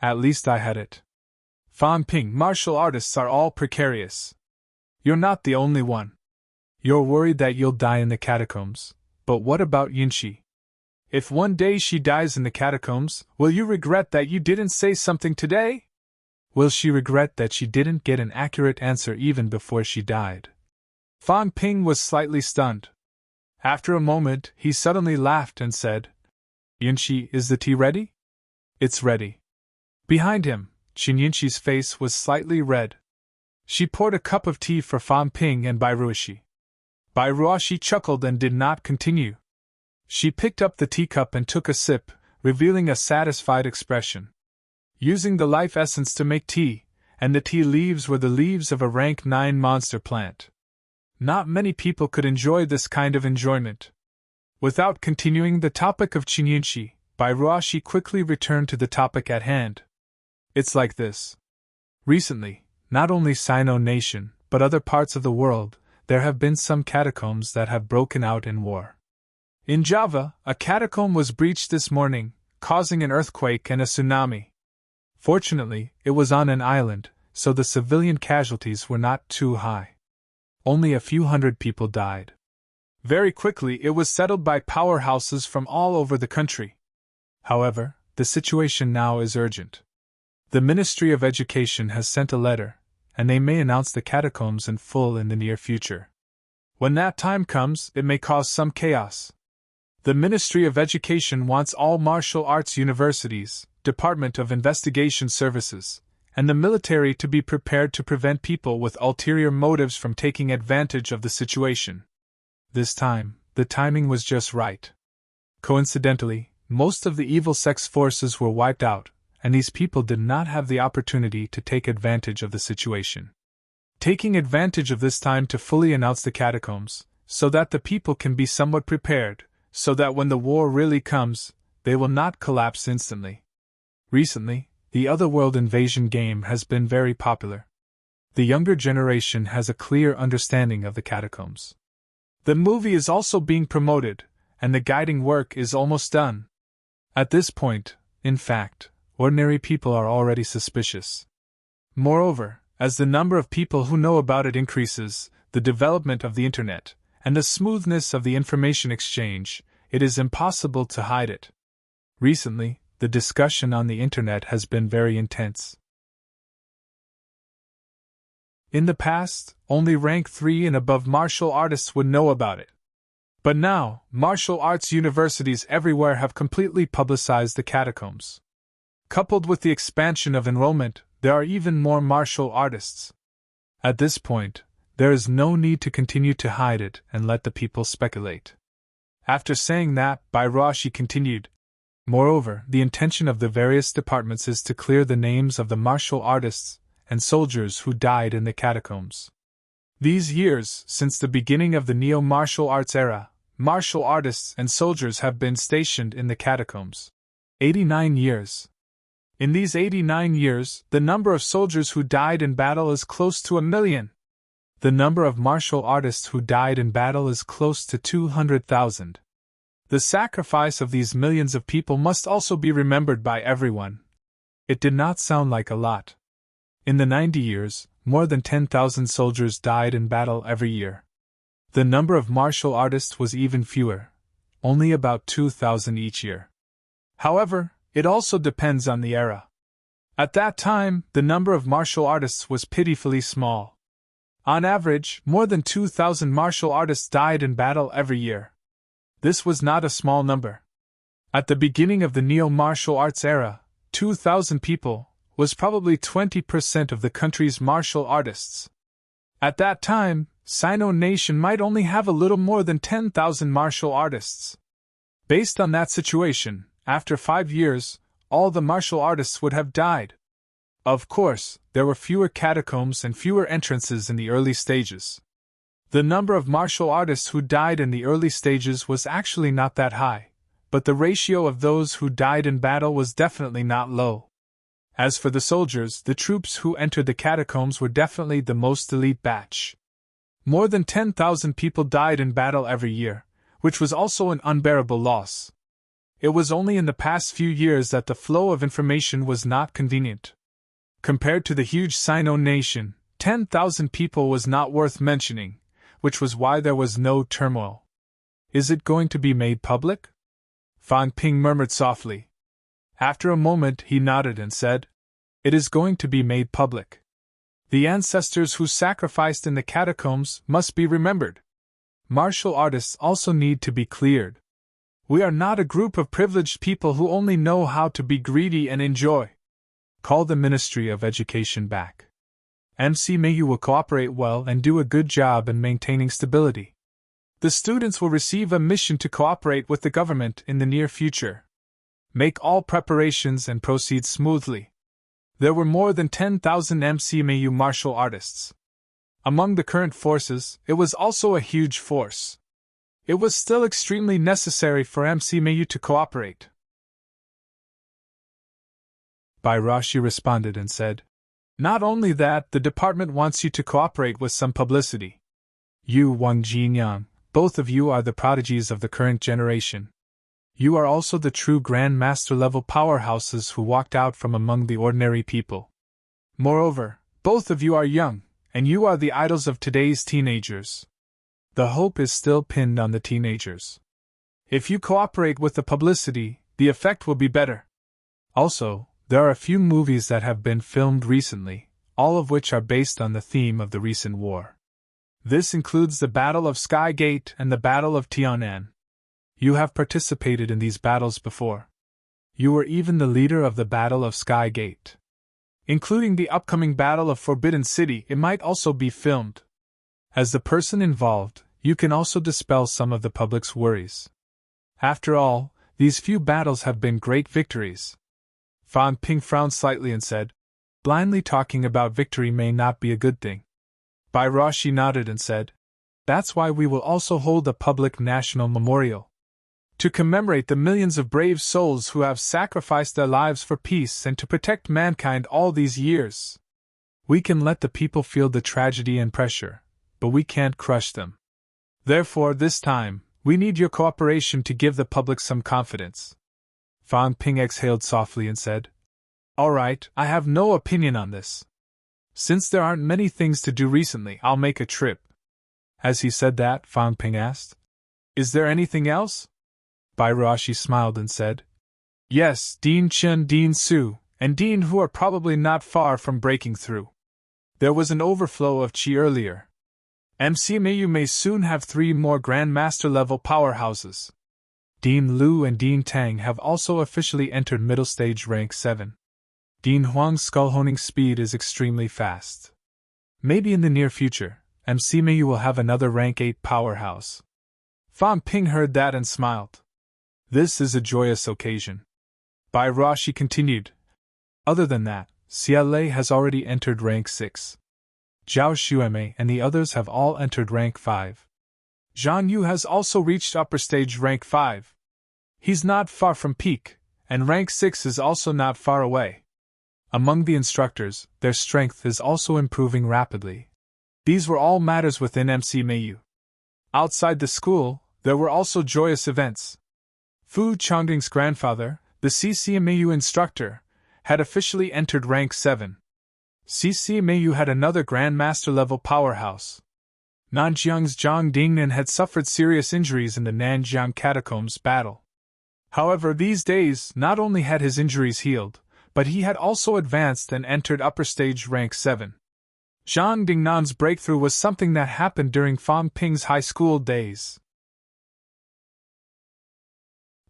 At least I had it. Fan Ping, martial artists are all precarious. You're not the only one. You're worried that you'll die in the catacombs, but what about Yunqi? If one day she dies in the catacombs, will you regret that you didn't say something today? Will she regret that she didn't get an accurate answer even before she died?" Fan Ping was slightly stunned. After a moment, he suddenly laughed and said, "Yunqi, is the tea ready?" "It's ready." Behind him, Qin Yunqi's face was slightly red. She poured a cup of tea for Fan Ping and Bairuashi. Bairuashi chuckled and did not continue. She picked up the teacup and took a sip, revealing a satisfied expression. Using the life essence to make tea, and the tea leaves were the leaves of a rank 9 monster plant. Not many people could enjoy this kind of enjoyment. Without continuing the topic of Qin, Bairuashi quickly returned to the topic at hand. It's like this. Recently, not only Sino nation, but other parts of the world, there have been some catacombs that have broken out in war. In Java, a catacomb was breached this morning, causing an earthquake and a tsunami. Fortunately, it was on an island, so the civilian casualties were not too high. Only a few hundred people died. Very quickly it was settled by powerhouses from all over the country. However, the situation now is urgent. The Ministry of Education has sent a letter, and they may announce the catacombs in full in the near future. When that time comes, it may cause some chaos. The Ministry of Education wants all martial arts universities, Department of Investigation Services, and the military to be prepared to prevent people with ulterior motives from taking advantage of the situation. This time, the timing was just right. Coincidentally, most of the evil sex forces were wiped out, and these people did not have the opportunity to take advantage of the situation. Taking advantage of this time to fully announce the catacombs, so that the people can be somewhat prepared, so that when the war really comes, they will not collapse instantly. Recently, the Otherworld invasion game has been very popular. The younger generation has a clear understanding of the catacombs. The movie is also being promoted, and the guiding work is almost done. At this point, in fact, ordinary people are already suspicious. Moreover, as the number of people who know about it increases, the development of the internet, and the smoothness of the information exchange, it is impossible to hide it. Recently, the discussion on the internet has been very intense. In the past, only rank 3 and above martial artists would know about it. But now, martial arts universities everywhere have completely publicized the catacombs. Coupled with the expansion of enrollment, there are even more martial artists. At this point, there is no need to continue to hide it and let the people speculate. After saying that, Bairashi continued, moreover, the intention of the various departments is to clear the names of the martial artists and soldiers who died in the catacombs. These years, since the beginning of the neo-martial arts era, martial artists and soldiers have been stationed in the catacombs. 89 years. In these 89 years, the number of soldiers who died in battle is close to 1 million. The number of martial artists who died in battle is close to 200,000. The sacrifice of these millions of people must also be remembered by everyone. It did not sound like a lot. In the 90 years, more than 10,000 soldiers died in battle every year. The number of martial artists was even fewer, only about 2,000 each year. However, it also depends on the era. At that time, the number of martial artists was pitifully small. On average, more than 2,000 martial artists died in battle every year. This was not a small number. At the beginning of the neo-martial arts era, 2,000 people was probably 20% of the country's martial artists. At that time, Sino nation might only have a little more than 10,000 martial artists. Based on that situation, after 5 years, all the martial artists would have died. Of course, there were fewer catacombs and fewer entrances in the early stages. The number of martial artists who died in the early stages was actually not that high, but the ratio of those who died in battle was definitely not low. As for the soldiers, the troops who entered the catacombs were definitely the most elite batch. More than 10,000 people died in battle every year, which was also an unbearable loss. It was only in the past few years that the flow of information was not convenient. Compared to the huge Sino nation, 10,000 people was not worth mentioning, which was why there was no turmoil. Is it going to be made public? Fan Ping murmured softly. After a moment he nodded and said, it is going to be made public. The ancestors who sacrificed in the catacombs must be remembered. Martial artists also need to be cleared. We are not a group of privileged people who only know how to be greedy and enjoy. Call the Ministry of Education back. MC Mayu will cooperate well and do a good job in maintaining stability. The students will receive a mission to cooperate with the government in the near future. Make all preparations and proceed smoothly. There were more than 10,000 MC Mayu martial artists. Among the current forces, it was also a huge force. It was still extremely necessary for MC Mayu to cooperate. Bairashi responded and said, not only that, the department wants you to cooperate with some publicity. You, Wang Jinyang, both of you are the prodigies of the current generation. You are also the true Grand Master level powerhouses who walked out from among the ordinary people. Moreover, both of you are young, and you are the idols of today's teenagers. The hope is still pinned on the teenagers. If you cooperate with the publicity, the effect will be better. Also, there are a few movies that have been filmed recently, all of which are based on the theme of the recent war. This includes the Battle of Sky Gate and the Battle of Tianan. You have participated in these battles before. You were even the leader of the Battle of Sky Gate. Including the upcoming Battle of Forbidden City, it might also be filmed. As the person involved, you can also dispel some of the public's worries. After all, these few battles have been great victories. Fan Ping frowned slightly and said, blindly talking about victory may not be a good thing. Bairashi nodded and said, that's why we will also hold a public national memorial. To commemorate the millions of brave souls who have sacrificed their lives for peace and to protect mankind all these years. We can let the people feel the tragedy and pressure, but we can't crush them. Therefore, this time, we need your cooperation to give the public some confidence. Fan Ping exhaled softly and said, all right, I have no opinion on this. Since there aren't many things to do recently, I'll make a trip. As he said that, Fan Ping asked, is there anything else? Bairashi smiled and said, yes, Dean Chen, Dean Su, and Dean Hu are probably not far from breaking through. There was an overflow of chi earlier. MC Mayu may soon have 3 more Grandmaster level powerhouses. Dean Lu and Dean Tang have also officially entered middle stage rank 7. Dean Huang's skull-honing speed is extremely fast. Maybe in the near future, MC Mayu will have another rank 8 powerhouse. Fan Ping heard that and smiled. This is a joyous occasion. Bai Ruoxi continued. Other than that, Xia Lei has already entered rank 6. Zhao Xueme and the others have all entered rank 5. Zhang Yu has also reached upper stage rank 5. He's not far from peak, and rank 6 is also not far away. Among the instructors, their strength is also improving rapidly. These were all matters within MC Mayu. Outside the school, there were also joyous events. Fu Changding's grandfather, the CCMAU instructor, had officially entered rank 7. CCMAU had another Grandmaster level powerhouse. Nanjiang's Zhang Dingnan had suffered serious injuries in the Nanjiang Catacombs battle. However, these days, not only had his injuries healed, but he had also advanced and entered upper stage rank 7. Zhang Dingnan's breakthrough was something that happened during Fan Ping's high school days.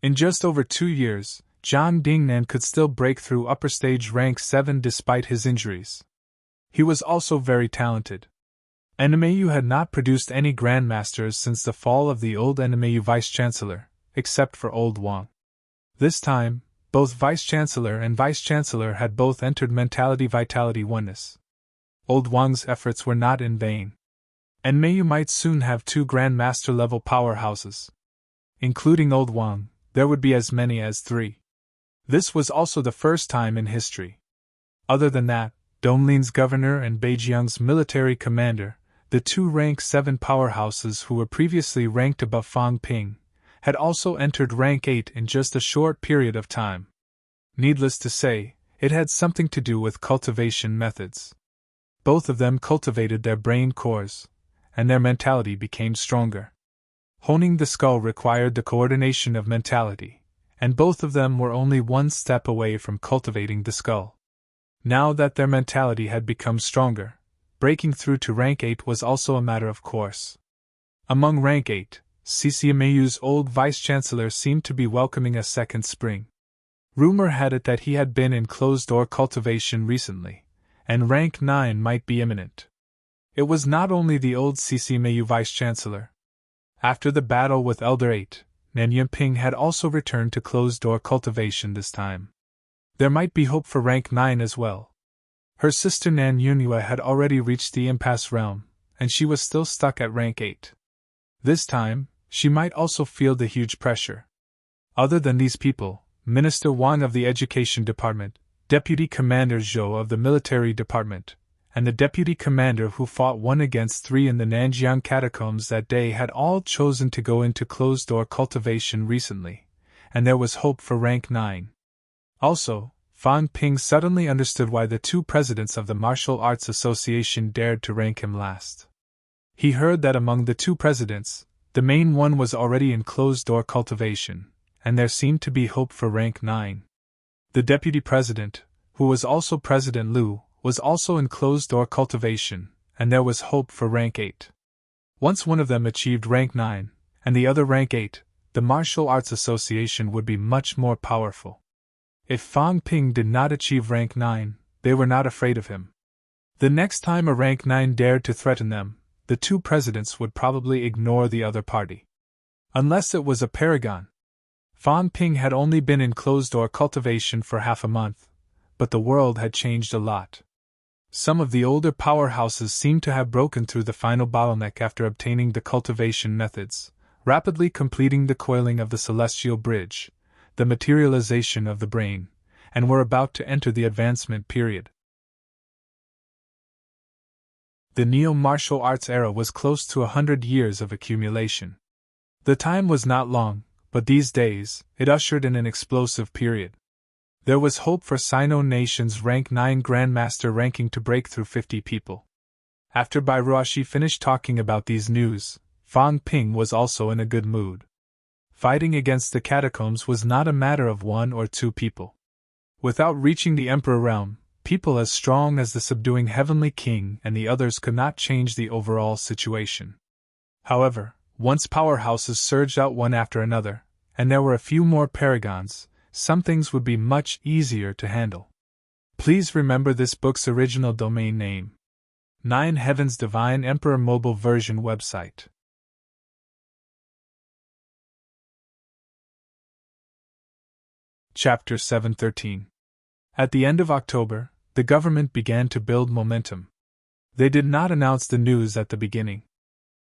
In just over 2 years, Zhang Dingnan could still break through upper stage rank 7 despite his injuries. He was also very talented. NMAU had not produced any grandmasters since the fall of the old NMAU vice-chancellor, except for old Wang. This time, both vice-chancellor and vice-chancellor had both entered mentality vitality oneness. Old Wang's efforts were not in vain. NMAU might soon have 2 grandmaster level powerhouses. Including old Wang, there would be as many as 3. This was also the first time in history. Other than that, Donglin's governor and Beijiang's military commander, the 2 rank 7 powerhouses who were previously ranked above Fan Ping, had also entered rank 8 in just a short period of time. Needless to say, it had something to do with cultivation methods. Both of them cultivated their brain cores, and their mentality became stronger. Honing the skull required the coordination of mentality, and both of them were only one step away from cultivating the skull. Now that their mentality had become stronger, breaking through to rank 8 was also a matter of course. Among rank 8, CCMAU's old vice-chancellor seemed to be welcoming a second spring. Rumor had it that he had been in closed-door cultivation recently, and rank 9 might be imminent. It was not only the old CCMAU vice-chancellor. After the battle with Elder 8, Nan Yunping had also returned to closed-door cultivation this time. There might be hope for rank 9 as well. Her sister Nan Yunhua had already reached the impasse realm, and she was still stuck at rank 8. This time, she might also feel the huge pressure. Other than these people, Minister Wang of the Education Department, Deputy Commander Zhou of the Military Department, and the Deputy Commander who fought 1 against 3 in the Nanjiang Catacombs that day had all chosen to go into closed-door cultivation recently, and there was hope for rank 9. Also, Fan Ping suddenly understood why the 2 presidents of the Martial Arts Association dared to rank him last. He heard that among the 2 presidents, the main one was already in closed-door cultivation, and there seemed to be hope for rank 9. The deputy president, who was also President Liu, was also in closed-door cultivation, and there was hope for rank 8. Once one of them achieved rank 9, and the other rank 8, the Martial Arts Association would be much more powerful. If Fan Ping did not achieve rank 9, they were not afraid of him. The next time a rank 9 dared to threaten them, the 2 presidents would probably ignore the other party. Unless it was a paragon. Fan Ping had only been in closed-door cultivation for half a month, but the world had changed a lot. Some of the older powerhouses seemed to have broken through the final bottleneck after obtaining the cultivation methods, rapidly completing the coiling of the celestial bridge, the materialization of the brain, and were about to enter the advancement period. The neo-martial arts era was close to 100 years of accumulation. The time was not long, but these days, it ushered in an explosive period. There was hope for Sino Nation's rank 9 Grandmaster ranking to break through 50 people. After Bai Ruoxi finished talking about these news, Fan Ping was also in a good mood. Fighting against the catacombs was not a matter of 1 or 2 people. Without reaching the Emperor realm, people as strong as the subduing Heavenly King and the others could not change the overall situation. However, once powerhouses surged out one after another, and there were a few more paragons, some things would be much easier to handle. Please remember this book's original domain name. 9 Heavens Divine Emperor Mobile Version website. Chapter 713. At the end of October, the government began to build momentum. They did not announce the news at the beginning.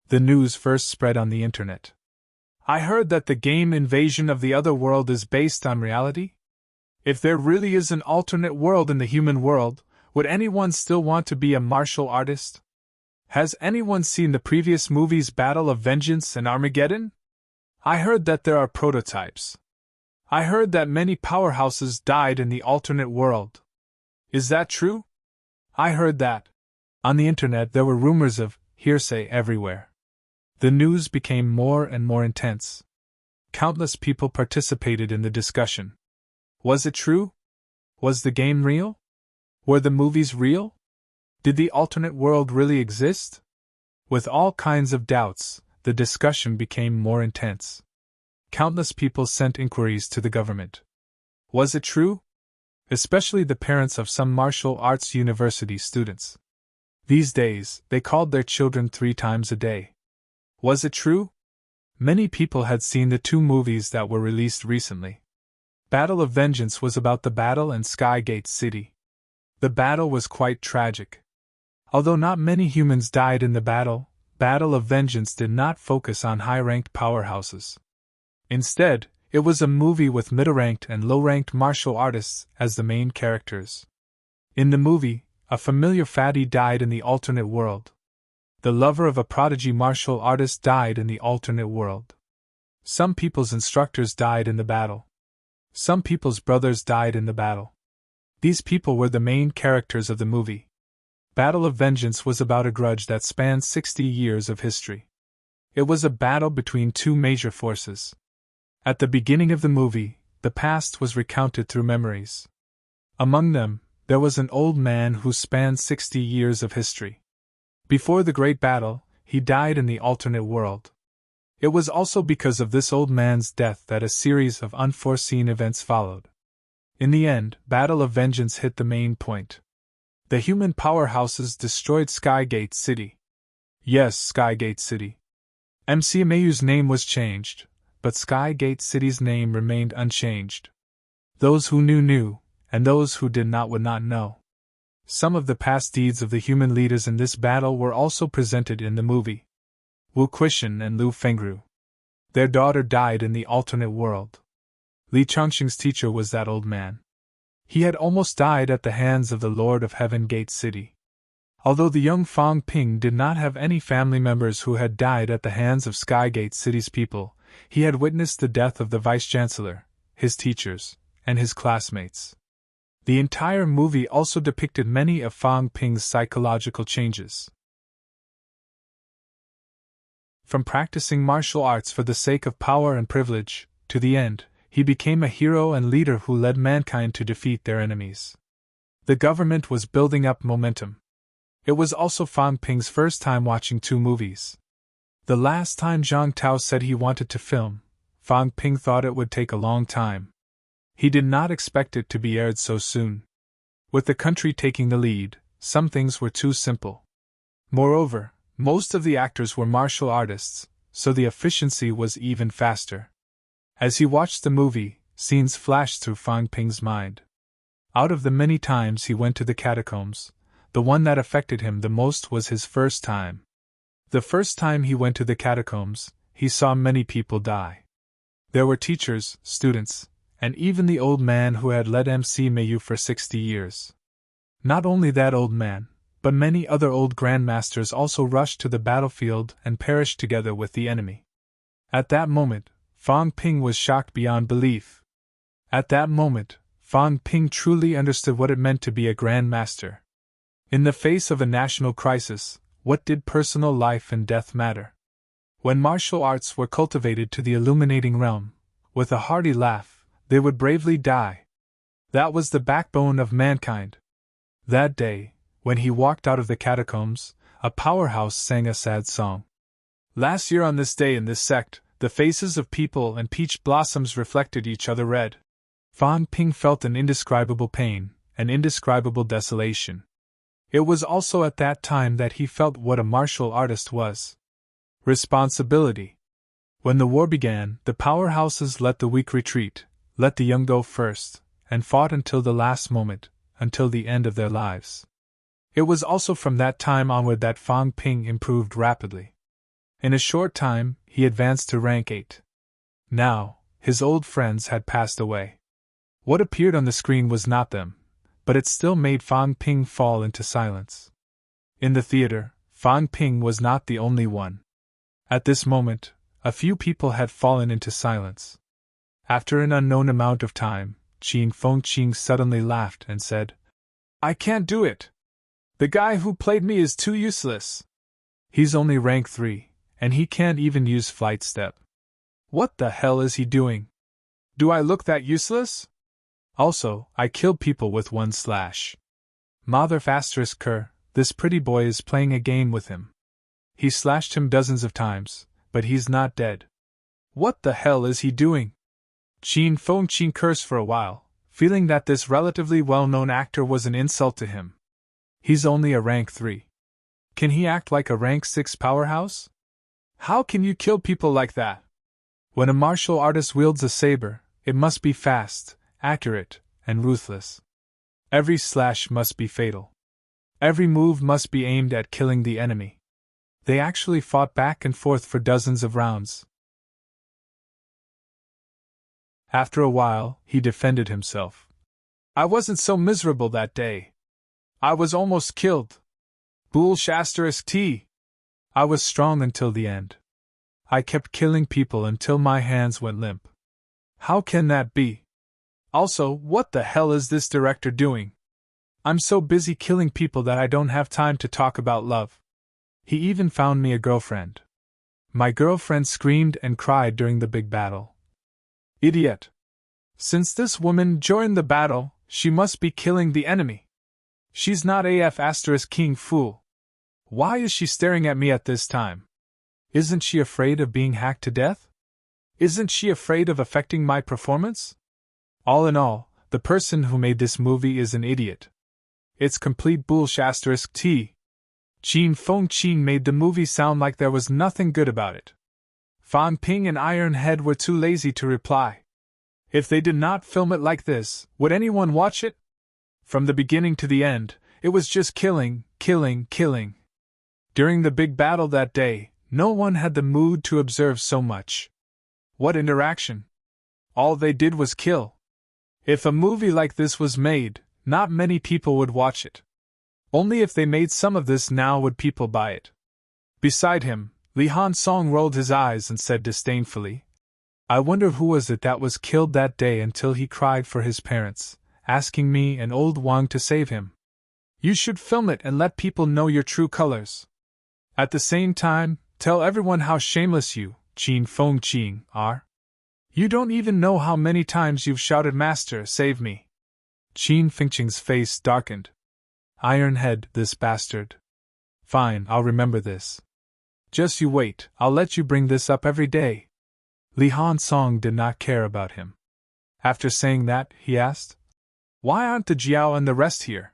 The news first spread on the internet. I heard that the game Invasion of the Other World is based on reality? If there really is an alternate world in the human world, would anyone still want to be a martial artist? Has anyone seen the previous movies Battle of Vengeance and Armageddon? I heard that there are prototypes. I heard that many powerhouses died in the alternate world. Is that true? I heard that. On the internet there were rumors of hearsay everywhere. The news became more and more intense. Countless people participated in the discussion. Was it true? Was the game real? Were the movies real? Did the alternate world really exist? With all kinds of doubts, the discussion became more intense. Countless people sent inquiries to the government. Was it true? Especially the parents of some martial arts university students. These days, they called their children 3 times a day. Was it true? Many people had seen the 2 movies that were released recently. Battle of Vengeance was about the battle in Skygate City. The battle was quite tragic. Although not many humans died in the battle, Battle of Vengeance did not focus on high-ranked powerhouses. Instead, it was a movie with middle-ranked and low-ranked martial artists as the main characters. In the movie, a familiar fatty died in the alternate world. The lover of a prodigy martial artist died in the alternate world. Some people's instructors died in the battle. Some people's brothers died in the battle. These people were the main characters of the movie. Battle of Vengeance was about a grudge that spanned 60 years of history. It was a battle between 2 major forces. At the beginning of the movie, the past was recounted through memories. Among them, there was an old man who spanned 60 years of history. Before the great battle, he died in the alternate world. It was also because of this old man's death that a series of unforeseen events followed. In the end, Battle of Vengeance hit the main point. The human powerhouses destroyed Skygate City. Yes, Skygate City. MCMAU's name was changed, but Skygate City's name remained unchanged. Those who knew, and those who did not would not know. Some of the past deeds of the human leaders in this battle were also presented in the movie. Wu Quishan and Lu Fengru. Their daughter died in the alternate world. Li Chongqing's teacher was that old man. He had almost died at the hands of the Lord of Heaven Gate City. Although the young Fang Ping did not have any family members who had died at the hands of Skygate City's people, he had witnessed the death of the Vice-Chancellor, his teachers, and his classmates. The entire movie also depicted many of Fang Ping's psychological changes. From practicing martial arts for the sake of power and privilege, to the end, he became a hero and leader who led mankind to defeat their enemies. The government was building up momentum. It was also Fang Ping's first time watching 2 movies. The last time Zhang Tao said he wanted to film, Fang Ping thought it would take a long time. He did not expect it to be aired so soon. With the country taking the lead, some things were too simple. Moreover, most of the actors were martial artists, so the efficiency was even faster. As he watched the movie, scenes flashed through Fang Ping's mind. Out of the many times he went to the catacombs, the one that affected him the most was his first time. The first time he went to the catacombs, he saw many people die. There were teachers, students, and even the old man who had led MC Mayu for 60 years. Not only that old man, but many other old grandmasters also rushed to the battlefield and perished together with the enemy. At that moment, Fang Ping was shocked beyond belief. At that moment, Fang Ping truly understood what it meant to be a grandmaster. In the face of a national crisis, what did personal life and death matter? When martial arts were cultivated to the illuminating realm, with a hearty laugh, they would bravely die. That was the backbone of mankind. That day, when he walked out of the catacombs, a powerhouse sang a sad song. Last year on this day in this sect, the faces of people and peach blossoms reflected each other red. Fang Ping felt an indescribable pain, an indescribable desolation. It was also at that time that he felt what a martial artist was. Responsibility. When the war began, the powerhouses let the weak retreat, let the young go first, and fought until the last moment, until the end of their lives. It was also from that time onward that Fang Ping improved rapidly. In a short time, he advanced to rank 8. Now, his old friends had passed away. What appeared on the screen was not them, but it still made Fang Ping fall into silence. In the theater, Fang Ping was not the only one. At this moment, a few people had fallen into silence. After an unknown amount of time, Qin Fengqing suddenly laughed and said, "I can't do it. The guy who played me is too useless. He's only rank 3, and he can't even use flight step. What the hell is he doing? Do I look that useless? Also, I killed people with 1 slash. Mother ***, this pretty boy is playing a game with him. He slashed him dozens of times, but he's not dead. What the hell is he doing?" Qin Fengqing cursed for a while, feeling that this relatively well-known actor was an insult to him. He's only a rank 3. Can he act like a rank 6 powerhouse? How can you kill people like that? When a martial artist wields a saber, it must be fast, accurate, and ruthless. Every slash must be fatal. Every move must be aimed at killing the enemy. They actually fought back and forth for dozens of rounds. After a while, he defended himself. "I wasn't so miserable that day. I was almost killed. ***T. I was strong until the end. I kept killing people until my hands went limp. How can that be? Also, what the hell is this director doing? I'm so busy killing people that I don't have time to talk about love. He even found me a girlfriend. My girlfriend screamed and cried during the big battle. Idiot! Since this woman joined the battle, she must be killing the enemy. She's not AF** king fool. Why is she staring at me at this time? Isn't she afraid of being hacked to death? Isn't she afraid of affecting my performance? All in all, the person who made this movie is an idiot. It's complete ***T. Qin Fengqing made the movie sound like there was nothing good about it. Fan Ping and Ironhead were too lazy to reply. If they did not film it like this, would anyone watch it? From the beginning to the end, it was just killing, killing, killing. During the big battle that day, no one had the mood to observe so much. What interaction! All they did was kill. If a movie like this was made, not many people would watch it. Only if they made some of this now would people buy it. Beside him, Li Han Song rolled his eyes and said disdainfully, "I wonder who was it that was killed that day until he cried for his parents, asking me and old Wang to save him. You should film it and let people know your true colors. At the same time, tell everyone how shameless you, Qin Fengqing, are. You don't even know how many times you've shouted, 'Master, save me.'" Qin Fengqing's face darkened. Ironhead, this bastard. Fine, I'll remember this. Just you wait, I'll let you bring this up every day. Li Han Song did not care about him. After saying that, he asked, "Why aren't the Jiao and the rest here?"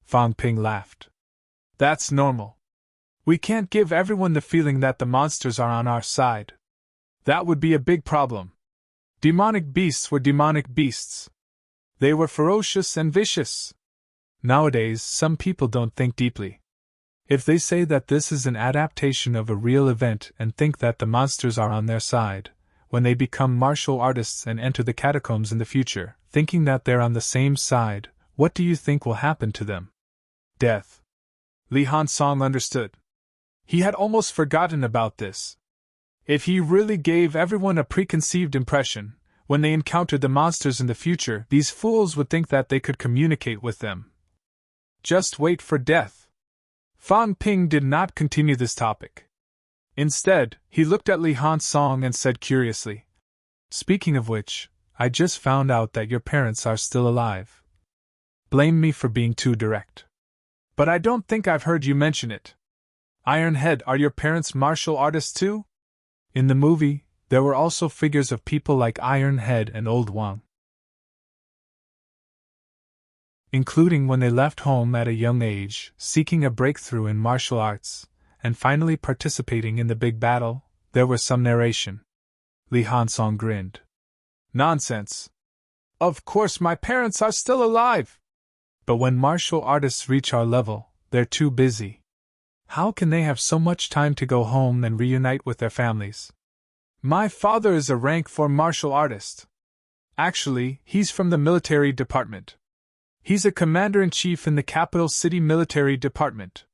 Fang Ping laughed. "That's normal. We can't give everyone the feeling that the monsters are on our side. That would be a big problem. Demonic beasts were demonic beasts. They were ferocious and vicious. Nowadays, some people don't think deeply. If they say that this is an adaptation of a real event and think that the monsters are on their side, when they become martial artists and enter the catacombs in the future, thinking that they're on the same side, what do you think will happen to them? Death." Li Han Song understood. He had almost forgotten about this. If he really gave everyone a preconceived impression, when they encountered the monsters in the future, these fools would think that they could communicate with them. Just wait for death. Fang Ping did not continue this topic. Instead, he looked at Li Han Song and said curiously, "Speaking of which, I just found out that your parents are still alive. Blame me for being too direct. But I don't think I've heard you mention it. Ironhead, are your parents martial artists too?" In the movie, there were also figures of people like Ironhead and Old Wang. including when they left home at a young age, seeking a breakthrough in martial arts, and finally participating in the big battle. There was some narration. Li Hansong grinned. Nonsense. Of course my parents are still alive. But when martial artists reach our level, they're too busy. How can they have so much time to go home and reunite with their families? My father is a rank 4 martial artist. Actually, he's from the military department. He's a commander-in-chief in the capital city military department.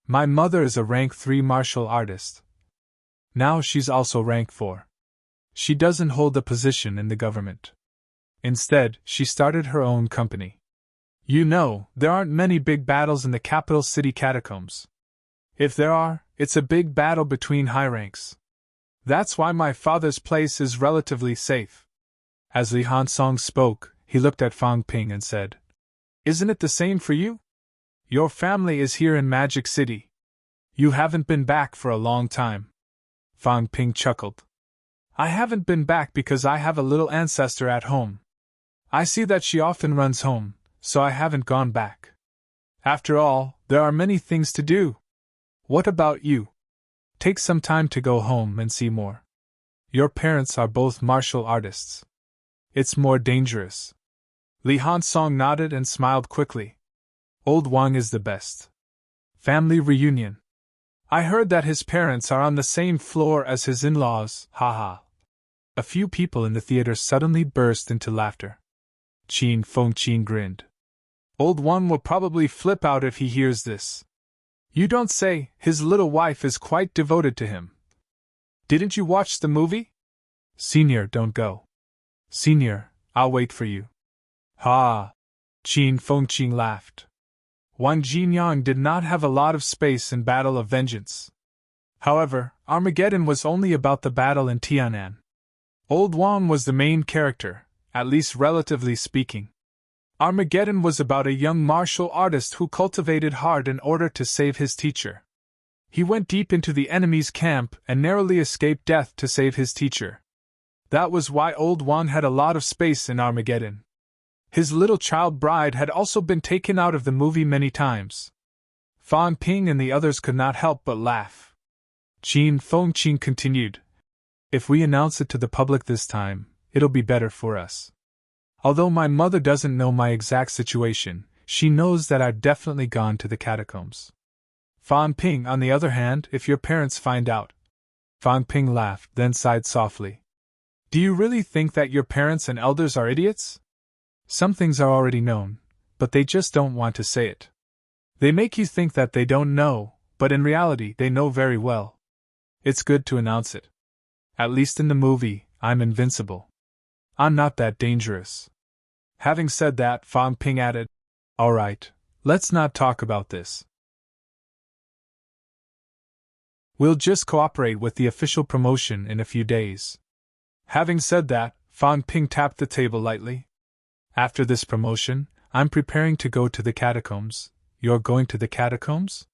My mother is a rank 3 martial artist. Now she's also rank 4. She doesn't hold a position in the government. Instead, she started her own company. You know, there aren't many big battles in the capital city catacombs. If there are, it's a big battle between high ranks. That's why my father's place is relatively safe. As Li Hansong spoke, he looked at Fang Ping and said, Isn't it the same for you? Your family is here in Magic City. You haven't been back for a long time. Fang Ping chuckled. I haven't been back because I have a little ancestor at home. I see that she often runs home, so I haven't gone back. After all, there are many things to do. What about you? Take some time to go home and see more. Your parents are both martial artists. It's more dangerous. Li Hansong nodded and smiled quickly. Old Wang is the best. Family reunion. I heard that his parents are on the same floor as his in-laws, haha. A few people in the theater suddenly burst into laughter. Qin Fengqin grinned. Old Wang will probably flip out if he hears this. You don't say, his little wife is quite devoted to him. Didn't you watch the movie? Senior, don't go. Senior, I'll wait for you. Ha! Qin Fengqin laughed. Wang Jinyang did not have a lot of space in Battle of Vengeance. However, Armageddon was only about the battle in Tianan. Old Wang was the main character, at least relatively speaking. Armageddon was about a young martial artist who cultivated hard in order to save his teacher. He went deep into the enemy's camp and narrowly escaped death to save his teacher. That was why Old Wang had a lot of space in Armageddon. His little child bride had also been taken out of the movie many times. Fan Ping and the others could not help but laugh. Qin Fengqin continued. If we announce it to the public this time, it'll be better for us. Although my mother doesn't know my exact situation, she knows that I've definitely gone to the catacombs. Fan Ping, on the other hand, if your parents find out. Fan Ping laughed, then sighed softly. Do you really think that your parents and elders are idiots? Some things are already known, but they just don't want to say it. They make you think that they don't know, but in reality they know very well. It's good to announce it. At least in the movie, I'm invincible. I'm not that dangerous. Having said that, Fan Ping added, Alright, let's not talk about this. We'll just cooperate with the official promotion in a few days. Having said that, Fan Ping tapped the table lightly. After this promotion, I'm preparing to go to the catacombs. You're going to the catacombs?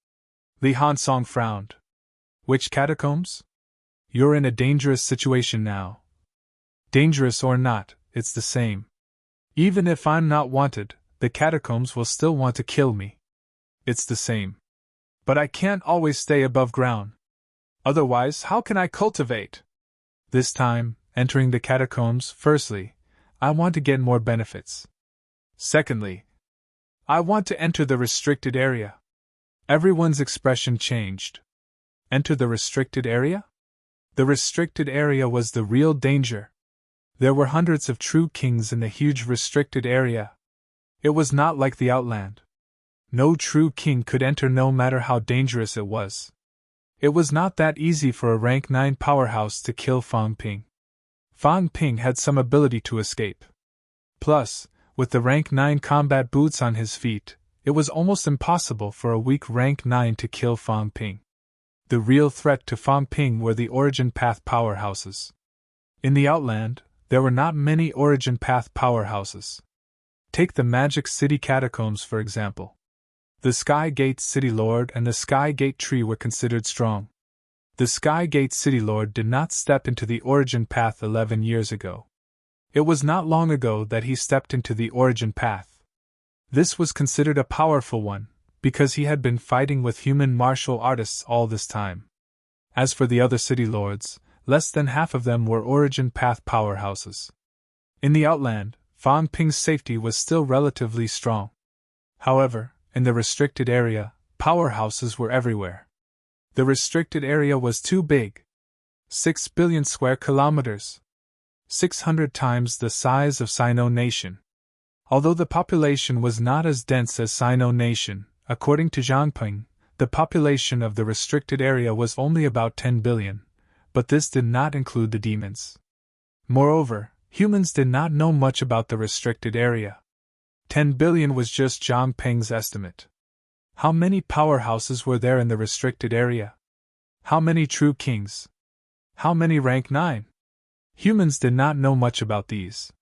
Li Hansong frowned. Which catacombs? You're in a dangerous situation now. Dangerous or not, it's the same. Even if I'm not wanted, the catacombs will still want to kill me. It's the same. But I can't always stay above ground. Otherwise, how can I cultivate? This time, entering the catacombs, firstly, I want to get more benefits. Secondly, I want to enter the restricted area. Everyone's expression changed. Enter the restricted area? The restricted area was the real danger. There were hundreds of true kings in the huge restricted area. It was not like the Outland. No true king could enter no matter how dangerous it was. It was not that easy for a rank 9 powerhouse to kill Fan Ping. Fan Ping had some ability to escape. Plus, with the rank 9 combat boots on his feet, it was almost impossible for a weak rank 9 to kill Fan Ping. The real threat to Fan Ping were the Origin Path powerhouses. In the Outland, there were not many Origin Path powerhouses. Take the Magic City Catacombs for example. The Sky Gate City Lord and the Sky Gate Tree were considered strong. The Sky Gate City Lord did not step into the Origin Path 11 years ago. It was not long ago that he stepped into the Origin Path. This was considered a powerful one, because he had been fighting with human martial artists all this time. As for the other city lords, less than half of them were Origin Path powerhouses. In the Outland, Fan Ping's safety was still relatively strong. However, in the restricted area, powerhouses were everywhere. The restricted area was too big. 6 billion square kilometers. 600 times the size of Sino Nation. Although the population was not as dense as Sino Nation, according to Zhang Ping, the population of the restricted area was only about 10 billion, but this did not include the demons. Moreover, humans did not know much about the restricted area. 10 billion was just Zhang Ping's estimate. How many powerhouses were there in the restricted area? How many true kings? How many rank 9? Humans did not know much about these.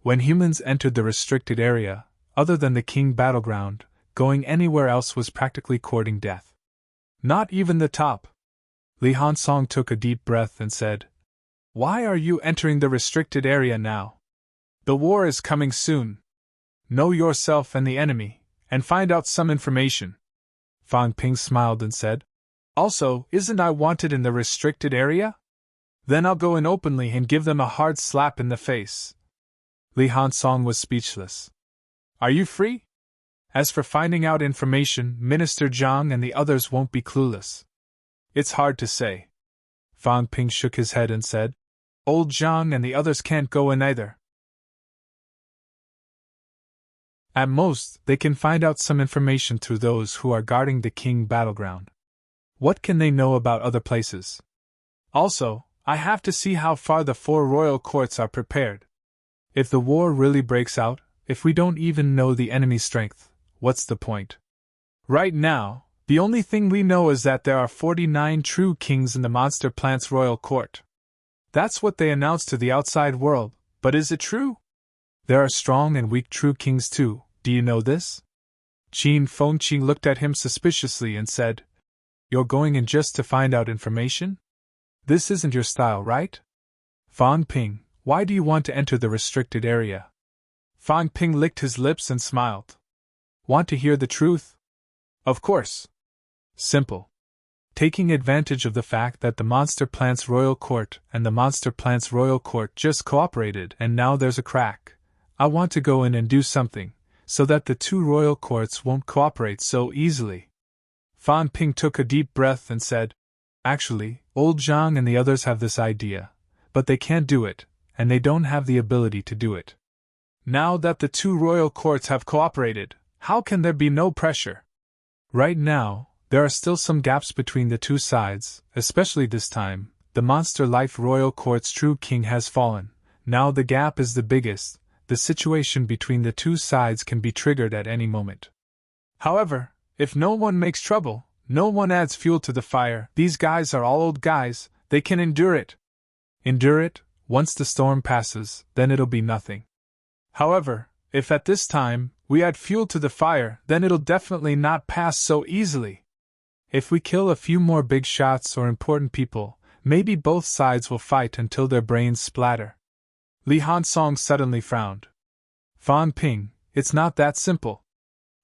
When humans entered the restricted area, other than the king battleground, going anywhere else was practically courting death. Not even the top. Li Hansong took a deep breath and said, "Why are you entering the restricted area now? The war is coming soon. Know yourself and the enemy, and find out some information." Fan Ping smiled and said, "Also, isn't I wanted in the restricted area? Then I'll go in openly and give them a hard slap in the face." Li Hansong was speechless. "Are you free? As for finding out information, Minister Zhang and the others won't be clueless." "It's hard to say." Fan Ping shook his head and said, "Old Zhang and the others can't go in either. At most, they can find out some information through those who are guarding the king battleground. What can they know about other places? Also, I have to see how far the 4 royal courts are prepared. If the war really breaks out, if we don't even know the enemy's strength, what's the point? Right now, the only thing we know is that there are 49 true kings in the monster plant's royal court. That's what they announced to the outside world, but is it true? There are strong and weak true kings too, do you know this?" Qin Fengqing looked at him suspiciously and said, "You're going in just to find out information? This isn't your style, right? Fan Ping, why do you want to enter the restricted area?" Fan Ping licked his lips and smiled. "Want to hear the truth? Of course. Simple. Taking advantage of the fact that the Monster Plant's Royal Court and the Monster Plant's Royal Court just cooperated and now there's a crack, I want to go in and do something, so that the 2 royal courts won't cooperate so easily." Fan Ping took a deep breath and said, "Actually, old Zhang and the others have this idea, but they can't do it, and they don't have the ability to do it. Now that the 2 royal courts have cooperated, how can there be no pressure? Right now, there are still some gaps between the 2 sides, especially this time. The Monster Life Royal Court's true king has fallen. Now the gap is the biggest. The situation between the 2 sides can be triggered at any moment. However, if no one makes trouble, no one adds fuel to the fire, these guys are all old guys, they can endure it. Endure it, once the storm passes, then it'll be nothing. However, if at this time, we add fuel to the fire, then it'll definitely not pass so easily. If we kill a few more big shots or important people, maybe both sides will fight until their brains splatter." Li Hansong suddenly frowned. "Fan Ping, it's not that simple.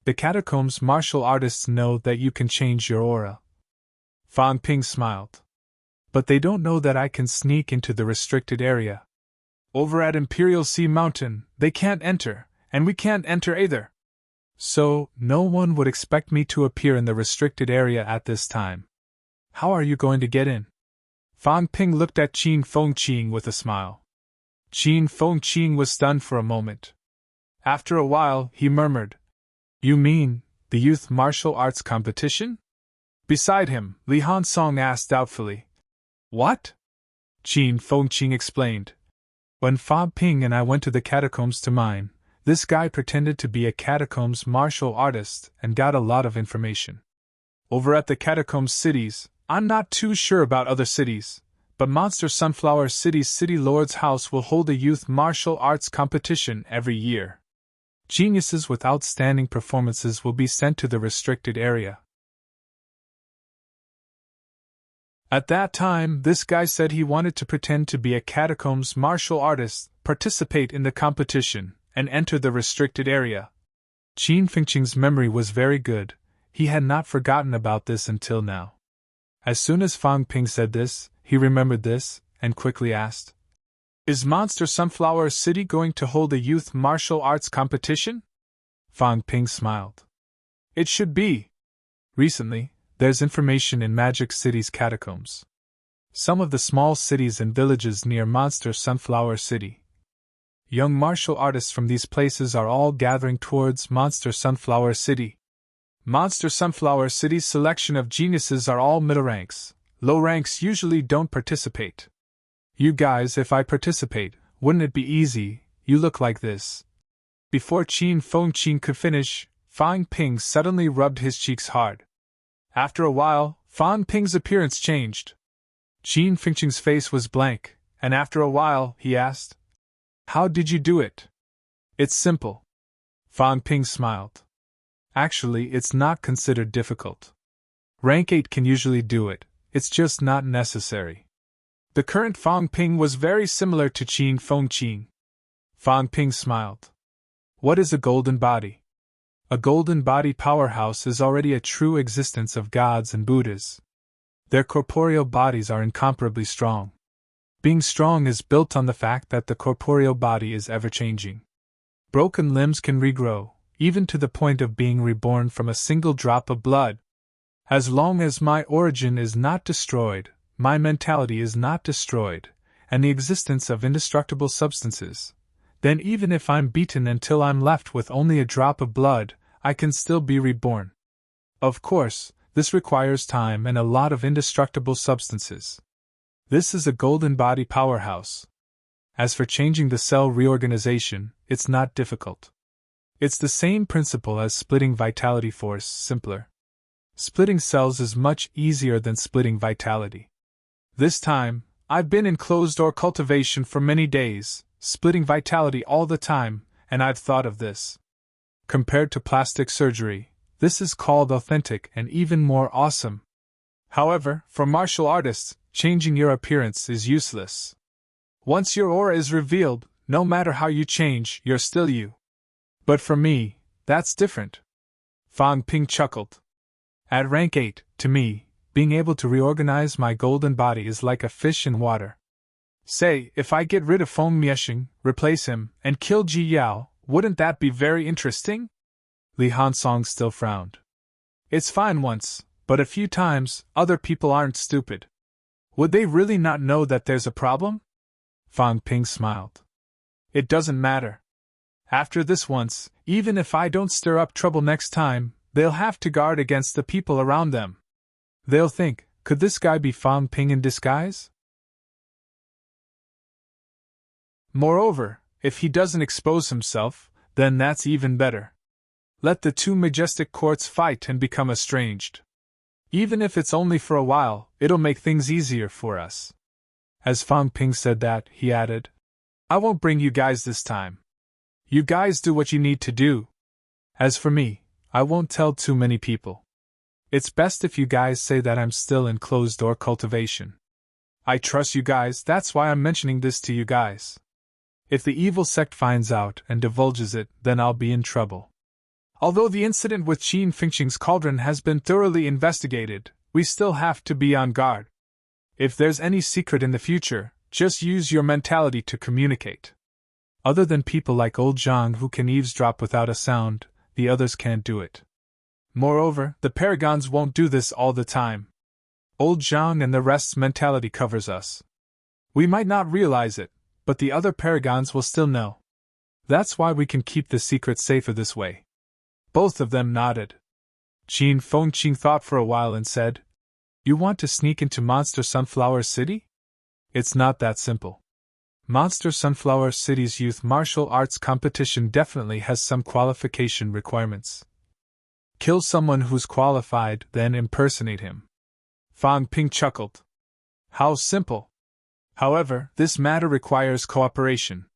The catacombs martial artists know that you can change your aura." Fan Ping smiled. "But they don't know that I can sneak into the restricted area. Over at Imperial Sea Mountain, they can't enter, and we can't enter either. So, no one would expect me to appear in the restricted area at this time. How are you going to get in?" Fan Ping looked at Qin Fengqing with a smile. Qin Fengqing was stunned for a moment. After a while, he murmured, "You mean, the youth martial arts competition?" Beside him, Li Hansong asked doubtfully, "What?" Qin Fengqing explained. "When Fa Ping and I went to the catacombs to mine, this guy pretended to be a catacombs martial artist and got a lot of information. Over at the catacombs cities, I'm not too sure about other cities, but Monster Sunflower City's City Lord's House will hold a youth martial arts competition every year. Geniuses with outstanding performances will be sent to the restricted area. At that time, this guy said he wanted to pretend to be a catacombs martial artist, participate in the competition, and enter the restricted area." Qin Fengqing's memory was very good, he had not forgotten about this until now. As soon as Fang Ping said this, he remembered this, and quickly asked, "Is Monster Sunflower City going to hold a youth martial arts competition?" Fang Ping smiled. "It should be. Recently, there's information in Magic City's catacombs. Some of the small cities and villages near Monster Sunflower City. Young martial artists from these places are all gathering towards Monster Sunflower City. Monster Sunflower City's selection of geniuses are all middle ranks. Low ranks usually don't participate. You guys, if I participate, wouldn't it be easy? You look like this." Before Qin Fengqing could finish, Fang Ping suddenly rubbed his cheeks hard. After a while, Fang Ping's appearance changed. Qin Fengqing's face was blank, and after a while, he asked, "How did you do it?" "It's simple." Fang Ping smiled. "Actually, it's not considered difficult. Rank 8 can usually do it, it's just not necessary." The current Fang Ping was very similar to Qin Fengqing. Fang Ping smiled. "What is a golden body?" A golden body powerhouse is already a true existence of gods and Buddhas. Their corporeal bodies are incomparably strong. Being strong is built on the fact that the corporeal body is ever-changing. Broken limbs can regrow, even to the point of being reborn from a single drop of blood. As long as my origin is not destroyed, my mentality is not destroyed, and the existence of indestructible substances, then even if I'm beaten until I'm left with only a drop of blood, I can still be reborn. Of course, this requires time and a lot of indestructible substances. This is a golden body powerhouse. As for changing the cell reorganization, it's not difficult. It's the same principle as splitting vitality force, simpler. Splitting cells is much easier than splitting vitality. This time, I've been in closed-door cultivation for many days, splitting vitality all the time, and I've thought of this. Compared to plastic surgery, this is called authentic and even more awesome. However, for martial artists, changing your appearance is useless. Once your aura is revealed, no matter how you change, you're still you. But for me, that's different. Fang Ping chuckled. At rank 8, to me, being able to reorganize my golden body is like a fish in water. Say, if I get rid of Feng Mieshing, replace him, and kill Ji Yao, wouldn't that be very interesting? Li Hansong still frowned. It's fine once, but a few times, other people aren't stupid. Would they really not know that there's a problem? Fang Ping smiled. It doesn't matter. After this once, even if I don't stir up trouble next time, they'll have to guard against the people around them. They'll think, could this guy be Fang Ping in disguise? Moreover, if he doesn't expose himself, then that's even better. Let the two majestic courts fight and become estranged. Even if it's only for a while, it'll make things easier for us. As Fang Ping said that, he added, I won't bring you guys this time. You guys do what you need to do. As for me, I won't tell too many people. It's best if you guys say that I'm still in closed-door cultivation. I trust you guys, that's why I'm mentioning this to you guys. If the evil sect finds out and divulges it, then I'll be in trouble. Although the incident with Qin Fengqing's cauldron has been thoroughly investigated, we still have to be on guard. If there's any secret in the future, just use your mentality to communicate. Other than people like old Zhang who can eavesdrop without a sound, the others can't do it. Moreover, the paragons won't do this all the time. Old Zhang and the rest's mentality covers us. We might not realize it, but the other paragons will still know. That's why we can keep the secret safer this way. Both of them nodded. Qin Fengqing thought for a while and said, You want to sneak into Monster Sunflower City? It's not that simple. Monster Sunflower City's youth martial arts competition definitely has some qualification requirements. Kill someone who's qualified, then impersonate him. Fang Ping chuckled. How simple. However, this matter requires cooperation.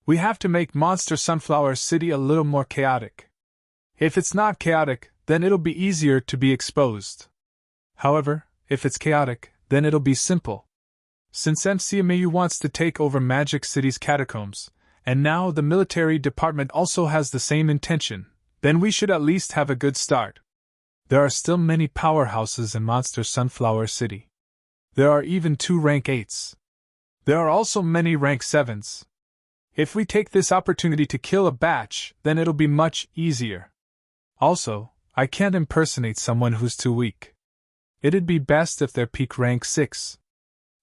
We have to make Monster Sunflower City a little more chaotic. If it's not chaotic, then it'll be easier to be exposed. However, if it's chaotic, then it'll be simple. Since MCMAU wants to take over Magic City's catacombs, and now the military department also has the same intention, Then we should at least have a good start. There are still many powerhouses in Monster Sunflower City. There are even 2 rank 8s. There are also many rank 7s. If we take this opportunity to kill a batch, then it'll be much easier. Also, I can't impersonate someone who's too weak. It'd be best if they're peak rank 6.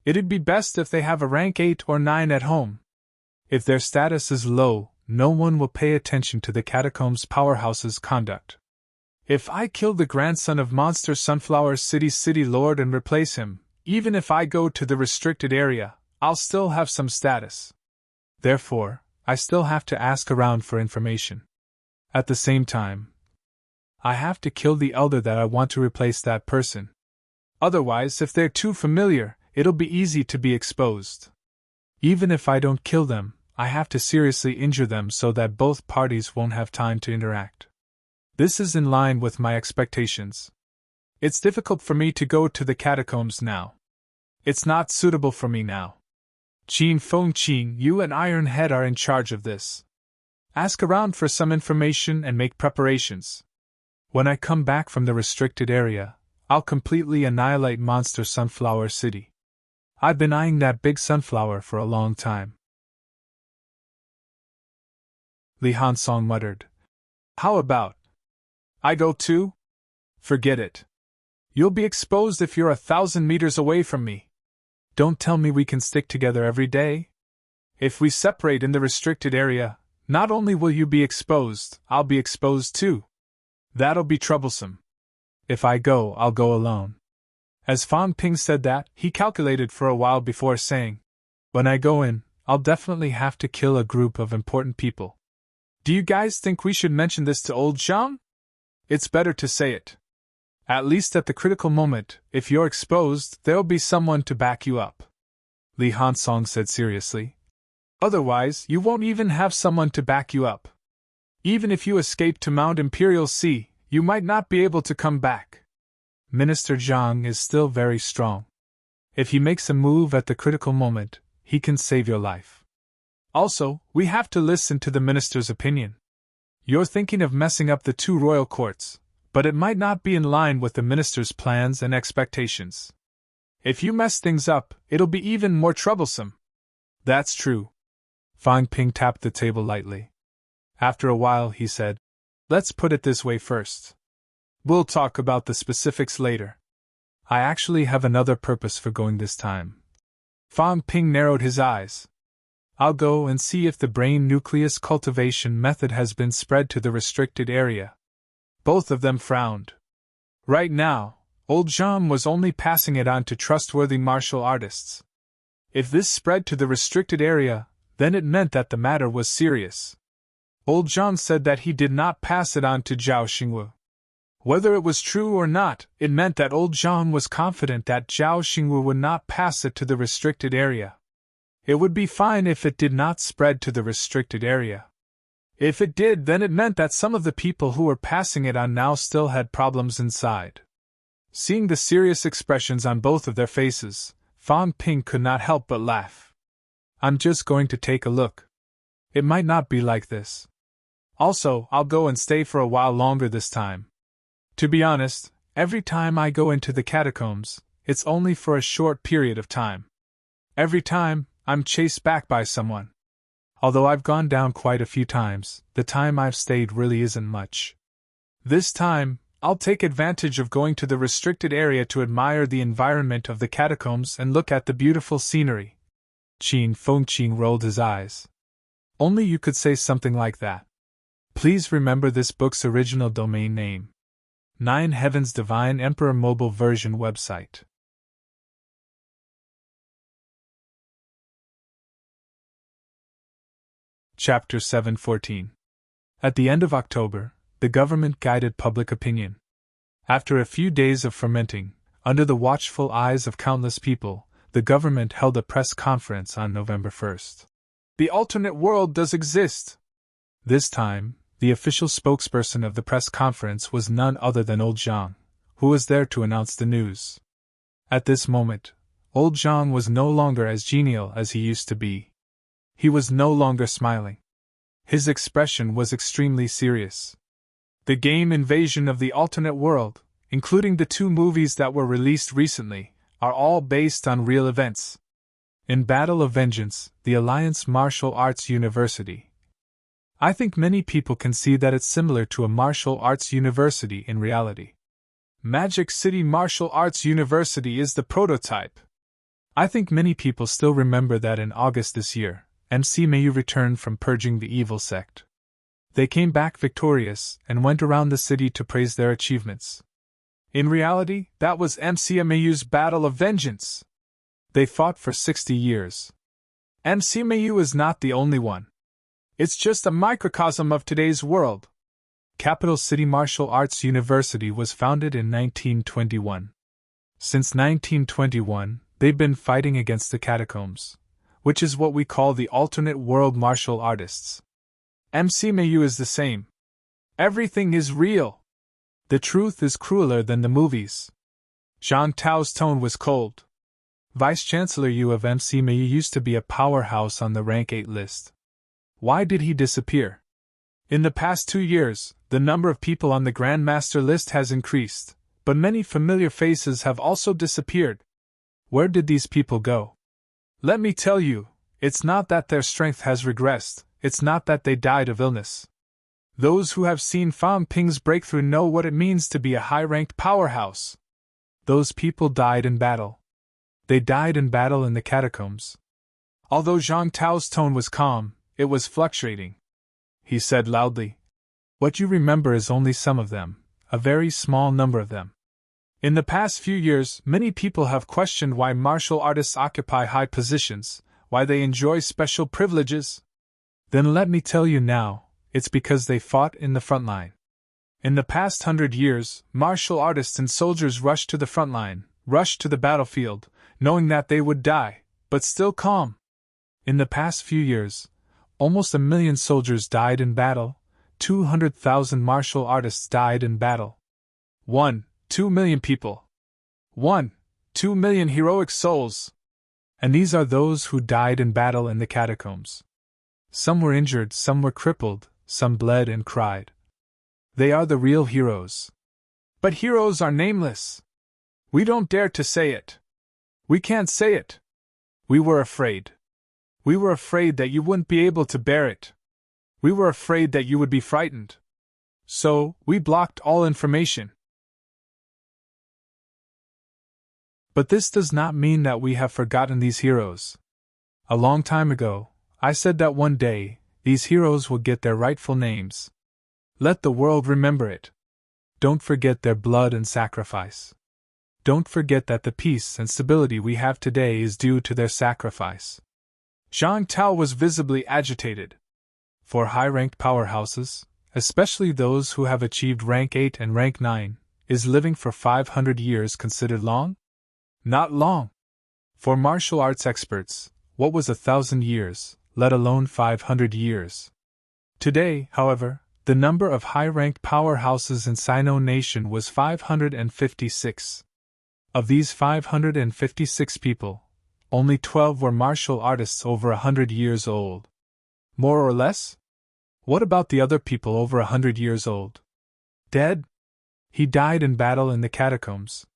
It'd be best if they have a rank 8 or 9 at home. If their status is low, no one will pay attention to the Catacombs Powerhouse's conduct. If I kill the grandson of Monster Sunflower City's city lord and replace him, even if I go to the restricted area, I'll still have some status. Therefore, I still have to ask around for information. At the same time, I have to kill the elder that I want to replace that person. Otherwise, if they're too familiar, it'll be easy to be exposed. Even if I don't kill them, I have to seriously injure them so that both parties won't have time to interact. This is in line with my expectations. It's difficult for me to go to the catacombs now. It's not suitable for me now. Qin Feng Qing, you and Ironhead are in charge of this. Ask around for some information and make preparations. When I come back from the restricted area, I'll completely annihilate Monster Sunflower City. I've been eyeing that big sunflower for a long time. Li Hansong muttered. How about I go too? Forget it. You'll be exposed if you're 1,000 meters away from me. Don't tell me we can stick together every day. If we separate in the restricted area, not only will you be exposed, I'll be exposed too. That'll be troublesome. If I go, I'll go alone. As Fan Ping said that, he calculated for a while before saying, when I go in, I'll definitely have to kill a group of important people. Do you guys think we should mention this to old Zhang? It's better to say it. At least at the critical moment, if you're exposed, there'll be someone to back you up. Li Hansong said seriously. Otherwise, you won't even have someone to back you up. Even if you escape to Mount Imperial Sea, you might not be able to come back. Minister Zhang is still very strong. If he makes a move at the critical moment, he can save your life. Also, we have to listen to the minister's opinion. You're thinking of messing up the 2 royal courts, but it might not be in line with the minister's plans and expectations. If you mess things up, it'll be even more troublesome. That's true. Fang Ping tapped the table lightly. After a while, he said, let's put it this way first. We'll talk about the specifics later. I actually have another purpose for going this time. Fang Ping narrowed his eyes. I'll go and see if the brain nucleus cultivation method has been spread to the restricted area. Both of them frowned. Right now, old Zhang was only passing it on to trustworthy martial artists. If this spread to the restricted area, then it meant that the matter was serious. Old Zhang said that he did not pass it on to Zhao Xingwu. Whether it was true or not, it meant that old Zhang was confident that Zhao Xingwu would not pass it to the restricted area. It would be fine if it did not spread to the restricted area. If it did, then it meant that some of the people who were passing it on now still had problems inside. Seeing the serious expressions on both of their faces, Fang Ping could not help but laugh. I'm just going to take a look. It might not be like this. Also, I'll go and stay for a while longer this time. To be honest, every time I go into the catacombs, it's only for a short period of time. Every time, I'm chased back by someone. Although I've gone down quite a few times, the time I've stayed really isn't much. This time, I'll take advantage of going to the restricted area to admire the environment of the catacombs and look at the beautiful scenery. Qin Fengqing rolled his eyes. Only you could say something like that. Please remember this book's original domain name. 9 Heavens Divine Emperor Mobile Version website. Chapter 714. At the end of October, the government guided public opinion. After a few days of fermenting, under the watchful eyes of countless people, the government held a press conference on November 1st. The alternate world does exist. This time, the official spokesperson of the press conference was none other than old Zhang, who was there to announce the news. At this moment, old Zhang was no longer as genial as he used to be. He was no longer smiling. His expression was extremely serious. The game Invasion of the Alternate World, including the 2 movies that were released recently, are all based on real events. In Battle of Vengeance, the Alliance Martial Arts University. I think many people can see that it's similar to a martial arts university in reality. Magic City Martial Arts University is the prototype. I think many people still remember that in August this year, MC Mayu returned from purging the evil sect. They came back victorious and went around the city to praise their achievements. In reality, that was MC Mayu's Battle of Vengeance. They fought for 60 years. MC Mayu is not the only one. It's just a microcosm of today's world. Capital City Martial Arts University was founded in 1921. Since 1921, they've been fighting against the catacombs, which is what we call the alternate world martial artists. MC Mayu is the same. Everything is real. The truth is crueler than the movies. Zhang Tao's tone was cold. Vice-Chancellor Yu of MC Mayu used to be a powerhouse on the rank 8 list. Why did he disappear? In the past 2 years, the number of people on the Grandmaster list has increased, but many familiar faces have also disappeared. Where did these people go? Let me tell you, it's not that their strength has regressed, it's not that they died of illness. Those who have seen Fan Ping's breakthrough know what it means to be a high-ranked powerhouse. Those people died in battle. They died in battle in the catacombs. Although Zhang Tao's tone was calm, it was fluctuating. He said loudly, "What you remember is only some of them, a very small number of them. In the past few years, many people have questioned why martial artists occupy high positions, why they enjoy special privileges. Then let me tell you now, it's because they fought in the front line. In the past 100 years, martial artists and soldiers rushed to the front line, rushed to the battlefield, knowing that they would die, but still calm. In the past few years, almost 1 million soldiers died in battle, 200,000 martial artists died in battle. 2 million people. 2 million heroic souls. And these are those who died in battle in the catacombs. Some were injured, some were crippled, some bled and cried. They are the real heroes. But heroes are nameless. We don't dare to say it. We can't say it. We were afraid. We were afraid that you wouldn't be able to bear it. We were afraid that you would be frightened. So, we blocked all information. But this does not mean that we have forgotten these heroes. A long time ago, I said that one day, these heroes will get their rightful names. Let the world remember it. Don't forget their blood and sacrifice. Don't forget that the peace and stability we have today is due to their sacrifice. Zhang Tao was visibly agitated. For high-ranked powerhouses, especially those who have achieved rank 8 and rank 9, is living for 500 years considered long? Not long. For martial arts experts, what was 1,000 years, let alone 500 years? Today, however, the number of high-ranked powerhouses in Sino Nation was 556. Of these 556 people, only 12 were martial artists over 100 years old. More or less? What about the other people over 100 years old? Dead? He died in battle in the catacombs.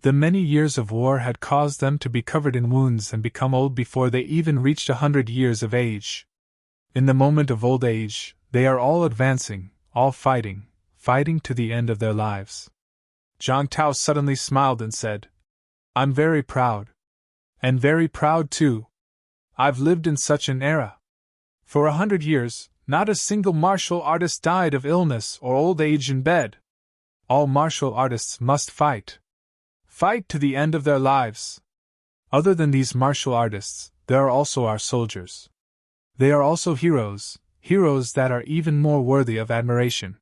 The many years of war had caused them to be covered in wounds and become old before they even reached 100 years of age. In the moment of old age, they are all advancing, all fighting to the end of their lives. Zhang Tao suddenly smiled and said, "I'm very proud. And very proud too. I've lived in such an era. For 100 years, not a single martial artist died of illness or old age in bed. All martial artists must fight. Fight to the end of their lives. Other than these martial artists, there are also our soldiers. They are also heroes, heroes that are even more worthy of admiration.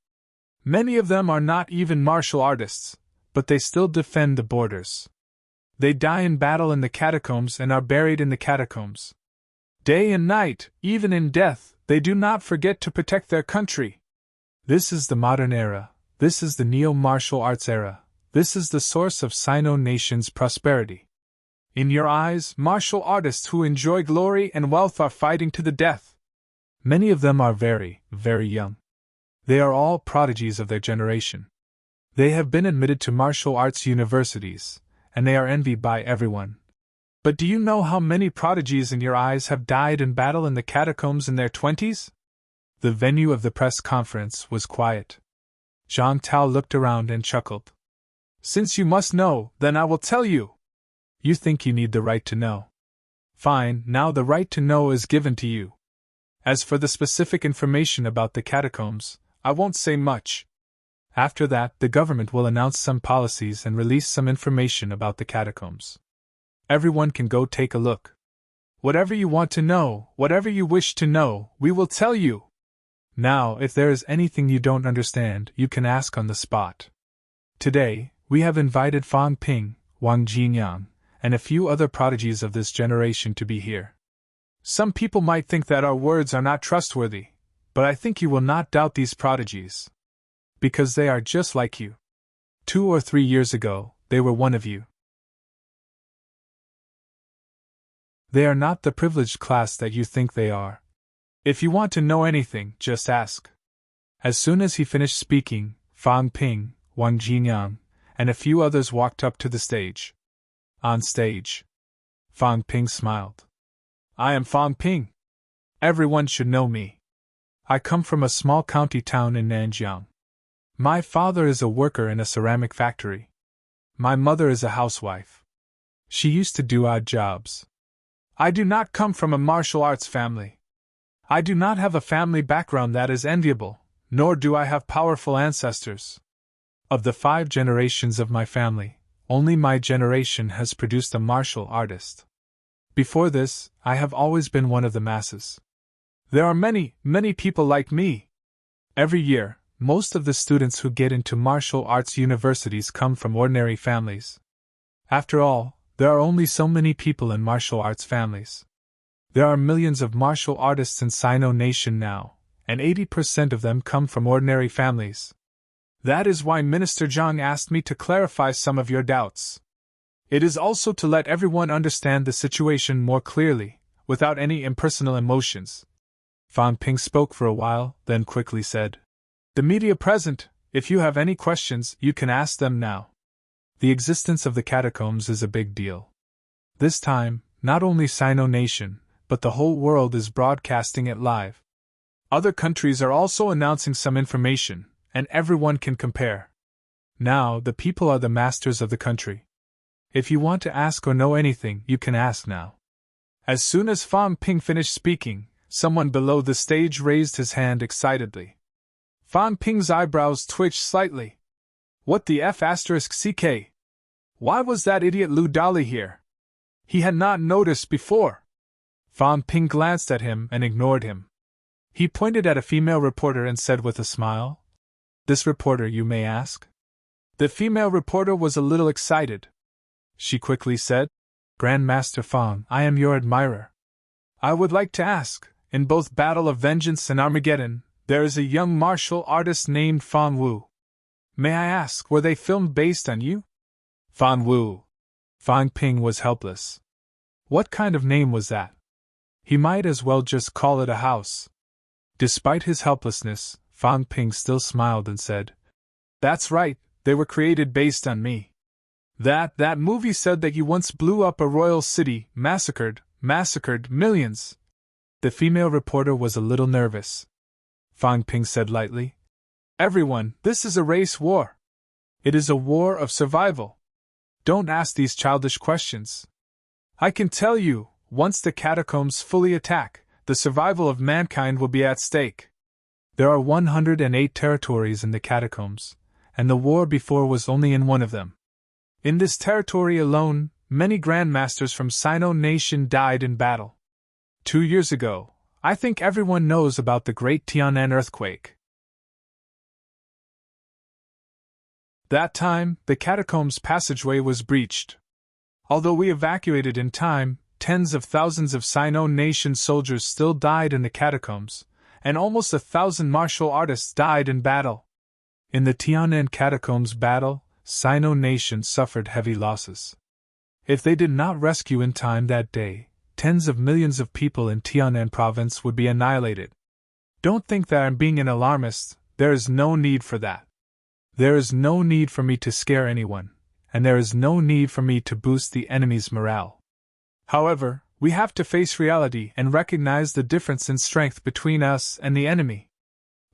Many of them are not even martial artists, but they still defend the borders. They die in battle in the catacombs and are buried in the catacombs. Day and night, even in death, they do not forget to protect their country. This is the modern era. This is the neo-martial arts era. This is the source of Sino Nation's prosperity. In your eyes, martial artists who enjoy glory and wealth are fighting to the death. Many of them are very, very young. They are all prodigies of their generation. They have been admitted to martial arts universities, and they are envied by everyone. But do you know how many prodigies in your eyes have died in battle in the catacombs in their 20s? The venue of the press conference was quiet. Zhang Tao looked around and chuckled. Since you must know, then I will tell you. You think you need the right to know. Fine, now the right to know is given to you. As for the specific information about the catacombs, I won't say much. After that, the government will announce some policies and release some information about the catacombs. Everyone can go take a look. Whatever you want to know, whatever you wish to know, we will tell you. Now, if there is anything you don't understand, you can ask on the spot. Today, we have invited Fan Ping, Wang Jinyang, and a few other prodigies of this generation to be here. Some people might think that our words are not trustworthy, but I think you will not doubt these prodigies. Because they are just like you. 2 or 3 years ago, they were one of you. They are not the privileged class that you think they are. If you want to know anything, just ask. As soon as he finished speaking, Fan Ping, Wang Jinyang, and a few others walked up to the stage. On stage, Fan Ping smiled. I am Fan Ping. Everyone should know me. I come from a small county town in Nanjiang. My father is a worker in a ceramic factory. My mother is a housewife. She used to do odd jobs. I do not come from a martial arts family. I do not have a family background that is enviable, nor do I have powerful ancestors. Of the 5 generations of my family, only my generation has produced a martial artist. Before this, I have always been one of the masses. There are many, many people like me. Every year, most of the students who get into martial arts universities come from ordinary families. After all, there are only so many people in martial arts families. There are millions of martial artists in Sino Nation now, and 80% of them come from ordinary families. That is why Minister Zhang asked me to clarify some of your doubts. It is also to let everyone understand the situation more clearly, without any impersonal emotions. Fan Ping spoke for a while, then quickly said, The media present, if you have any questions, you can ask them now. The existence of the catacombs is a big deal. This time, not only Sino Nation, but the whole world is broadcasting it live. Other countries are also announcing some information, and everyone can compare. Now, the people are the masters of the country. If you want to ask or know anything, you can ask now. As soon as Fan Ping finished speaking, someone below the stage raised his hand excitedly. Fan Ping's eyebrows twitched slightly. What the F***CK? Why was that idiot Lu Dali here? He had not noticed before. Fan Ping glanced at him and ignored him. He pointed at a female reporter and said with a smile, This reporter, you may ask? The female reporter was a little excited. She quickly said, Grandmaster Fan, I am your admirer. I would like to ask, in both Battle of Vengeance and Armageddon, there is a young martial artist named Fan Wu. May I ask, were they filmed based on you? Fan Wu. Fan Ping was helpless. What kind of name was that? He might as well just call it a house. Despite his helplessness, Fan Ping still smiled and said, That's right, they were created based on me. That movie said that you once blew up a royal city, massacred millions. The female reporter was a little nervous. Fan Ping said lightly, Everyone, this is a race war. It is a war of survival. Don't ask these childish questions. I can tell you, once the catacombs fully attack, the survival of mankind will be at stake. There are 108 territories in the catacombs, and the war before was only in one of them. In this territory alone, many grandmasters from Sino Nation died in battle. 2 years ago, I think everyone knows about the Great Tian'an earthquake. That time, the catacombs passageway was breached. Although we evacuated in time, tens of thousands of Sino Nation soldiers still died in the catacombs, and almost 1,000 martial artists died in battle. In the Tian'an catacombs battle, Sino Nation suffered heavy losses. If they did not rescue in time that day, tens of millions of people in Tian'an province would be annihilated. Don't think that I'm being an alarmist, There is no need for that. There is no need for me to scare anyone, and there is no need for me to boost the enemy's morale. However, we have to face reality and recognize the difference in strength between us and the enemy.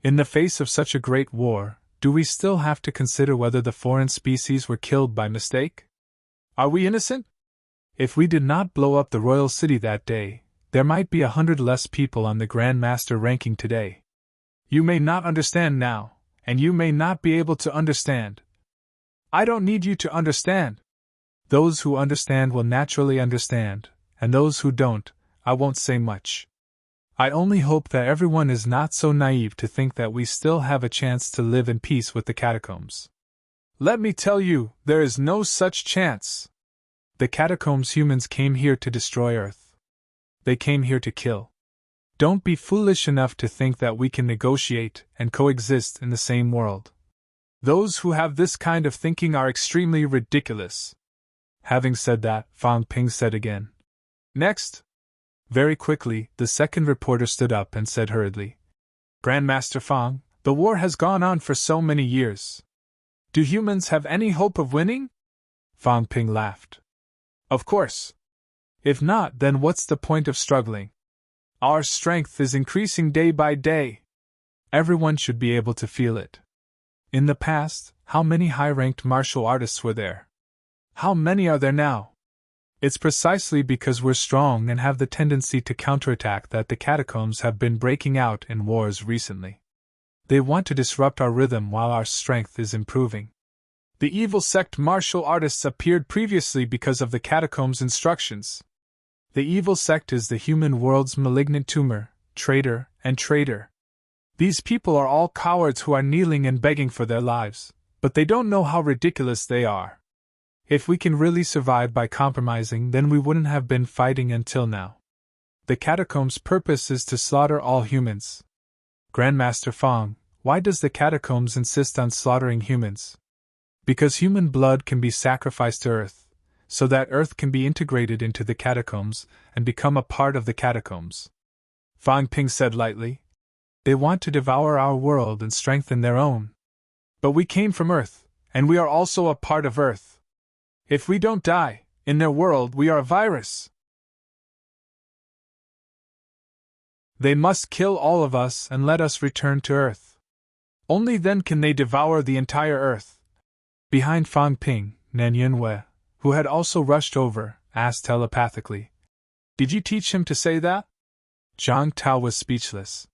In the face of such a great war, do we still have to consider whether the foreign species were killed by mistake? Are we innocent? If we did not blow up the royal city that day, there might be 100 less people on the Grand Master ranking today. You may not understand now, and you may not be able to understand. I don't need you to understand. Those who understand will naturally understand, and those who don't, I won't say much. I only hope that everyone is not so naive to think that we still have a chance to live in peace with the catacombs. Let me tell you, there is no such chance. The catacombs humans came here to destroy Earth. They came here to kill. Don't be foolish enough to think that we can negotiate and coexist in the same world. Those who have this kind of thinking are extremely ridiculous. Having said that, Fang Ping said again. Next. Very quickly, the second reporter stood up and said hurriedly, Grandmaster Fang, the war has gone on for so many years. Do humans have any hope of winning? Fang Ping laughed. Of course. If not, then what's the point of struggling? Our strength is increasing day by day. Everyone should be able to feel it. In the past, how many high-ranked martial artists were there? How many are there now? It's precisely because we're strong and have the tendency to counterattack that the catacombs have been breaking out in wars recently. They want to disrupt our rhythm while our strength is improving. The evil sect martial artists appeared previously because of the catacombs' instructions. The evil sect is the human world's malignant tumor, traitor, and traitor. These people are all cowards who are kneeling and begging for their lives, but they don't know how ridiculous they are. If we can really survive by compromising, then we wouldn't have been fighting until now. The catacombs' purpose is to slaughter all humans. Grandmaster Fang, why does the catacombs insist on slaughtering humans? Because human blood can be sacrificed to Earth, so that Earth can be integrated into the catacombs and become a part of the catacombs. Fang Ping said lightly. They want to devour our world and strengthen their own. But we came from Earth, and we are also a part of Earth. If we don't die, in their world we are a virus. They must kill all of us and let us return to Earth. Only then can they devour the entire Earth. Behind Fang Ping, Nan Yunwei, who had also rushed over, asked telepathically, Did you teach him to say that? Zhang Tao was speechless.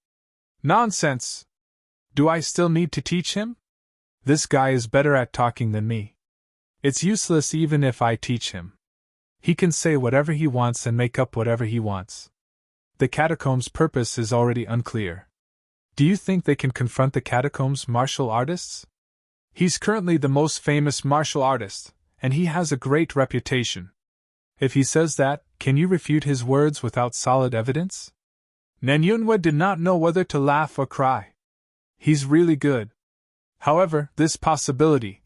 Nonsense! Do I still need to teach him? This guy is better at talking than me. It's useless even if I teach him. He can say whatever he wants and make up whatever he wants. The catacombs' purpose is already unclear. Do you think they can confront the catacombs' martial artists? He's currently the most famous martial artist, and he has a great reputation. If he says that, can you refute his words without solid evidence? Nan Yunwei did not know whether to laugh or cry. He's really good. However, this possibility.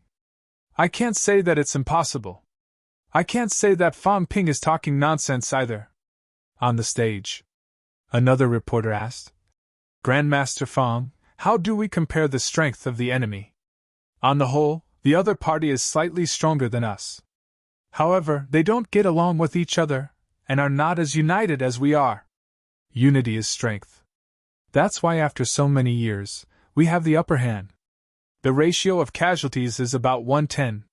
I can't say that it's impossible. I can't say that Fang Ping is talking nonsense either. On the stage, another reporter asked, Grandmaster Fang, how do we compare the strength of the enemy? On the whole, the other party is slightly stronger than us. However, they don't get along with each other, and are not as united as we are. Unity is strength. That's why after so many years, we have the upper hand. The ratio of casualties is about 1:10.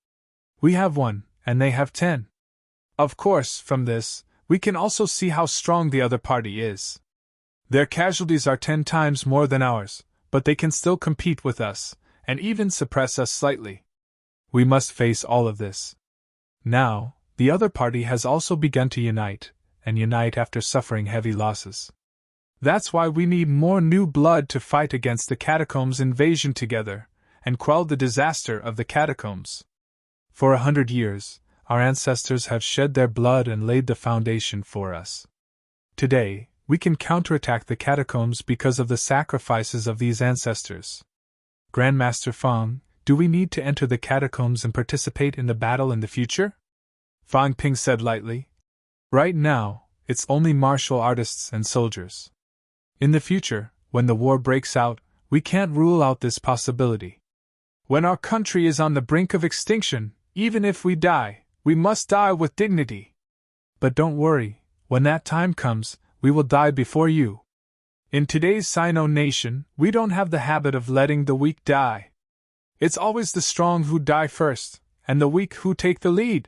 We have 1, and they have 10. Of course, from this, we can also see how strong the other party is. Their casualties are 10 times more than ours, but they can still compete with us, and even suppress us slightly. We must face all of this. Now, the other party has also begun to unite, and unite after suffering heavy losses. That's why we need more new blood to fight against the catacombs invasion together, and quell the disaster of the catacombs. For 100 years, our ancestors have shed their blood and laid the foundation for us. Today, we can counterattack the catacombs because of the sacrifices of these ancestors. Grandmaster Fang, do we need to enter the catacombs and participate in the battle in the future? Fang Ping said lightly. Right now, it's only martial artists and soldiers. In the future, when the war breaks out, we can't rule out this possibility. When our country is on the brink of extinction, even if we die, we must die with dignity. But don't worry, when that time comes, we will die before you. In today's Sino nation, we don't have the habit of letting the weak die. It's always the strong who die first, and the weak who take the lead.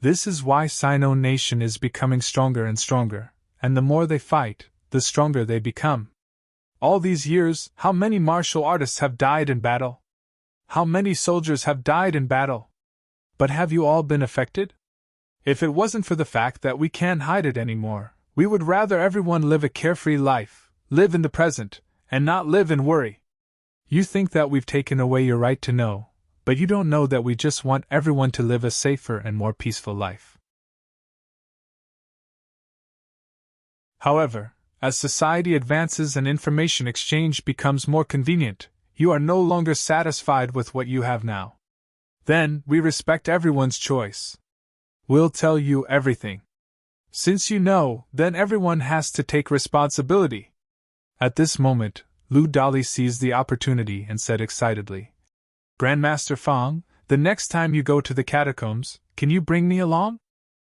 This is why Sino nation is becoming stronger and stronger, and the more they fight, the stronger they become. All these years, how many martial artists have died in battle? How many soldiers have died in battle? But have you all been affected? If it wasn't for the fact that we can't hide it anymore, we would rather everyone live a carefree life, live in the present, and not live in worry. You think that we've taken away your right to know, but you don't know that we just want everyone to live a safer and more peaceful life. However, as society advances and information exchange becomes more convenient, you are no longer satisfied with what you have now. Then, we respect everyone's choice. We'll tell you everything. Since you know, then everyone has to take responsibility. At this moment, Lu Dali seized the opportunity and said excitedly, Grandmaster Fang, the next time you go to the catacombs, can you bring me along?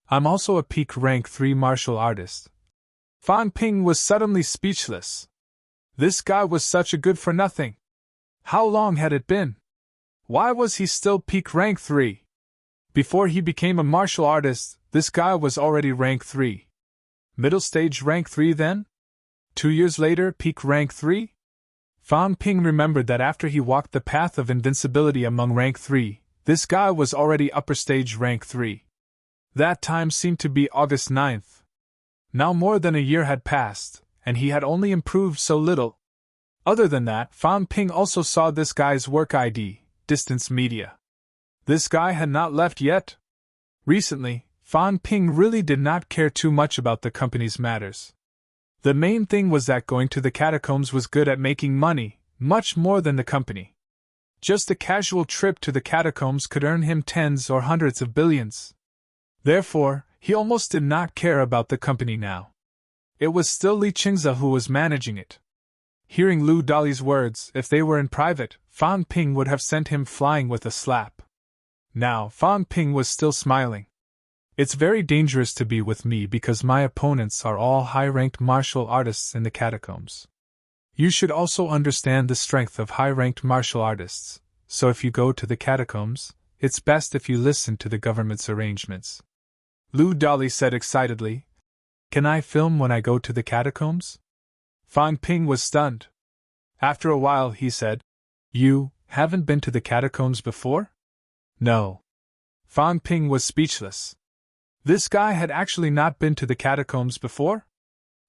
I'm also a peak rank 3 martial artist. Fang Ping was suddenly speechless. This guy was such a good for nothing. How long had it been? Why was he still peak rank 3? Before he became a martial artist, this guy was already rank 3. Middle stage rank 3 then? 2 years later, peak rank 3? Fang Ping remembered that after he walked the path of invincibility among rank 3, this guy was already upper stage rank 3. That time seemed to be August 9th. Now more than a year had passed, and he had only improved so little. Other than that, Fang Ping also saw this guy's work ID, Distance Media. This guy had not left yet. Recently, Fang Ping really did not care too much about the company's matters. The main thing was that going to the catacombs was good at making money, much more than the company. Just a casual trip to the catacombs could earn him tens or hundreds of billions. Therefore, he almost did not care about the company now. It was still Li Qingze who was managing it. Hearing Lu Dali's words, if they were in private, Fang Ping would have sent him flying with a slap. Now, Fang Ping was still smiling. It's very dangerous to be with me because my opponents are all high-ranked martial artists in the catacombs. You should also understand the strength of high-ranked martial artists, so if you go to the catacombs, it's best if you listen to the government's arrangements. Lu Dali said excitedly, Can I film when I go to the catacombs? Fang Ping was stunned. After a while he said, You haven't been to the catacombs before? No. Fang Ping was speechless. This guy had actually not been to the catacombs before?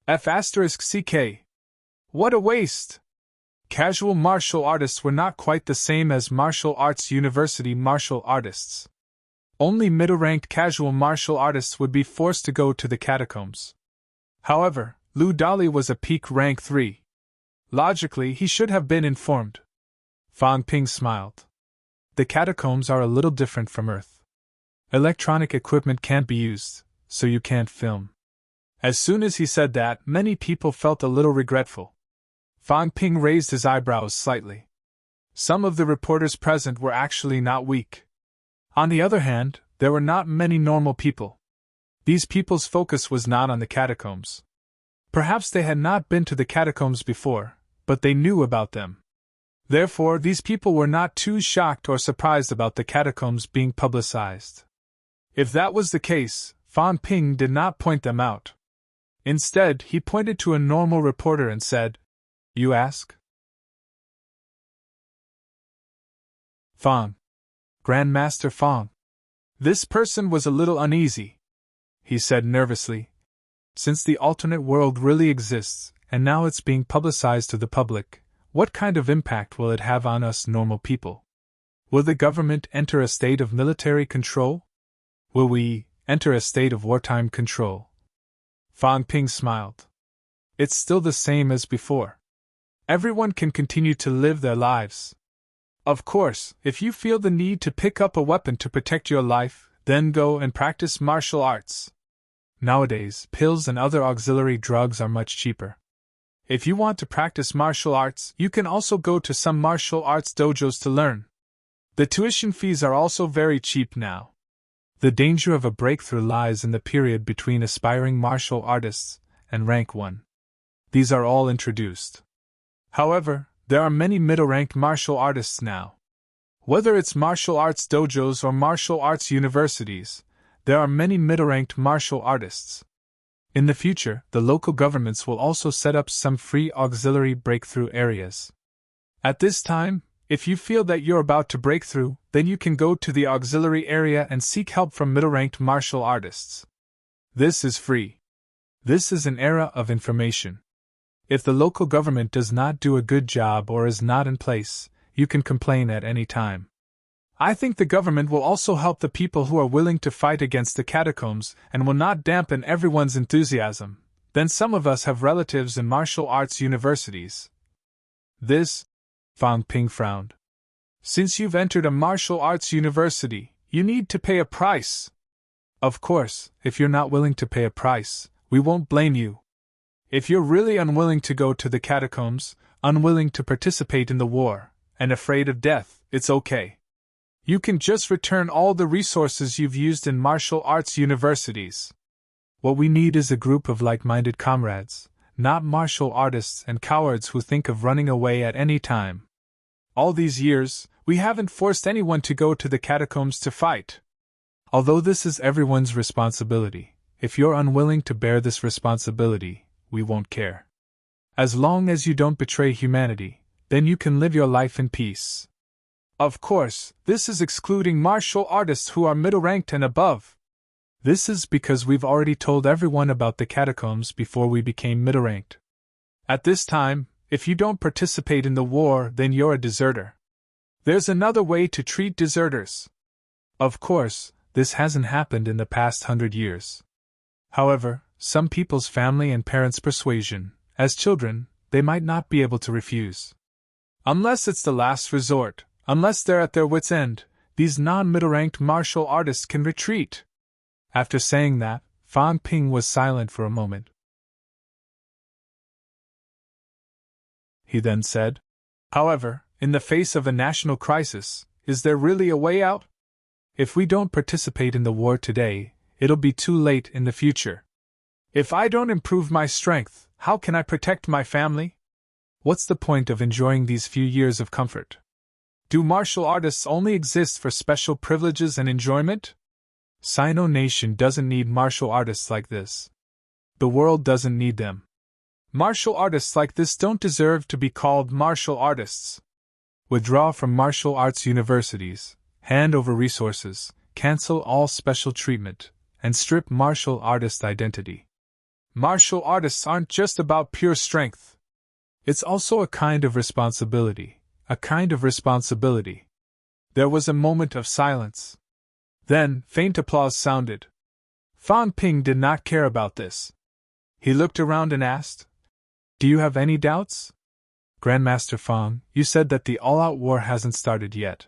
F***ck. What a waste! Casual martial artists were not quite the same as martial arts university martial artists. Only middle-ranked casual martial artists would be forced to go to the catacombs. However, Lu Dali was a peak rank 3. Logically, he should have been informed. Fang Ping smiled. The catacombs are a little different from Earth. Electronic equipment can't be used, so you can't film. As soon as he said that, many people felt a little regretful. Fang Ping raised his eyebrows slightly. Some of the reporters present were actually not weak. On the other hand, there were not many normal people. These people's focus was not on the catacombs. Perhaps they had not been to the catacombs before, but they knew about them. Therefore, these people were not too shocked or surprised about the catacombs being publicized. If that was the case, Fang Ping did not point them out. Instead, he pointed to a normal reporter and said, You ask? Fang. Grandmaster Fang. This person was a little uneasy. He said nervously, Since the alternate world really exists, and now it's being publicized to the public, what kind of impact will it have on us normal people? Will the government enter a state of military control? Will we enter a state of wartime control? Fang Ping smiled. It's still the same as before. Everyone can continue to live their lives. Of course, if you feel the need to pick up a weapon to protect your life, then go and practice martial arts. Nowadays, pills and other auxiliary drugs are much cheaper. If you want to practice martial arts, you can also go to some martial arts dojos to learn. The tuition fees are also very cheap now. The danger of a breakthrough lies in the period between aspiring martial artists and rank 1. These are all introduced. However, there are many middle-ranked martial artists now. Whether it's martial arts dojos or martial arts universities, there are many middle-ranked martial artists. In the future, the local governments will also set up some free auxiliary breakthrough areas. At this time, if you feel that you're about to break through, then you can go to the auxiliary area and seek help from middle-ranked martial artists. This is free. This is an era of information. If the local government does not do a good job or is not in place, you can complain at any time. I think the government will also help the people who are willing to fight against the catacombs and will not dampen everyone's enthusiasm. Then some of us have relatives in martial arts universities. Fang Ping frowned. Since you've entered a martial arts university, you need to pay a price. Of course, if you're not willing to pay a price, we won't blame you. If you're really unwilling to go to the catacombs, unwilling to participate in the war, and afraid of death, it's okay. You can just return all the resources you've used in martial arts universities. What we need is a group of like-minded comrades, not martial artists and cowards who think of running away at any time. All these years, we haven't forced anyone to go to the catacombs to fight. Although this is everyone's responsibility, if you're unwilling to bear this responsibility, we won't care. As long as you don't betray humanity, then you can live your life in peace. Of course, this is excluding martial artists who are middle-ranked and above. This is because we've already told everyone about the catacombs before we became middle-ranked. At this time, if you don't participate in the war, then you're a deserter. There's another way to treat deserters. Of course, this hasn't happened in the past 100 years. However, some people's family and parents' persuasion, as children, they might not be able to refuse. Unless it's the last resort, unless they're at their wits' end, these non-middle-ranked martial artists can retreat. After saying that, Fang Ping was silent for a moment. He then said, "However, in the face of a national crisis, is there really a way out? If we don't participate in the war today, it'll be too late in the future. If I don't improve my strength, how can I protect my family? What's the point of enjoying these few years of comfort? Do martial artists only exist for special privileges and enjoyment? Sino Nation doesn't need martial artists like this. The world doesn't need them. Martial artists like this don't deserve to be called martial artists. Withdraw from martial arts universities, hand over resources, cancel all special treatment, and strip martial artist identity. Martial artists aren't just about pure strength. It's also a kind of responsibility, a kind of responsibility." There was a moment of silence. Then, faint applause sounded. Fang Ping did not care about this. He looked around and asked, "Do you have any doubts? Grandmaster Fang, you said that the all-out war hasn't started yet.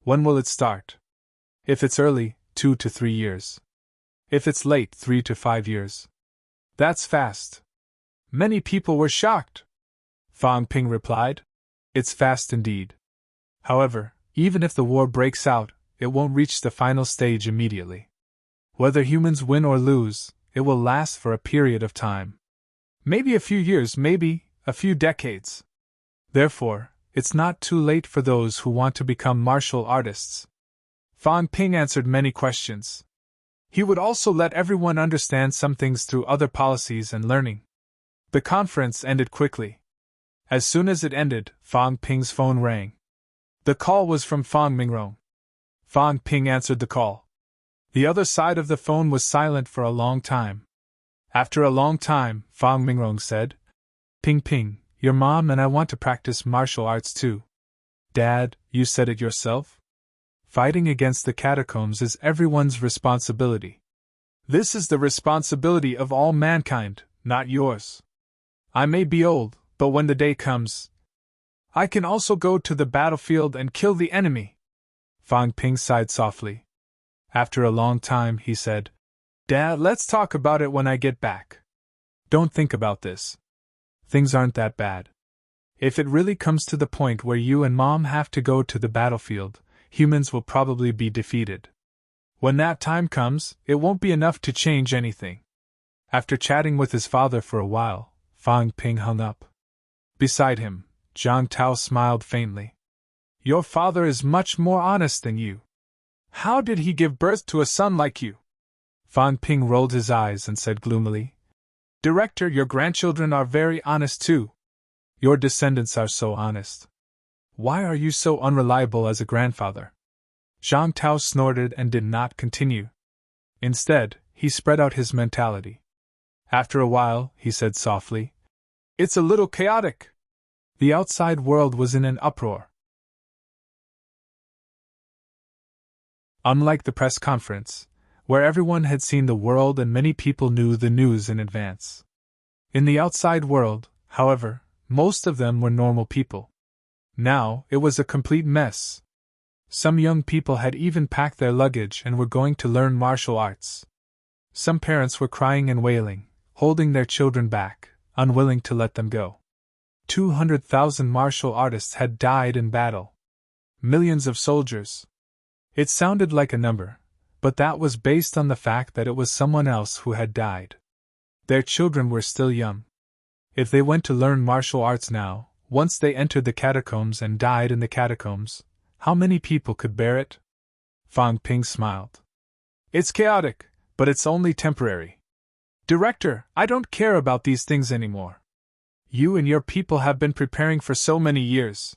When will it start? If it's early, 2 to 3 years. If it's late, 3 to 5 years. That's fast." Many people were shocked. Fang Ping replied, "It's fast indeed. However, even if the war breaks out, it won't reach the final stage immediately. Whether humans win or lose, it will last for a period of time. Maybe a few years, maybe a few decades. Therefore, it's not too late for those who want to become martial artists." Fang Ping answered many questions. He would also let everyone understand some things through other policies and learning. The conference ended quickly. As soon as it ended, Fang Ping's phone rang. The call was from Fang Mingrong. Fang Ping answered the call. The other side of the phone was silent for a long time. After a long time, Fang Mingrong said, "Ping Ping, your mom and I want to practice martial arts too." "Dad, you said it yourself? Fighting against the catacombs is everyone's responsibility. This is the responsibility of all mankind, not yours. I may be old, but when the day comes, I can also go to the battlefield and kill the enemy." Fang Ping sighed softly. After a long time, he said, "Dad, let's talk about it when I get back. Don't think about this." things aren't that bad. If it really comes to the point where you and Mom have to go to the battlefield, humans will probably be defeated. When that time comes, it won't be enough to change anything. After chatting with his father for a while, Fang Ping hung up. Beside him, Zhang Tao smiled faintly. Your father is much more honest than you. How did he give birth to a son like you? Fang Ping rolled his eyes and said gloomily. Director, your grandchildren are very honest too. Your descendants are so honest. Why are you so unreliable as a grandfather? Zhang Tao snorted and did not continue. Instead, he spread out his mentality. After a while, he said softly, It's a little chaotic. The outside world was in an uproar. Unlike the press conference, where everyone had seen the world and many people knew the news in advance. In the outside world, however, most of them were normal people. Now, it was a complete mess. Some young people had even packed their luggage and were going to learn martial arts. Some parents were crying and wailing, holding their children back, unwilling to let them go. 200,000 martial artists had died in battle. Millions of soldiers. It sounded like a number, but that was based on the fact that it was someone else who had died. Their children were still young. If they went to learn martial arts now, once they entered the catacombs and died in the catacombs, how many people could bear it? Fang Ping smiled. It's chaotic, but it's only temporary. Director, I don't care about these things anymore. You and your people have been preparing for so many years.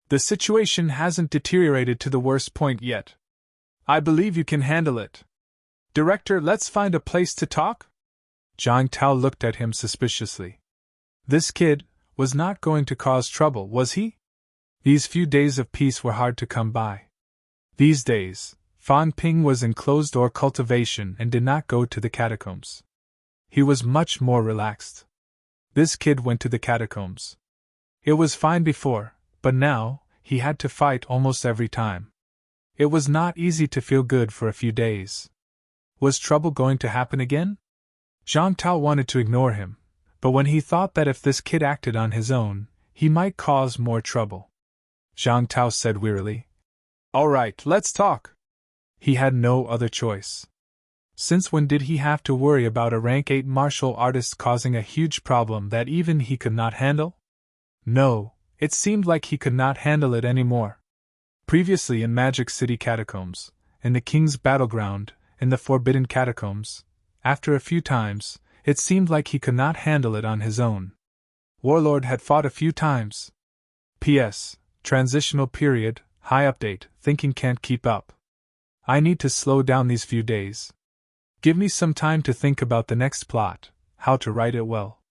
The situation hasn't deteriorated to the worst point yet. I believe you can handle it. Director, let's find a place to talk? Zhang Tao looked at him suspiciously. This kid was not going to cause trouble, was he? These few days of peace were hard to come by. These days, Fan Ping was in closed-door cultivation and did not go to the catacombs. He was much more relaxed. This kid went to the catacombs. It was fine before, but now, he had to fight almost every time. It was not easy to feel good for a few days. Was trouble going to happen again? Zhang Tao wanted to ignore him, but when he thought that if this kid acted on his own, he might cause more trouble. Zhang Tao said wearily, All right, let's talk. He had no other choice. Since when did he have to worry about a rank 8 martial artist causing a huge problem that even he could not handle? No, it seemed like he could not handle it anymore. Previously in Magic City Catacombs, in the King's Battleground, in the Forbidden Catacombs, after a few times, it seemed like he could not handle it on his own. Warlord had fought a few times. P.S. Transitional period, high update, thinking can't keep up. I need to slow down these few days. Give me some time to think about the next plot, how to write it well.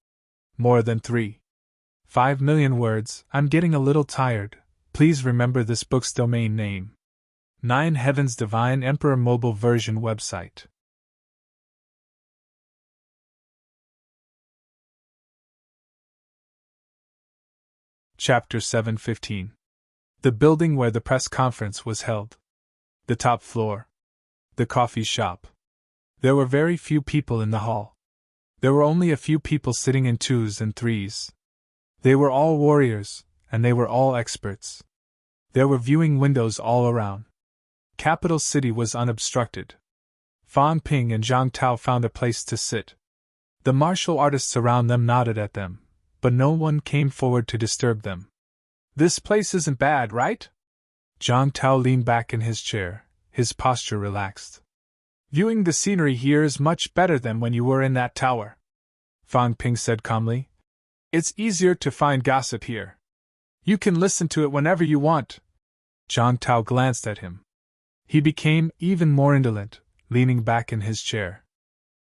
More than 3.5 million words, I'm getting a little tired. Please remember this book's domain name. 9 Heavens Divine Emperor Mobile Version website. Chapter 7:15. The building where the press conference was held. The top floor. The coffee shop. There were very few people in the hall. There were only a few people sitting in 2s and 3s. They were all warriors, and they were all experts. There were viewing windows all around. Capital City was unobstructed. Fan Ping and Zhang Tao found a place to sit. The martial artists around them nodded at them, but no one came forward to disturb them. This place isn't bad, right? Zhang Tao leaned back in his chair, his posture relaxed. Viewing the scenery here is much better than when you were in that tower. Fan Ping said calmly. It's easier to find gossip here. You can listen to it whenever you want. Zhang Tao glanced at him. He became even more indolent, leaning back in his chair.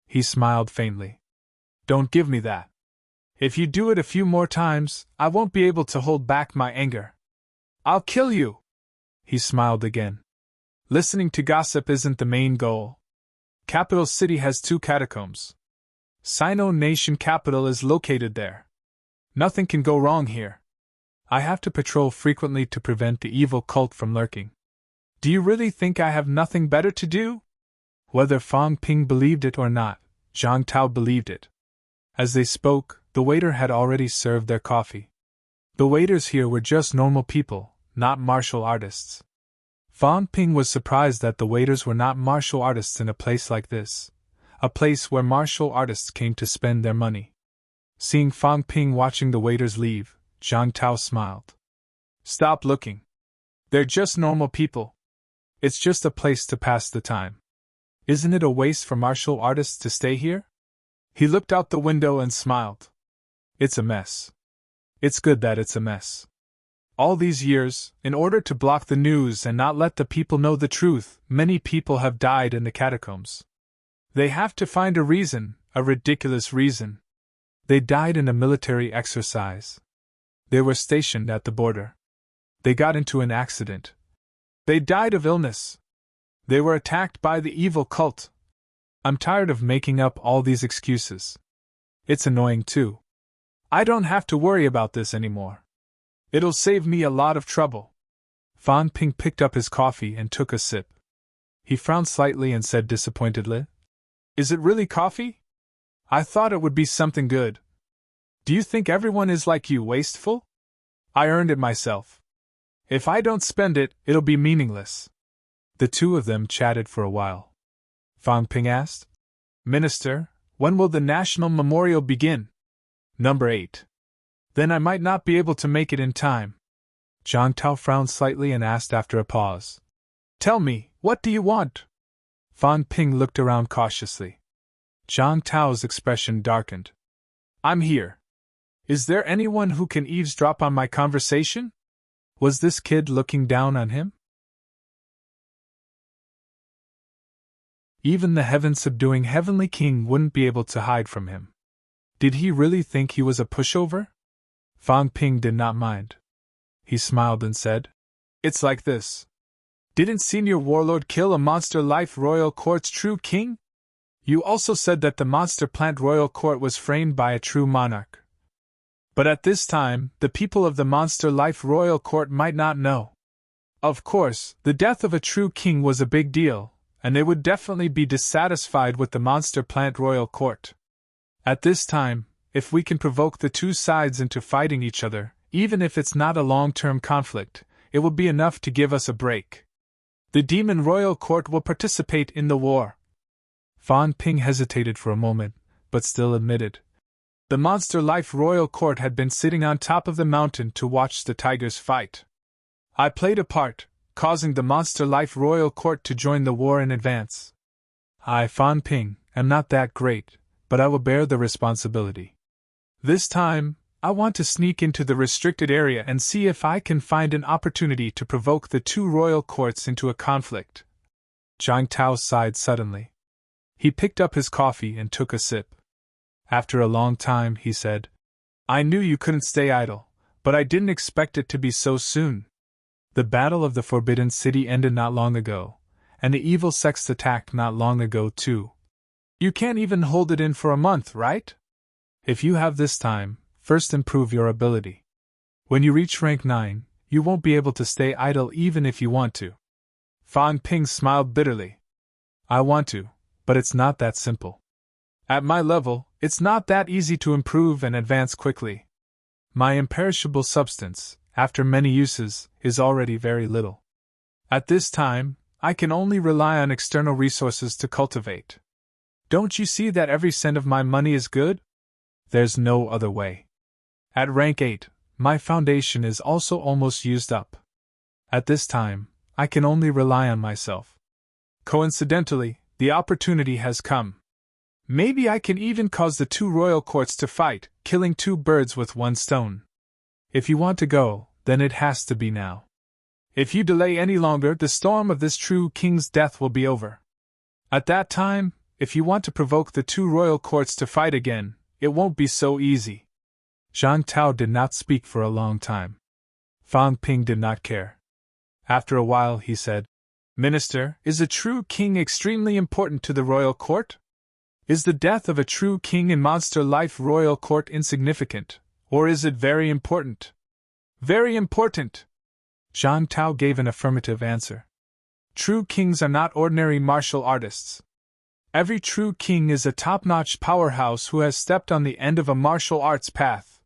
He smiled faintly. Don't give me that. If you do it a few more times, I won't be able to hold back my anger. I'll kill you. He smiled again. Listening to gossip isn't the main goal. Capital City has 2 catacombs. Sino Nation capital is located there. Nothing can go wrong here. I have to patrol frequently to prevent the evil cult from lurking. Do you really think I have nothing better to do? Whether Fan Ping believed it or not, Zhang Tao believed it. As they spoke, the waiter had already served their coffee. The waiters here were just normal people, not martial artists. Fan Ping was surprised that the waiters were not martial artists in a place like this, a place where martial artists came to spend their money. Seeing Fan Ping watching the waiters leave, Zhang Tao smiled. Stop looking. They're just normal people. It's just a place to pass the time. Isn't it a waste for martial artists to stay here? He looked out the window and smiled. It's a mess. It's good that it's a mess. All these years, in order to block the news and not let the people know the truth, many people have died in the catacombs. They have to find a reason, a ridiculous reason. They died in a military exercise. They were stationed at the border. They got into an accident. They died of illness. They were attacked by the evil cult. I'm tired of making up all these excuses. It's annoying too. I don't have to worry about this anymore. It'll save me a lot of trouble. Fan Ping picked up his coffee and took a sip. He frowned slightly and said disappointedly, Is it really coffee? I thought it would be something good. Do you think everyone is like you, wasteful? I earned it myself. If I don't spend it, it'll be meaningless. The two of them chatted for a while. Fan Ping asked, Minister, when will the National Memorial begin? Number 8. Then I might not be able to make it in time. Zhang Tao frowned slightly and asked after a pause. Tell me, what do you want? Fan Ping looked around cautiously. Zhang Tao's expression darkened. I'm here. Is there anyone who can eavesdrop on my conversation? Was this kid looking down on him? Even the heaven-subduing Heavenly King wouldn't be able to hide from him. Did he really think he was a pushover? Fan Ping did not mind. He smiled and said, It's like this. Didn't Senior Warlord kill a Monster Life Royal Court's true king? You also said that the Monster Plant Royal Court was framed by a true monarch. But at this time, the people of the Monster Life Royal Court might not know. Of course, the death of a true king was a big deal, and they would definitely be dissatisfied with the Monster Plant Royal Court. At this time, if we can provoke the two sides into fighting each other, even if it's not a long-term conflict, it will be enough to give us a break. The Demon Royal Court will participate in the war. Fan Ping hesitated for a moment, but still admitted. The Monster Life Royal Court had been sitting on top of the mountain to watch the tigers fight. I played a part, causing the Monster Life Royal Court to join the war in advance. I, Fan Ping, am not that great, but I will bear the responsibility. This time, I want to sneak into the restricted area and see if I can find an opportunity to provoke the two royal courts into a conflict. Zhang Tao sighed suddenly. He picked up his coffee and took a sip. After a long time, he said, I knew you couldn't stay idle, but I didn't expect it to be so soon. The Battle of the Forbidden City ended not long ago, and the evil sects attacked not long ago too. You can't even hold it in for a month, right? If you have this time, first improve your ability. When you reach rank 9, you won't be able to stay idle even if you want to. Fan Ping smiled bitterly. I want to, but it's not that simple. At my level, it's not that easy to improve and advance quickly. My imperishable substance, after many uses, is already very little. At this time, I can only rely on external resources to cultivate. Don't you see that every cent of my money is good? There's no other way. At rank 8, my foundation is also almost used up. At this time, I can only rely on myself. Coincidentally, the opportunity has come. Maybe I can even cause the two royal courts to fight, killing two birds with one stone. If you want to go, then it has to be now. If you delay any longer, the storm of this true king's death will be over. At that time, if you want to provoke the two royal courts to fight again, it won't be so easy. Zhang Tao did not speak for a long time. Fan Ping did not care. After a while, he said, Minister, is a true king extremely important to the royal court? Is the death of a true king in Monster Life Royal Court insignificant, or is it very important? Very important! Zhang Tao gave an affirmative answer. True kings are not ordinary martial artists. Every true king is a top-notch powerhouse who has stepped on the end of a martial arts path.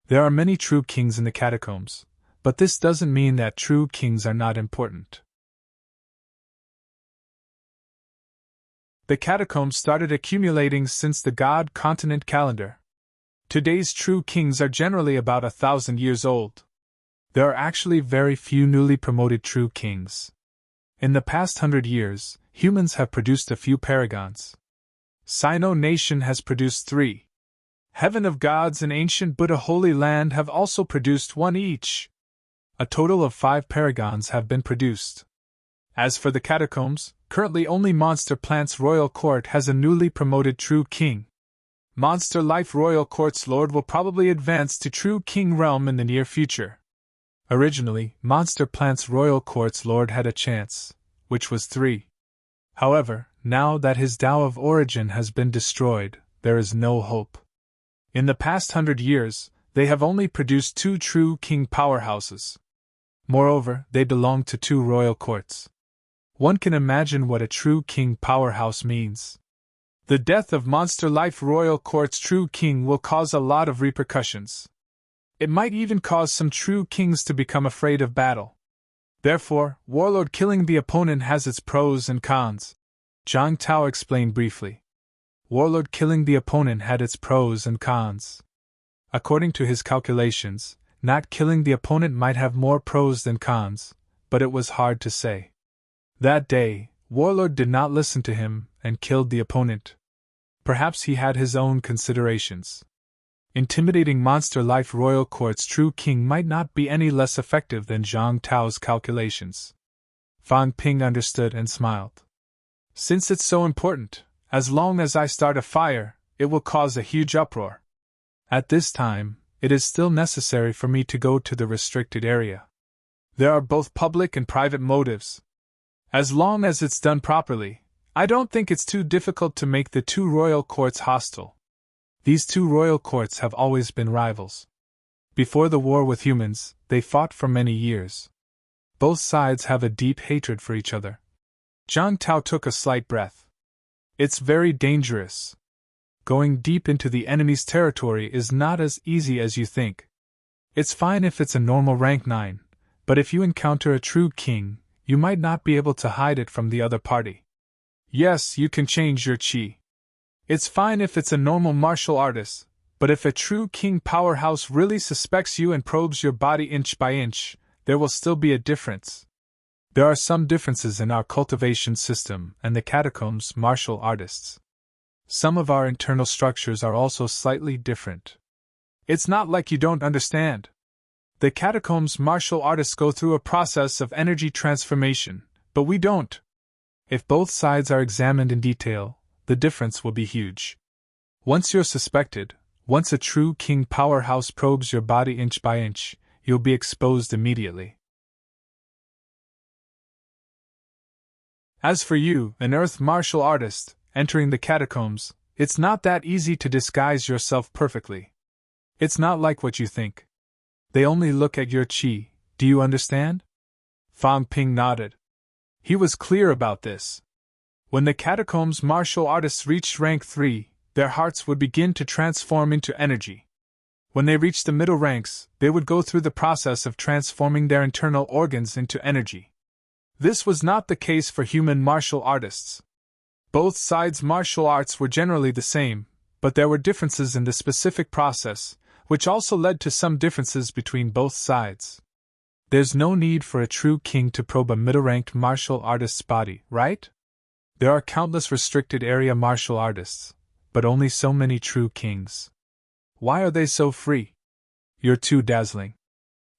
There are many true kings in the catacombs, but this doesn't mean that true kings are not important. The catacombs started accumulating since the God-continent calendar. Today's true kings are generally about 1,000 years old. There are actually very few newly promoted true kings. In the past 100 years, humans have produced a few paragons. Sino Nation has produced 3. Heaven of Gods and Ancient Buddha Holy Land have also produced 1 each. A total of 5 paragons have been produced. As for the catacombs, currently only Monster Plant's Royal Court has a newly promoted True King. Monster Life Royal Court's Lord will probably advance to True King realm in the near future. Originally, Monster Plant's Royal Court's Lord had a chance, which was 3. However, now that his Tao of origin has been destroyed, there is no hope. In the past 100 years, they have only produced 2 true king powerhouses. Moreover, they belong to 2 royal courts. One can imagine what a true king powerhouse means. The death of Monster Life Royal Court's true king will cause a lot of repercussions. It might even cause some true kings to become afraid of battle. Therefore, Warlord killing the opponent has its pros and cons. Zhang Tao explained briefly. Warlord killing the opponent had its pros and cons. According to his calculations, not killing the opponent might have more pros than cons, but it was hard to say. That day, Warlord did not listen to him and killed the opponent. Perhaps he had his own considerations. Intimidating Monster Life Royal Court's true king might not be any less effective than Zhang Tao's calculations. Fan Ping understood and smiled. Since it's so important, as long as I start a fire, it will cause a huge uproar. At this time, it is still necessary for me to go to the restricted area. There are both public and private motives. As long as it's done properly, I don't think it's too difficult to make the 2 royal courts hostile. These 2 royal courts have always been rivals. Before the war with humans, they fought for many years. Both sides have a deep hatred for each other. Zhang Tao took a slight breath. It's very dangerous. Going deep into the enemy's territory is not as easy as you think. It's fine if it's a normal rank 9, but if you encounter a true king, you might not be able to hide it from the other party. Yes, you can change your chi. It's fine if it's a normal martial artist, but if a true king powerhouse really suspects you and probes your body inch by inch, there will still be a difference. There are some differences in our cultivation system and the catacombs' martial artists. Some of our internal structures are also slightly different. It's not like you don't understand. The catacombs' martial artists go through a process of energy transformation, but we don't. If both sides are examined in detail, the difference will be huge. Once you're suspected, once a true king powerhouse probes your body inch by inch, you'll be exposed immediately. As for you, an earth martial artist, entering the catacombs, it's not that easy to disguise yourself perfectly. It's not like what you think. They only look at your chi, do you understand? Fan Ping nodded. He was clear about this. When the catacombs martial artists reached rank 3, their hearts would begin to transform into energy. When they reached the middle ranks, they would go through the process of transforming their internal organs into energy. This was not the case for human martial artists. Both sides' martial arts were generally the same, but there were differences in the specific process, which also led to some differences between both sides. There's no need for a true king to probe a middle-ranked martial artist's body, right? There are countless restricted area martial artists, but only so many true kings. Why are they so free? You're too dazzling.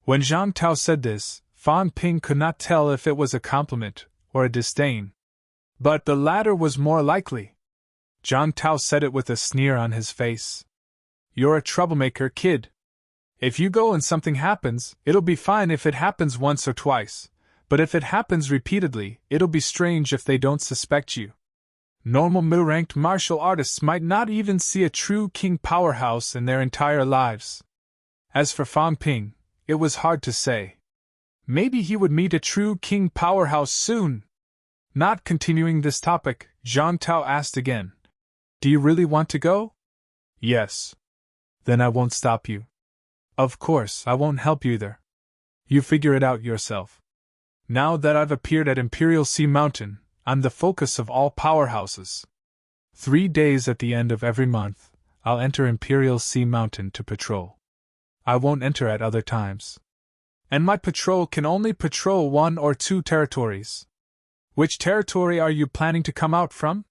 When Zhang Tao said this, Fan Ping could not tell if it was a compliment or a disdain. But the latter was more likely. Zhang Tao said it with a sneer on his face. You're a troublemaker, kid. If you go and something happens, it'll be fine if it happens once or twice. But if it happens repeatedly, it'll be strange if they don't suspect you. Normal middle-ranked martial artists might not even see a true king powerhouse in their entire lives. As for Fan Ping, it was hard to say. Maybe he would meet a true king powerhouse soon. Not continuing this topic, Zhang Tao asked again. Do you really want to go? Yes. Then I won't stop you. Of course, I won't help you either. You figure it out yourself. Now that I've appeared at Imperial Sea Mountain, I'm the focus of all powerhouses. 3 days at the end of every month, I'll enter Imperial Sea Mountain to patrol. I won't enter at other times. And my patrol can only patrol 1 or 2 territories. Which territory are you planning to come out from?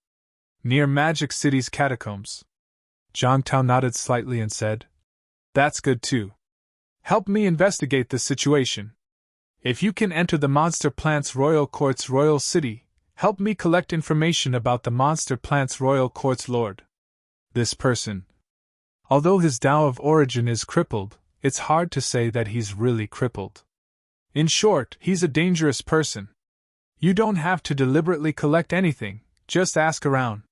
Near Magic City's catacombs. Zhang Tao nodded slightly and said, That's good too. Help me investigate the situation. If you can enter the Monster Plants Royal Court's Royal City, help me collect information about the Monster Plants Royal Court's Lord. This person. Although his Tao of origin is crippled, it's hard to say that he's really crippled. In short, he's a dangerous person. You don't have to deliberately collect anything, just ask around.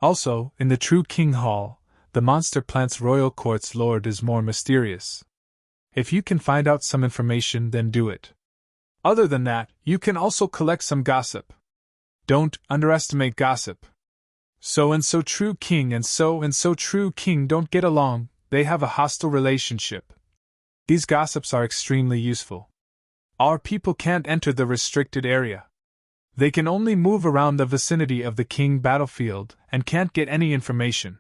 Also, in the True King Hall, the Monster Plants Royal Court's Lord is more mysterious. If you can find out some information, then do it. Other than that, you can also collect some gossip. Don't underestimate gossip. So-and-so True King and so-and-so True King don't get along, they have a hostile relationship. These gossips are extremely useful. Our people can't enter the restricted area. They can only move around the vicinity of the king battlefield and can't get any information.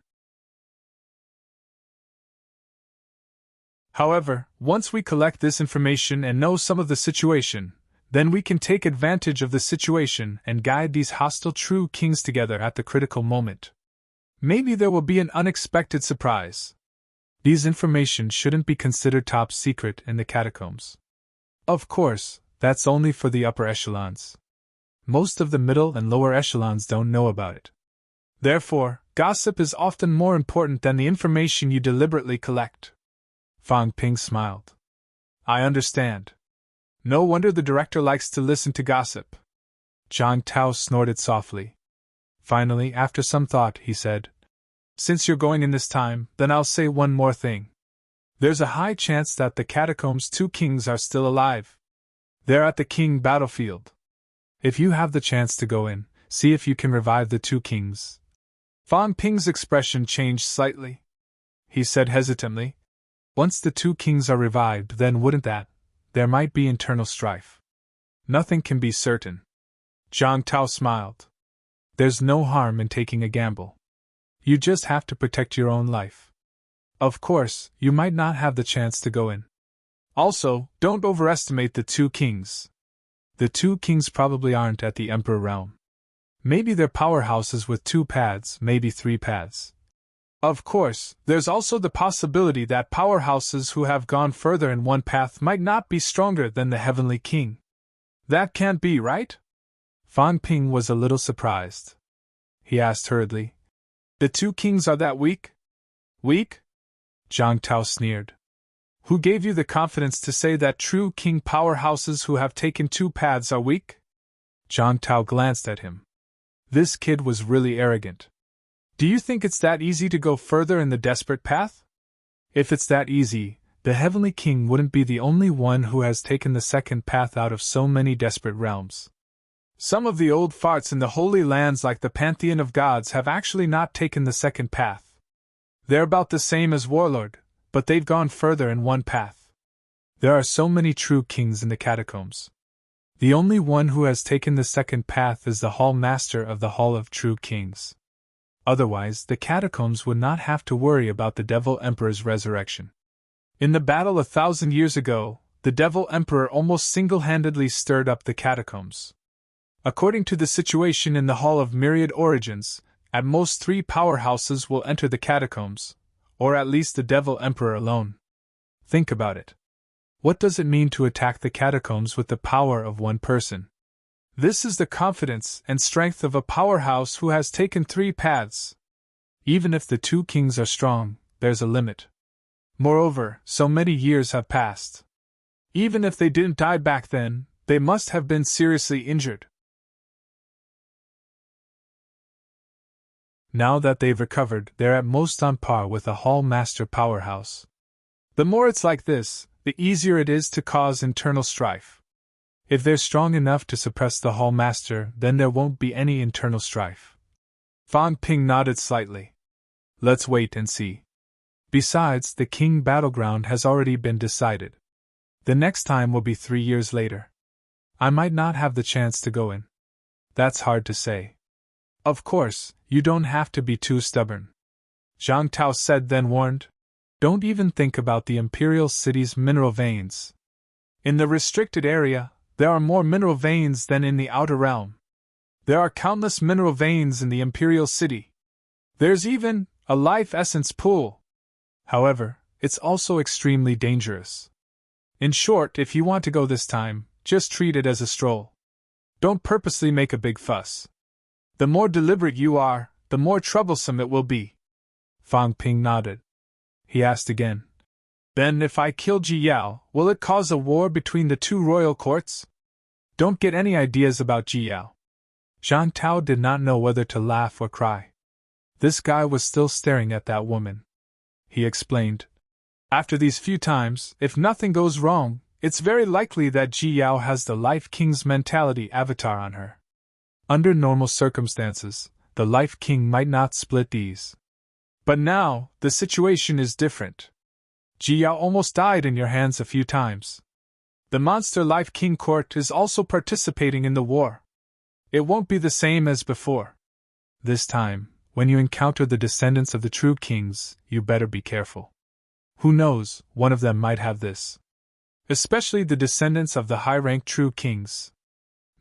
However, once we collect this information and know some of the situation, then we can take advantage of the situation and guide these hostile true kings together at the critical moment. Maybe there will be an unexpected surprise. These information shouldn't be considered top secret in the catacombs. Of course, that's only for the upper echelons. Most of the middle and lower echelons don't know about it. Therefore, gossip is often more important than the information you deliberately collect. Fang Ping smiled. I understand. No wonder the director likes to listen to gossip. Zhang Tao snorted softly. Finally, after some thought, he said, Since you're going in this time, then I'll say one more thing. There's a high chance that the catacombs' 2 kings are still alive. They're at the king battlefield. If you have the chance to go in, see if you can revive the 2 kings. Fang Ping's expression changed slightly. He said hesitantly, Once the 2 kings are revived, then wouldn't that? There might be internal strife. Nothing can be certain. Zhang Tao smiled. There's no harm in taking a gamble. You just have to protect your own life. Of course, you might not have the chance to go in. Also, don't overestimate the 2 kings. The 2 kings probably aren't at the Emperor realm. Maybe they're powerhouses with 2 paths, maybe 3 paths. Of course, there's also the possibility that powerhouses who have gone further in one path might not be stronger than the Heavenly King. That can't be, right? Fang Ping was a little surprised. He asked hurriedly, The 2 kings are that weak? Weak? Zhang Tao sneered. Who gave you the confidence to say that true king powerhouses who have taken 2 paths are weak? Zhang Tao glanced at him. This kid was really arrogant. Do you think it's that easy to go further in the desperate path? If it's that easy, the Heavenly King wouldn't be the only one who has taken the second path out of so many desperate realms. Some of the old farts in the Holy Lands like the Pantheon of Gods have actually not taken the second path. They're about the same as Warlord, but they've gone further in one path. There are so many true kings in the catacombs. The only one who has taken the second path is the Hall Master of the Hall of True Kings. Otherwise, the catacombs would not have to worry about the Devil Emperor's resurrection. In the battle 1,000 years ago, the Devil Emperor almost single-handedly stirred up the catacombs. According to the situation in the Hall of Myriad Origins, at most 3 powerhouses will enter the catacombs, or at least the Devil Emperor alone. Think about it. What does it mean to attack the catacombs with the power of one person? This is the confidence and strength of a powerhouse who has taken 3 paths. Even if the 2 kings are strong, there's a limit. Moreover, so many years have passed. Even if they didn't die back then, they must have been seriously injured. Now that they've recovered, they're at most on par with a Hall Master powerhouse. The more it's like this, the easier it is to cause internal strife. If they're strong enough to suppress the Hall Master, then there won't be any internal strife. Fan Ping nodded slightly. Let's wait and see. Besides, the King battleground has already been decided. The next time will be 3 years later. I might not have the chance to go in. That's hard to say. Of course, you don't have to be too stubborn. Zhang Tao said, then warned. Don't even think about the Imperial City's mineral veins. In the restricted area, there are more mineral veins than in the outer realm. There are countless mineral veins in the Imperial City. There's even a life essence pool. However, it's also extremely dangerous. In short, if you want to go this time, just treat it as a stroll. Don't purposely make a big fuss. The more deliberate you are, the more troublesome it will be. Fan Ping nodded. He asked again. Then if I kill Ji Yao, will it cause a war between the two royal courts? Don't get any ideas about Ji Yao. Zhang Tao did not know whether to laugh or cry. This guy was still staring at that woman. He explained. After these few times, if nothing goes wrong, it's very likely that Ji Yao has the Life King's mentality avatar on her. Under normal circumstances, the Life King might not split these. But now, the situation is different. Ji Yao almost died in your hands a few times. The Monster Life King Court is also participating in the war. It won't be the same as before. This time, when you encounter the descendants of the true kings, you better be careful. Who knows, one of them might have this. Especially the descendants of the high-ranked true kings.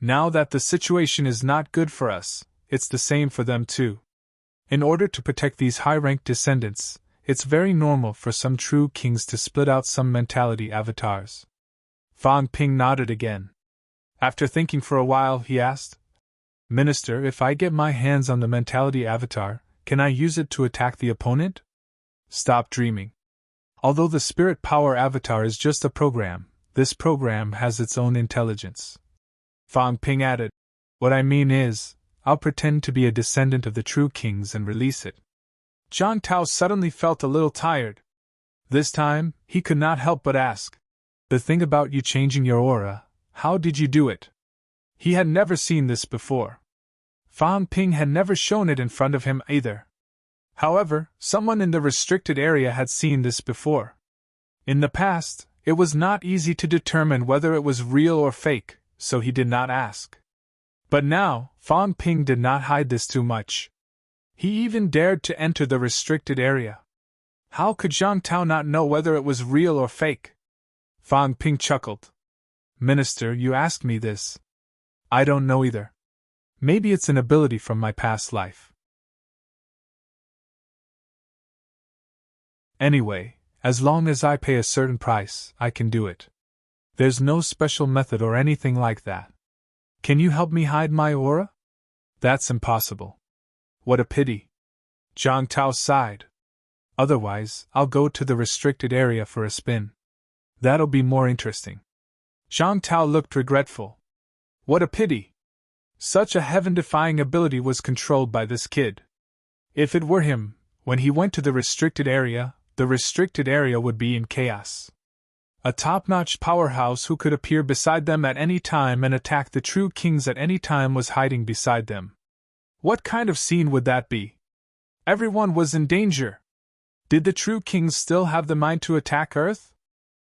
Now that the situation is not good for us, it's the same for them too. In order to protect these high-ranked descendants, it's very normal for some true kings to split out some mentality avatars. Fan Ping nodded again. After thinking for a while, he asked, Minister, if I get my hands on the mentality avatar, can I use it to attack the opponent? Stop dreaming. Although the spirit power avatar is just a program, this program has its own intelligence. Fan Ping added, What I mean is, I'll pretend to be a descendant of the true kings and release it. Zhang Tao suddenly felt a little tired. This time, he could not help but ask, The thing about you changing your aura, how did you do it? He had never seen this before. Fan Ping had never shown it in front of him either. However, someone in the restricted area had seen this before. In the past, it was not easy to determine whether it was real or fake, so he did not ask. But now, Fan Ping did not hide this too much. He even dared to enter the restricted area. How could Zhang Tao not know whether it was real or fake? Fan Ping chuckled. Minister, you asked me this. I don't know either. Maybe it's an ability from my past life. Anyway, as long as I pay a certain price, I can do it. There's no special method or anything like that. Can you help me hide my aura? That's impossible. What a pity. Zhang Tao sighed. Otherwise, I'll go to the restricted area for a spin. That'll be more interesting. Zhang Tao looked regretful. What a pity. Such a heaven-defying ability was controlled by this kid. If it were him, when he went to the restricted area would be in chaos. A top-notch powerhouse who could appear beside them at any time and attack the true kings at any time was hiding beside them. What kind of scene would that be? Everyone was in danger. Did the true kings still have the mind to attack Earth?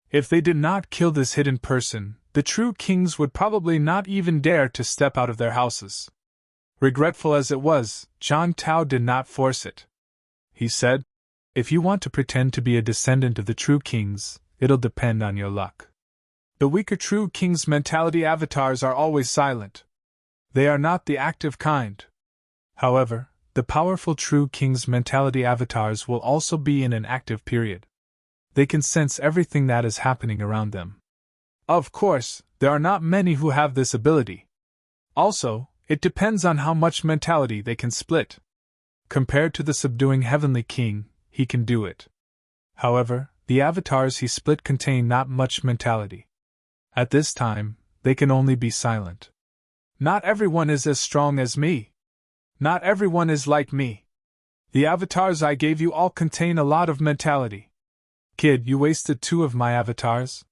If they did not kill this hidden person, the true kings would probably not even dare to step out of their houses. Regretful as it was, Zhang Tao did not force it. He said, If you want to pretend to be a descendant of the true kings, it'll depend on your luck. The weaker true kings' mentality avatars are always silent. They are not the active kind. However, the powerful true kings' mentality avatars will also be in an active period. They can sense everything that is happening around them. Of course, there are not many who have this ability. Also, it depends on how much mentality they can split. Compared to the subduing heavenly king, he can do it. However, the avatars he split contain not much mentality. At this time, they can only be silent. Not everyone is as strong as me. Not everyone is like me. The avatars I gave you all contain a lot of mentality. Kid, you wasted 2 of my avatars.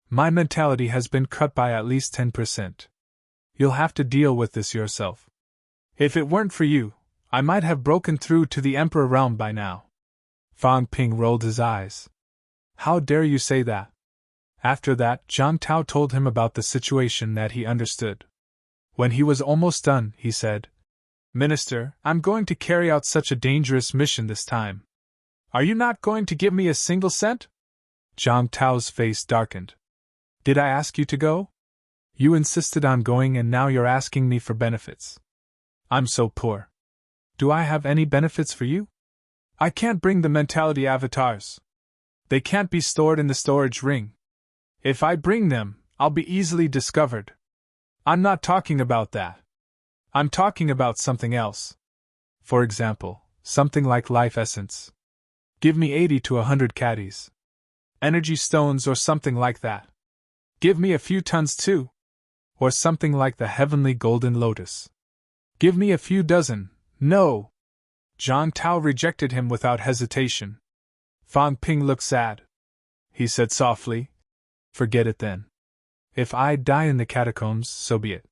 My mentality has been cut by at least 10%. You'll have to deal with this yourself. If it weren't for you, I might have broken through to the Emperor realm by now. Fang Ping rolled his eyes. How dare you say that? After that, Zhang Tao told him about the situation that he understood. When he was almost done, he said, Minister, I'm going to carry out such a dangerous mission this time. Are you not going to give me a single cent? Zhang Tao's face darkened. Did I ask you to go? You insisted on going and now you're asking me for benefits. I'm so poor. Do I have any benefits for you? I can't bring the mentality avatars. They can't be stored in the storage ring. If I bring them, I'll be easily discovered. I'm not talking about that. I'm talking about something else. For example, something like life essence. Give me 80 to 100 caddies. Energy stones or something like that. Give me a few tons too. Or something like the heavenly golden lotus. Give me a few dozen. No. Zhang Tao rejected him without hesitation. Fang Ping looked sad. He said softly, Forget it then. If I die in the catacombs, so be it.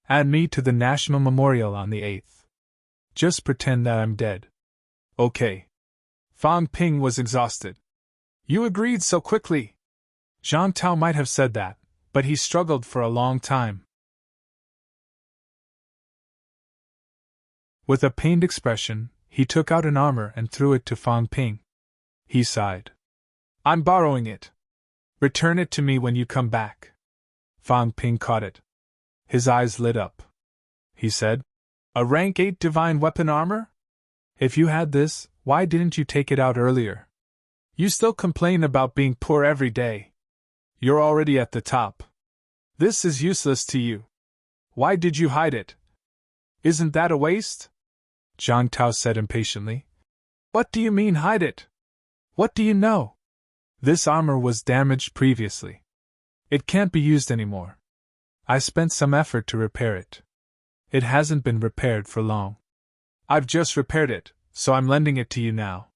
Add me to the National Memorial on the 8th. Just pretend that I'm dead. Okay. Fang Ping was exhausted. You agreed so quickly. Zhang Tao might have said that, but he struggled for a long time. With a pained expression, he took out an armor and threw it to Fang Ping. He sighed. I'm borrowing it. Return it to me when you come back. Fang Ping caught it. His eyes lit up. He said, A rank 8 divine weapon armor? If you had this, why didn't you take it out earlier? You still complain about being poor every day. You're already at the top. This is useless to you. Why did you hide it? Isn't that a waste? Zhang Tao said impatiently. What do you mean hide it? What do you know? This armor was damaged previously. It can't be used anymore. I spent some effort to repair it. It hasn't been repaired for long. I've just repaired it, so I'm lending it to you now.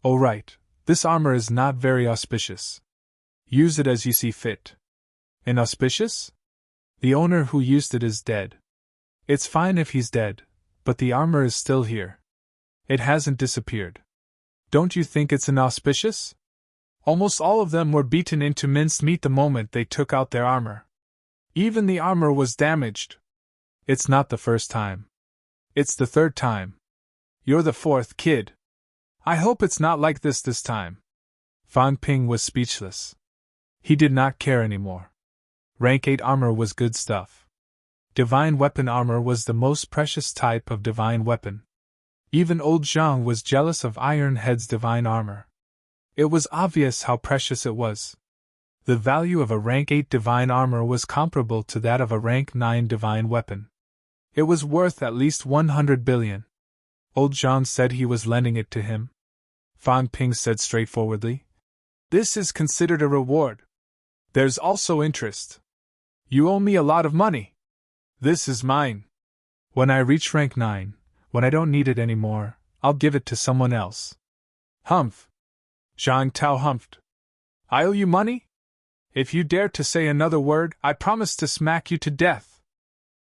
Oh right, this armor is not very auspicious. Use it as you see fit. Inauspicious? The owner who used it is dead. It's fine if he's dead, but the armor is still here. It hasn't disappeared. Don't you think it's inauspicious? Almost all of them were beaten into minced meat the moment they took out their armor. Even the armor was damaged. It's not the first time. It's the third time. You're the fourth, kid. I hope it's not like this time. Fang Ping was speechless. He did not care anymore. Rank 8 armor was good stuff. Divine weapon armor was the most precious type of divine weapon. Even old Zhang was jealous of Iron Head's divine armor. It was obvious how precious it was. The value of a rank 8 divine armor was comparable to that of a rank 9 divine weapon. It was worth at least 100 billion. Old Zhang said he was lending it to him. Fang Ping said straightforwardly, This is considered a reward. There's also interest. You owe me a lot of money. This is mine. When I reach rank 9, when I don't need it anymore, I'll give it to someone else. Humph. Zhang Tao humphed. I owe you money? If you dare to say another word, I promise to smack you to death.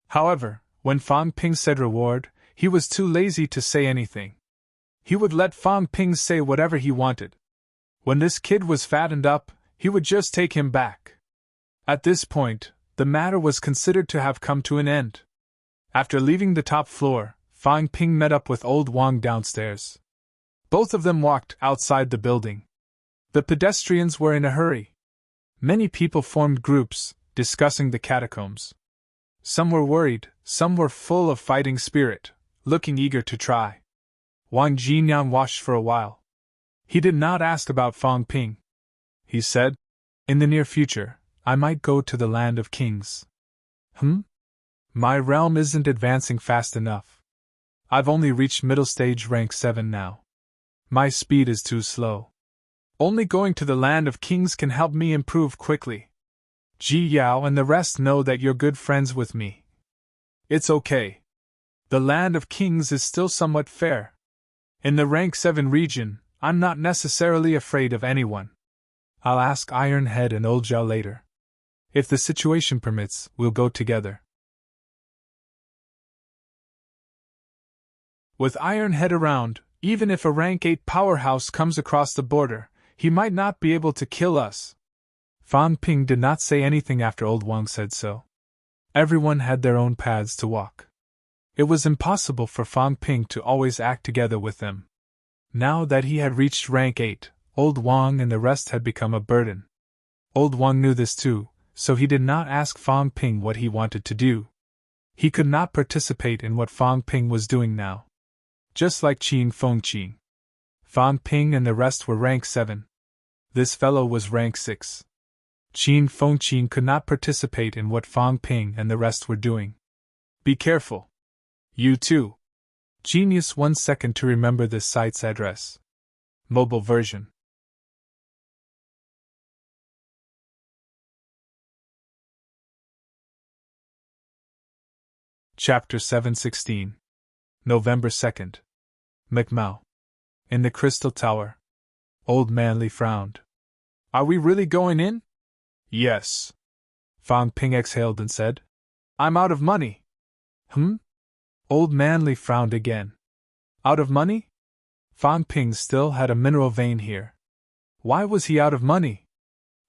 However, when Fang Ping said reward, he was too lazy to say anything. He would let Fang Ping say whatever he wanted. When this kid was fattened up, he would just take him back. At this point, the matter was considered to have come to an end. After leaving the top floor, Fang Ping met up with old Wang downstairs. Both of them walked outside the building. The pedestrians were in a hurry. Many people formed groups, discussing the catacombs. Some were worried, some were full of fighting spirit, looking eager to try. Wang Jinyan watched for a while. He did not ask about Fang Ping. He said, In the near future, I might go to the land of kings. My realm isn't advancing fast enough. I've only reached middle stage rank 7 now. My speed is too slow. Only going to the land of kings can help me improve quickly. Ji Yao and the rest know that you're good friends with me. It's okay. The land of kings is still somewhat fair. In the rank 7 region, I'm not necessarily afraid of anyone. I'll ask Iron Head and Old Zhao later. If the situation permits, we'll go together. With Iron Head around, even if a rank 8 powerhouse comes across the border, he might not be able to kill us. Fan Ping did not say anything after Old Wang said so. Everyone had their own paths to walk. It was impossible for Fan Ping to always act together with them. Now that he had reached rank 8, Old Wang and the rest had become a burden. Old Wang knew this too, so he did not ask Fan Ping what he wanted to do. He could not participate in what Fan Ping was doing now. Just like Qing Fengqing. Fan Ping and the rest were rank 7. This fellow was rank 6. Qing Fengqing could not participate in what Fan Ping and the rest were doing. Be careful. You too. Genius 1 second to remember this site's address. Mobile version. Chapter 716. November 2nd. McMao. In the Crystal Tower. Old Manly frowned. Are we really going in? Yes. Fan Ping exhaled and said. I'm out of money. Old Manly frowned again. Out of money? Fan Ping still had a mineral vein here. Why was he out of money?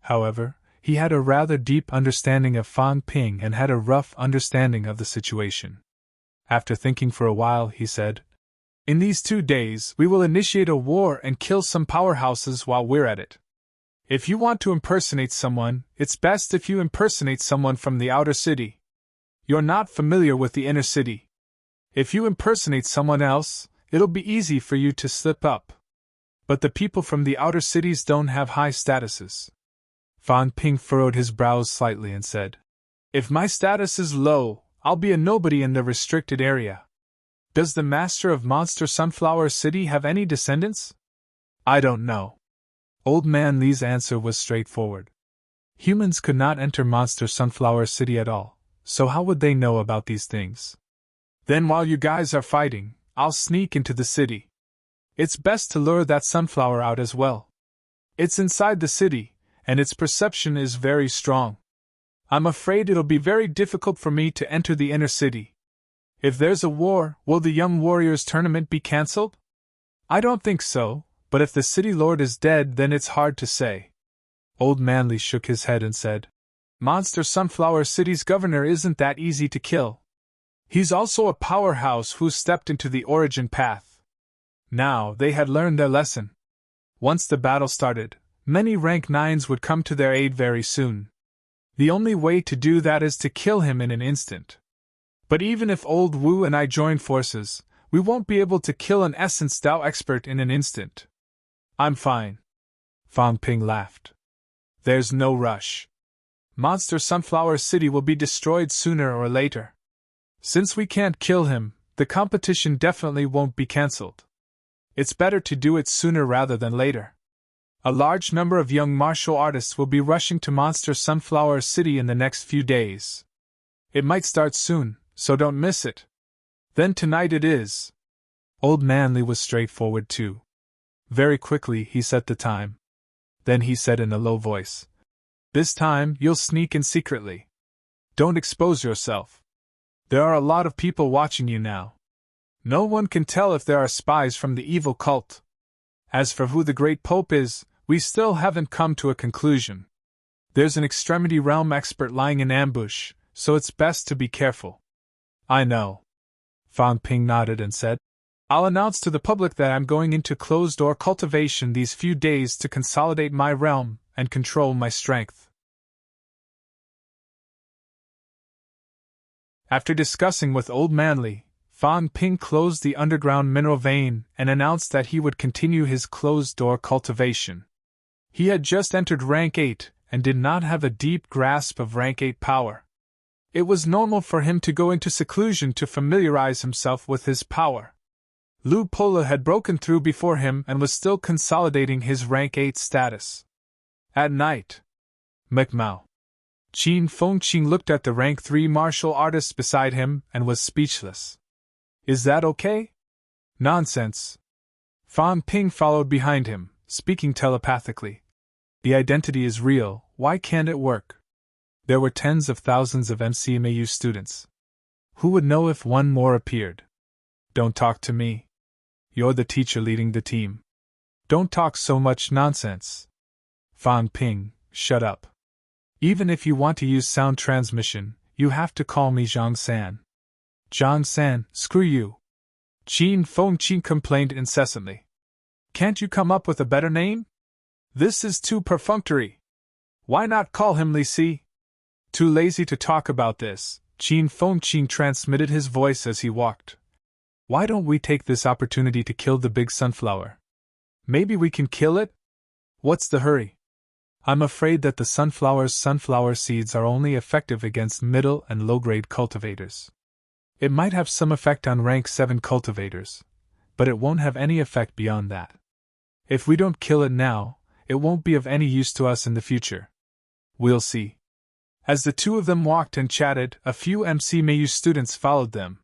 However, he had a rather deep understanding of Fan Ping and had a rough understanding of the situation. After thinking for a while, he said, In these 2 days, we will initiate a war and kill some powerhouses while we're at it. If you want to impersonate someone, it's best if you impersonate someone from the outer city. You're not familiar with the inner city. If you impersonate someone else, it'll be easy for you to slip up. But the people from the outer cities don't have high statuses. Fan Ping furrowed his brows slightly and said, If my status is low, I'll be a nobody in the restricted area. Does the master of Monster Sunflower City have any descendants? I don't know. Old Man Li's answer was straightforward. Humans could not enter Monster Sunflower City at all, so how would they know about these things? Then while you guys are fighting, I'll sneak into the city. It's best to lure that sunflower out as well. It's inside the city, and its perception is very strong. I'm afraid it'll be very difficult for me to enter the inner city. If there's a war, will the Young Warriors tournament be cancelled? I don't think so, but if the city lord is dead, then it's hard to say. Old Manly shook his head and said, Monster Sunflower City's governor isn't that easy to kill. He's also a powerhouse who stepped into the origin path. Now they had learned their lesson. Once the battle started, many rank 9s would come to their aid very soon. The only way to do that is to kill him in an instant. But even if Old Wu and I join forces, we won't be able to kill an Essence Dao expert in an instant. I'm fine. Fan Ping laughed. There's no rush. Monster Sunflower City will be destroyed sooner or later. Since we can't kill him, the competition definitely won't be cancelled. It's better to do it sooner rather than later. A large number of young martial artists will be rushing to Monster Sunflower City in the next few days. It might start soon, so don't miss it. Then tonight it is. Old Manly was straightforward too. Very quickly he set the time. Then he said in a low voice, This time you'll sneak in secretly. Don't expose yourself. There are a lot of people watching you now. No one can tell if there are spies from the evil cult. As for who the Great Pope is, we still haven't come to a conclusion. There's an extremity realm expert lying in ambush, so it's best to be careful. I know. Fan Ping nodded and said, I'll announce to the public that I'm going into closed-door cultivation these few days to consolidate my realm and control my strength. After discussing with Old Manly, Fan Ping closed the underground mineral vein and announced that he would continue his closed-door cultivation. He had just entered rank 8 and did not have a deep grasp of rank 8 power. It was normal for him to go into seclusion to familiarize himself with his power. Lu Pola had broken through before him and was still consolidating his rank 8 status. At night, McMao. Qin Fengqing looked at the rank 3 martial artist beside him and was speechless. Is that okay? Nonsense. Fan Ping followed behind him, speaking telepathically. The identity is real, why can't it work? There were tens of thousands of MCMAU students. Who would know if one more appeared? Don't talk to me. You're the teacher leading the team. Don't talk so much nonsense. Fan Ping, shut up. Even if you want to use sound transmission, you have to call me Zhang San. Zhang San, screw you. Qin Fengqin complained incessantly. Can't you come up with a better name? This is too perfunctory. Why not call him Li Si? Too lazy to talk about this, Qin Fengqin transmitted his voice as he walked. Why don't we take this opportunity to kill the big sunflower? Maybe we can kill it? What's the hurry? I'm afraid that the sunflower's sunflower seeds are only effective against middle and low-grade cultivators. It might have some effect on rank 7 cultivators, but it won't have any effect beyond that. If we don't kill it now, it won't be of any use to us in the future. We'll see. As the two of them walked and chatted, a few MCMAU students followed them.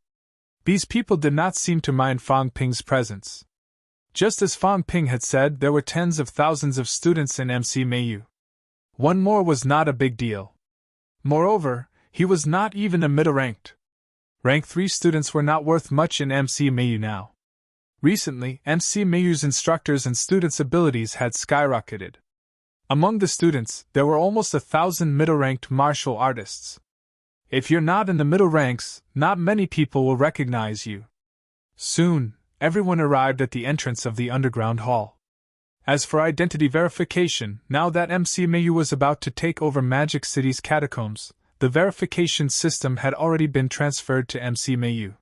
These people did not seem to mind Fan Ping's presence. Just as Fan Ping had said, there were tens of thousands of students in MCMAU. One more was not a big deal. Moreover, he was not even a middle-ranked. Rank 3 students were not worth much in MCMAU now. Recently, MCMAU's instructors and students' abilities had skyrocketed. Among the students, there were almost 1,000 middle-ranked martial artists. If you're not in the middle ranks, not many people will recognize you. Soon, everyone arrived at the entrance of the underground hall. As for identity verification, now that MCMAU was about to take over Magic City's catacombs, the verification system had already been transferred to MCMAU.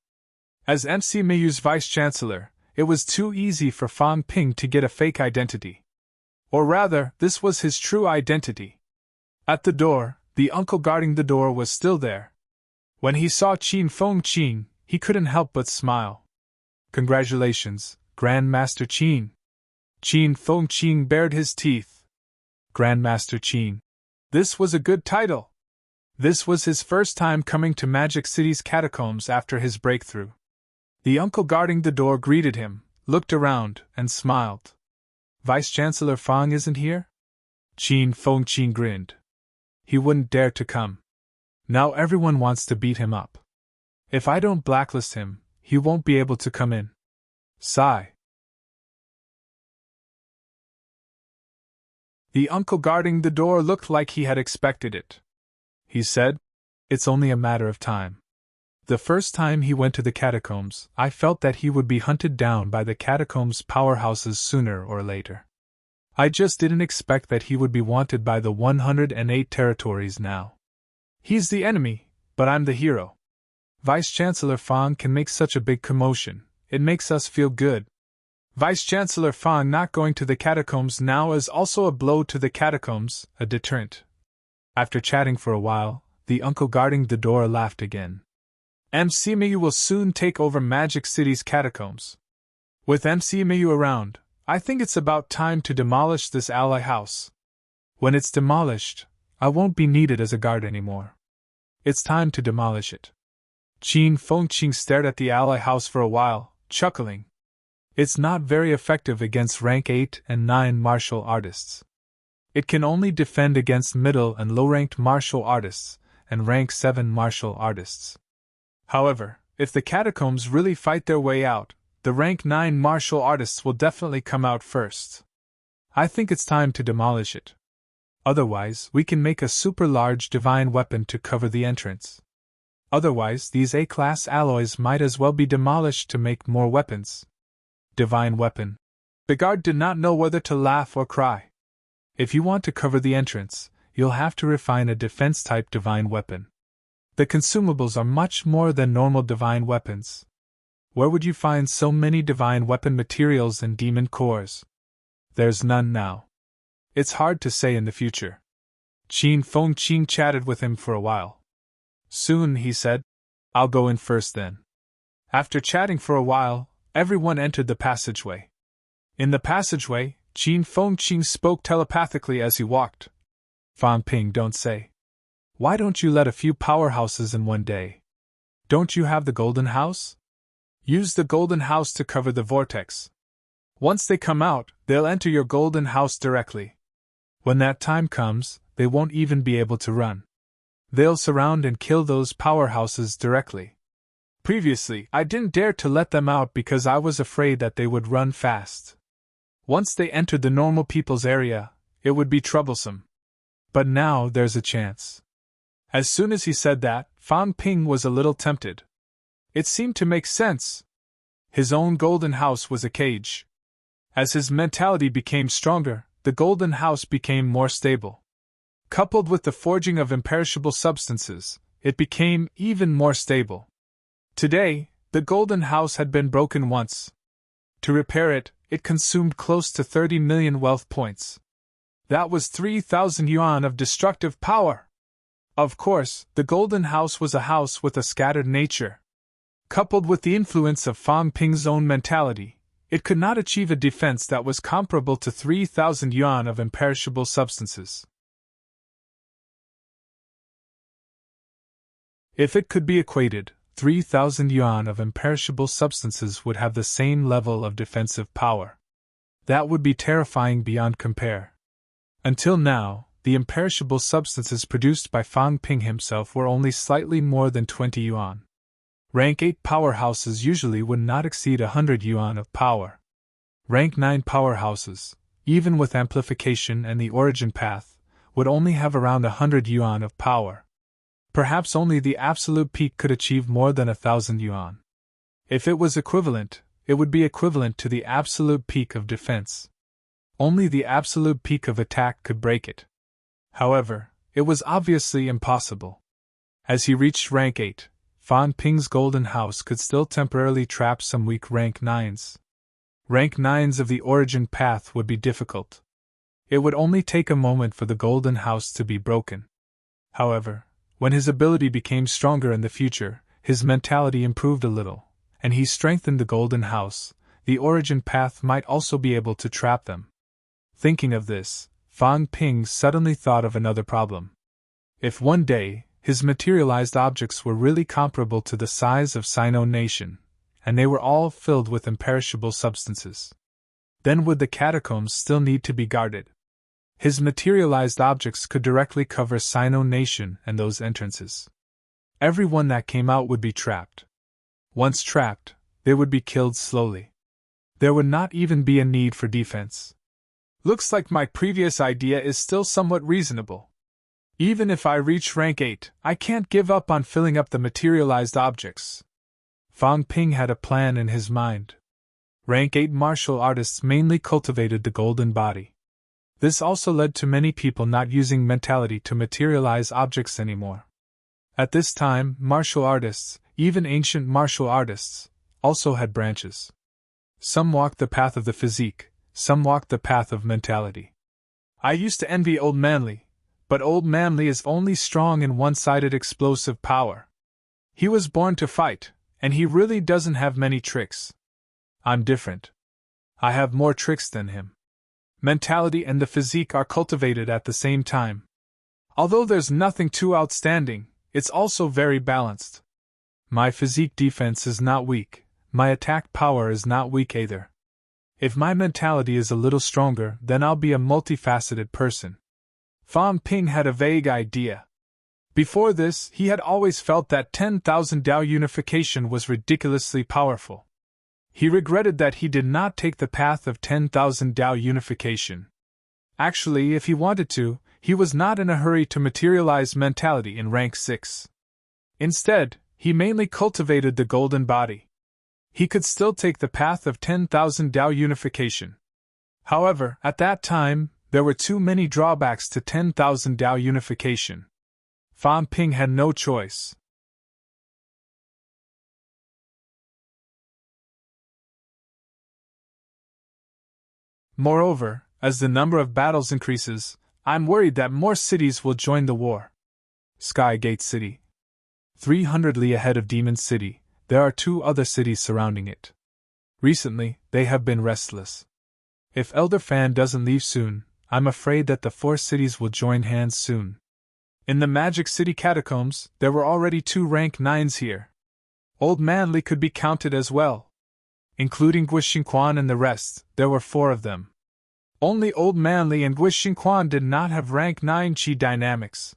As MCMAU's vice-chancellor, it was too easy for Fan Ping to get a fake identity. Or rather, this was his true identity. At the door, the uncle guarding the door was still there. When he saw Qin Fengqin, he couldn't help but smile. Congratulations, Grandmaster Qin. Qin Fengqin bared his teeth. Grandmaster Qin. This was a good title. This was his first time coming to Magic City's catacombs after his breakthrough. The uncle guarding the door greeted him, looked around, and smiled. Vice-Chancellor Fang isn't here? Qin Fengqin grinned. He wouldn't dare to come. Now everyone wants to beat him up. If I don't blacklist him, he won't be able to come in. Sigh. The uncle guarding the door looked like he had expected it. He said, "It's only a matter of time." The first time he went to the catacombs, I felt that he would be hunted down by the catacombs powerhouses sooner or later. I just didn't expect that he would be wanted by the 108 territories now. He's the enemy, but I'm the hero. Vice-Chancellor Fang can make such a big commotion. It makes us feel good. Vice-Chancellor Fang not going to the catacombs now is also a blow to the catacombs, a deterrent. After chatting for a while, the uncle guarding the door laughed again. MCMAU will soon take over Magic City's catacombs. With MCMAU around, I think it's about time to demolish this ally house. When it's demolished, I won't be needed as a guard anymore. It's time to demolish it. Qin Fengqin stared at the ally house for a while, chuckling. It's not very effective against rank 8 and 9 martial artists. It can only defend against middle and low-ranked martial artists, and rank 7 martial artists. However, if the catacombs really fight their way out, the rank 9 martial artists will definitely come out first. I think it's time to demolish it. Otherwise, we can make a super large divine weapon to cover the entrance. Otherwise, these A-class alloys might as well be demolished to make more weapons. Divine weapon. The guard did not know whether to laugh or cry. If you want to cover the entrance, you'll have to refine a defense-type divine weapon. The consumables are much more than normal divine weapons. Where would you find so many divine weapon materials in demon cores? There's none now. It's hard to say in the future. Qin Fengqin chatted with him for a while. Soon, he said, "I'll go in first then." After chatting for a while, everyone entered the passageway. In the passageway, Qin Fengqin spoke telepathically as he walked. Fan Ping, don't say. Why don't you let a few powerhouses in one day? Don't you have the Golden House? Use the Golden House to cover the vortex. Once they come out, they'll enter your Golden House directly. When that time comes, they won't even be able to run. They'll surround and kill those powerhouses directly. Previously, I didn't dare to let them out because I was afraid that they would run fast. Once they entered the normal people's area, it would be troublesome. But now there's a chance. As soon as he said that, Fan Ping was a little tempted. It seemed to make sense. His own golden house was a cage. As his mentality became stronger, the golden house became more stable. Coupled with the forging of imperishable substances, it became even more stable. Today, the golden house had been broken once. To repair it, it consumed close to 30 million wealth points. That was 3,000 yuan of destructive power. Of course, the golden house was a house with a scattered nature. Coupled with the influence of Fan Ping's own mentality, it could not achieve a defense that was comparable to 3,000 yuan of imperishable substances. If it could be equated, 3,000 yuan of imperishable substances would have the same level of defensive power. That would be terrifying beyond compare. Until now, the imperishable substances produced by Fan Ping himself were only slightly more than 20 yuan. Rank 8 powerhouses usually would not exceed 100 yuan of power. Rank 9 powerhouses, even with amplification and the origin path, would only have around 100 yuan of power. Perhaps only the absolute peak could achieve more than 1,000 yuan. If it was equivalent, it would be equivalent to the absolute peak of defense. Only the absolute peak of attack could break it. However, it was obviously impossible. As he reached rank 8, Fan Ping's golden house could still temporarily trap some weak rank 9s. Rank 9s of the origin path would be difficult. It would only take a moment for the golden house to be broken. However, when his ability became stronger in the future, his mentality improved a little, and he strengthened the golden house. The origin path might also be able to trap them. Thinking of this, Fan Ping suddenly thought of another problem. If one day, his materialized objects were really comparable to the size of Sino Nation, and they were all filled with imperishable substances, then would the catacombs still need to be guarded? His materialized objects could directly cover Sino Nation and those entrances. Everyone that came out would be trapped. Once trapped, they would be killed slowly. There would not even be a need for defense. Looks like my previous idea is still somewhat reasonable. Even if I reach rank 8, I can't give up on filling up the materialized objects. Fan Ping had a plan in his mind. Rank 8 martial artists mainly cultivated the golden body. This also led to many people not using mentality to materialize objects anymore. At this time, martial artists, even ancient martial artists, also had branches. Some walked the path of the physique, some walked the path of mentality. I used to envy Old Manly, but Old Manly is only strong in one-sided explosive power. He was born to fight, and he really doesn't have many tricks. I'm different. I have more tricks than him. Mentality and the physique are cultivated at the same time. Although there's nothing too outstanding, it's also very balanced. My physique defense is not weak, my attack power is not weak either. If my mentality is a little stronger, then I'll be a multifaceted person. Fan Ping had a vague idea. Before this, he had always felt that 10,000 Dao unification was ridiculously powerful. He regretted that he did not take the path of 10,000 Dao unification. Actually, if he wanted to, he was not in a hurry to materialize mentality in rank 6. Instead, he mainly cultivated the golden body. He could still take the path of 10,000 Dao unification. However, at that time, there were too many drawbacks to 10,000 Dao unification. Fan Ping had no choice. Moreover, as the number of battles increases, I'm worried that more cities will join the war. Sky Gate City. 300 li ahead of Demon City, there are 2 other cities surrounding it. Recently, they have been restless. If Elder Fan doesn't leave soon, I'm afraid that the 4 cities will join hands soon. In the Magic City catacombs, there were already 2 rank 9s here. Old Manly could be counted as well. Including Guixingquan and the rest, there were 4 of them. Only Old Manly and Guixingquan did not have rank 9 chi dynamics.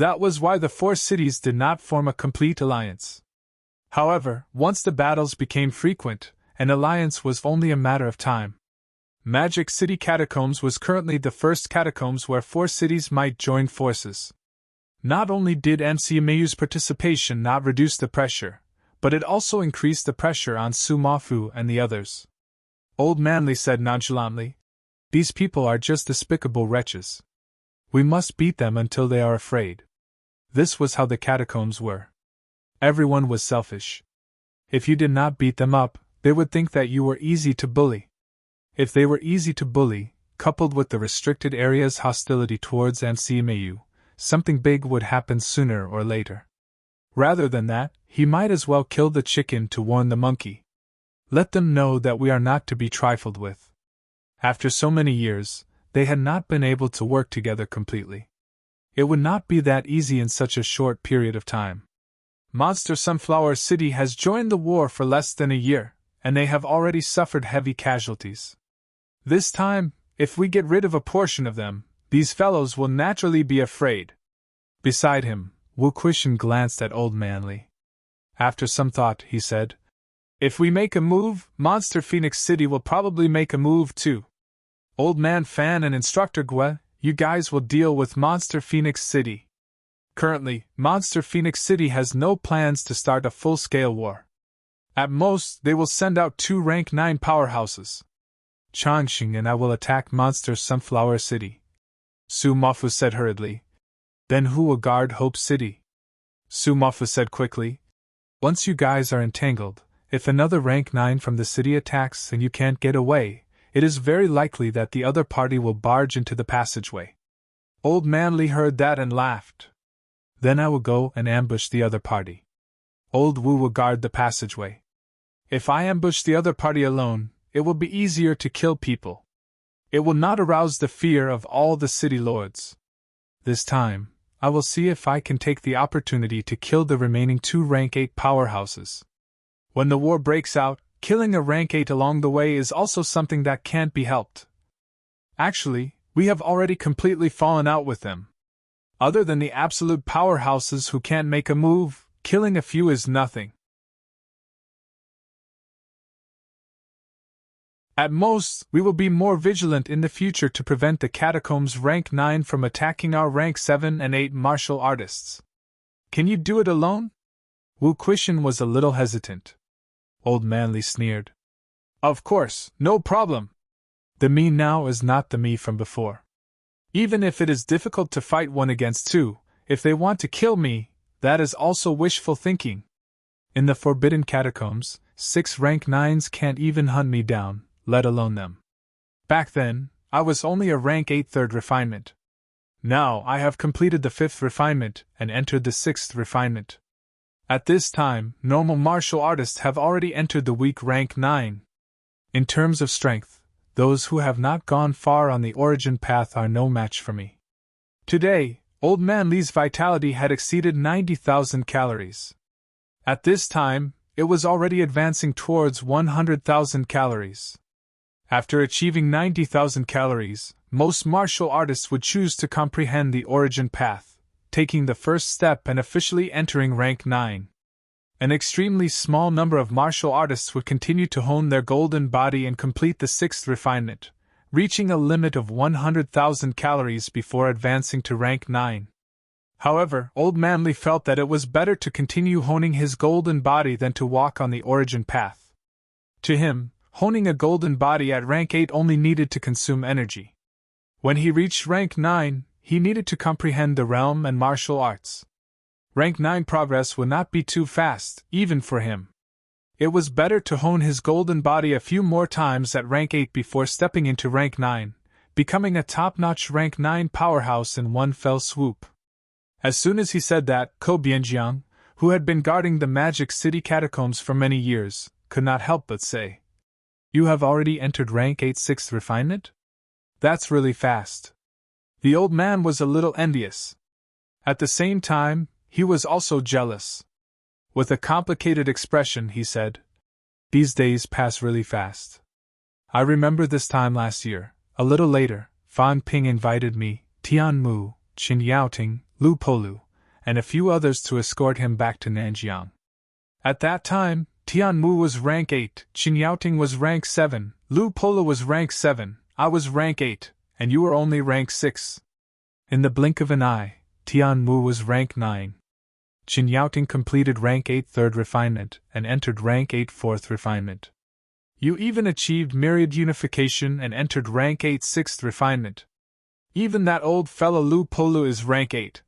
That was why the four cities did not form a complete alliance. However, once the battles became frequent, an alliance was only a matter of time. Magic City Catacombs was currently the first catacombs where four cities might join forces. Not only did MCMAU's participation not reduce the pressure, but it also increased the pressure on Sumafu and the others. Old Manly said nonchalantly, "These people are just despicable wretches. We must beat them until they are afraid." This was how the catacombs were. Everyone was selfish. If you did not beat them up, they would think that you were easy to bully. If they were easy to bully, coupled with the restricted area's hostility towards MCMAU, something big would happen sooner or later. Rather than that, he might as well kill the chicken to warn the monkey. Let them know that we are not to be trifled with. After so many years, they had not been able to work together completely. It would not be that easy in such a short period of time. Monster Sunflower City has joined the war for less than a year, and they have already suffered heavy casualties. This time, if we get rid of a portion of them, these fellows will naturally be afraid. Beside him, Wu Quishan glanced at Old Manly. After some thought, he said, "If we make a move, Monster Phoenix City will probably make a move too. Old Man Fan and Instructor Gue, you guys will deal with Monster Phoenix City. Currently, Monster Phoenix City has no plans to start a full-scale war. At most, they will send out 2 rank 9 powerhouses. Changxing and I will attack Monster Sunflower City." Su Mafu said hurriedly. "Then who will guard Hope City?" Su Mafu said quickly. "Once you guys are entangled, if another rank 9 from the city attacks and you can't get away, it is very likely that the other party will barge into the passageway." Old Manly heard that and laughed. "Then I will go and ambush the other party. Old Wu will guard the passageway. If I ambush the other party alone, it will be easier to kill people. It will not arouse the fear of all the city lords. This time, I will see if I can take the opportunity to kill the remaining 2 rank 8 powerhouses. When the war breaks out, killing a rank 8 along the way is also something that can't be helped. Actually, we have already completely fallen out with them. Other than the absolute powerhouses who can't make a move, killing a few is nothing. At most, we will be more vigilant in the future to prevent the catacombs rank 9 from attacking our rank 7 and 8 martial artists. Can you do it alone?" Wu Quishan was a little hesitant. Old Manly sneered. "Of course, no problem. The me now is not the me from before. Even if it is difficult to fight 1 against 2, if they want to kill me, that is also wishful thinking. In the Forbidden Catacombs, 6 rank 9s can't even hunt me down, let alone them. Back then, I was only a rank 8 3rd refinement. Now I have completed the 5th refinement and entered the 6th refinement. At this time, normal martial artists have already entered the weak rank 9. In terms of strength, those who have not gone far on the origin path are no match for me. Today, Old Man Li's vitality had exceeded 90,000 calories. At this time, it was already advancing towards 100,000 calories. After achieving 90,000 calories, most martial artists would choose to comprehend the origin path, taking the first step and officially entering rank 9. An extremely small number of martial artists would continue to hone their golden body and complete the 6th refinement, reaching a limit of 100,000 calories before advancing to rank 9. However, Old Manly felt that it was better to continue honing his golden body than to walk on the origin path. To him, honing a golden body at rank 8 only needed to consume energy. When he reached rank 9, he needed to comprehend the realm and martial arts. Rank 9 progress would not be too fast, even for him. It was better to hone his golden body a few more times at rank 8 before stepping into rank 9, becoming a top-notch rank 9 powerhouse in one fell swoop. As soon as he said that, Ko Bianjiang, who had been guarding the Magic City catacombs for many years, could not help but say, "You have already entered rank 8 6th refinement? That's really fast." The old man was a little envious. At the same time, he was also jealous. With a complicated expression, he said, "These days pass really fast. I remember this time last year, a little later, Fan Ping invited me, Tian Mu, Qin Yaoting, Lu Polu, and a few others to escort him back to Nanjiang. At that time, Tian Mu was rank 8, Qin Yaoting was rank 7, Lu Pola was rank 7, I was rank 8, and you were only rank 6. In the blink of an eye, Tian Mu was rank 9. Qin Yaoting completed rank 8 3rd refinement and entered rank 8 4th refinement. You even achieved myriad unification and entered rank 8 6th refinement. Even that old fellow Lu Polu is rank 8.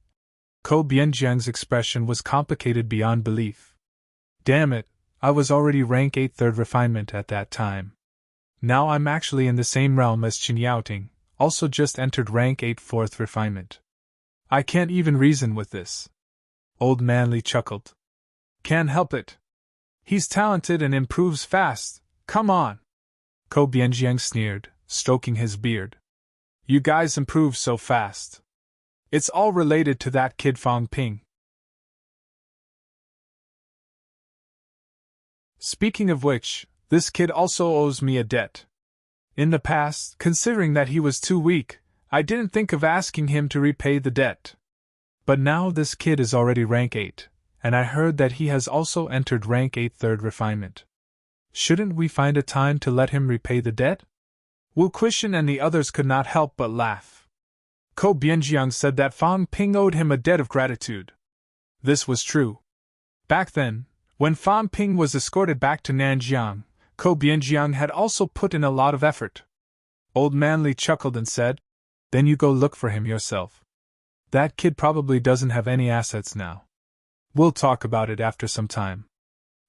Ko Bianjiang's expression was complicated beyond belief. Damn it, I was already rank 8 3rd refinement at that time. Now I'm actually in the same realm as Qin Yaoting, also just entered rank 8 4th refinement. I can't even reason with this. Old Manly chuckled. Can't help it. He's talented and improves fast, come on. Ko Bianjiang sneered, stroking his beard. You guys improve so fast. It's all related to that kid Fang Ping. Speaking of which, this kid also owes me a debt. In the past, considering that he was too weak, I didn't think of asking him to repay the debt. But now this kid is already rank 8, and I heard that he has also entered rank 8 3rd refinement. Shouldn't we find a time to let him repay the debt? Wu Quishan and the others could not help but laugh. Ko Bianjiang said that Fang Ping owed him a debt of gratitude. This was true. Back then, when Fang Ping was escorted back to Nanjiang, Ko Bianjiang had also put in a lot of effort. Old Manly chuckled and said, Then you go look for him yourself. That kid probably doesn't have any assets now. We'll talk about it after some time.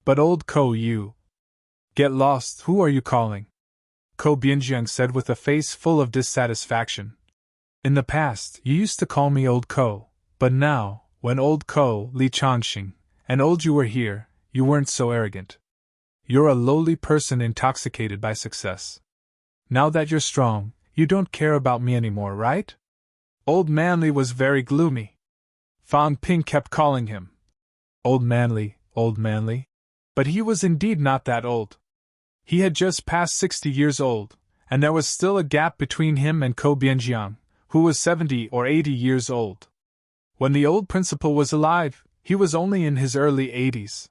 But old Ko, you get lost, who are you calling? Ko Bianjiang said with a face full of dissatisfaction. In the past, you used to call me Old Ko, but now, when Old Ko, Li Changxing, and Old you were here, you weren't so arrogant. You're a lowly person intoxicated by success. Now that you're strong, you don't care about me anymore, right? Old Manly was very gloomy. Fang Ping kept calling him Old Manly, but he was indeed not that old. He had just passed 60 years old, and there was still a gap between him and Ko Bianjiang, who was 70 or 80 years old. When the old principal was alive, he was only in his early 80s.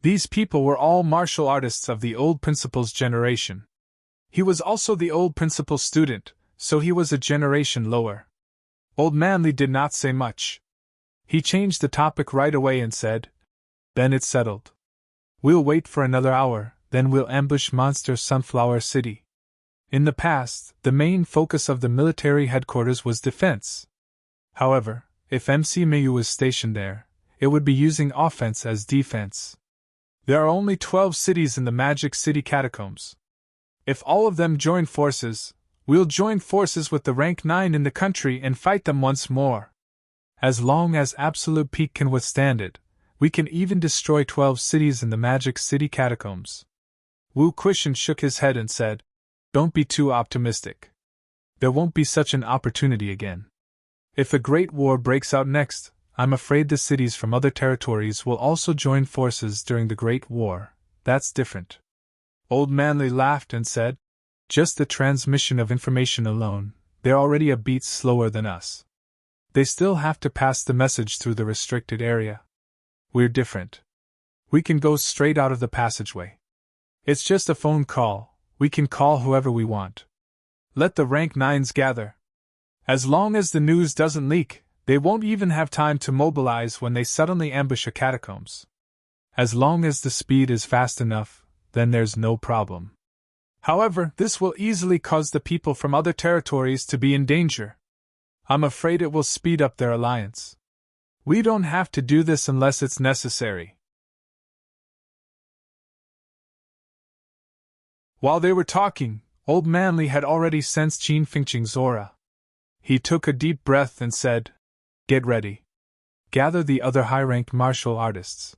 These people were all martial artists of the old principal's generation. He was also the old principal's student, so he was a generation lower. Old Manly did not say much. He changed the topic right away and said, Then it's settled. We'll wait for another hour, then we'll ambush Monster Sunflower City. In the past, the main focus of the military headquarters was defense. However, if MC Mayu was stationed there, it would be using offense as defense. There are only 12 cities in the Magic City catacombs. If all of them join forces, we'll join forces with the rank 9 in the country and fight them once more. As long as Absolute Peak can withstand it, we can even destroy 12 cities in the Magic City catacombs. Wu Quishan shook his head and said, Don't be too optimistic. There won't be such an opportunity again. If a great war breaks out next, I'm afraid the cities from other territories will also join forces during the Great War. That's different. Old Manly laughed and said, Just the transmission of information alone, they're already a beat slower than us. They still have to pass the message through the restricted area. We're different. We can go straight out of the passageway. It's just a phone call, we can call whoever we want. Let the rank 9s gather. As long as the news doesn't leak, they won't even have time to mobilize when they suddenly ambush a catacombs. As long as the speed is fast enough, then there's no problem. However, this will easily cause the people from other territories to be in danger. I'm afraid it will speed up their alliance. We don't have to do this unless it's necessary. While they were talking, Old Manly had already sensed Qin Fingqing's aura. He took a deep breath and said, Get ready. Gather the other high-ranked martial artists.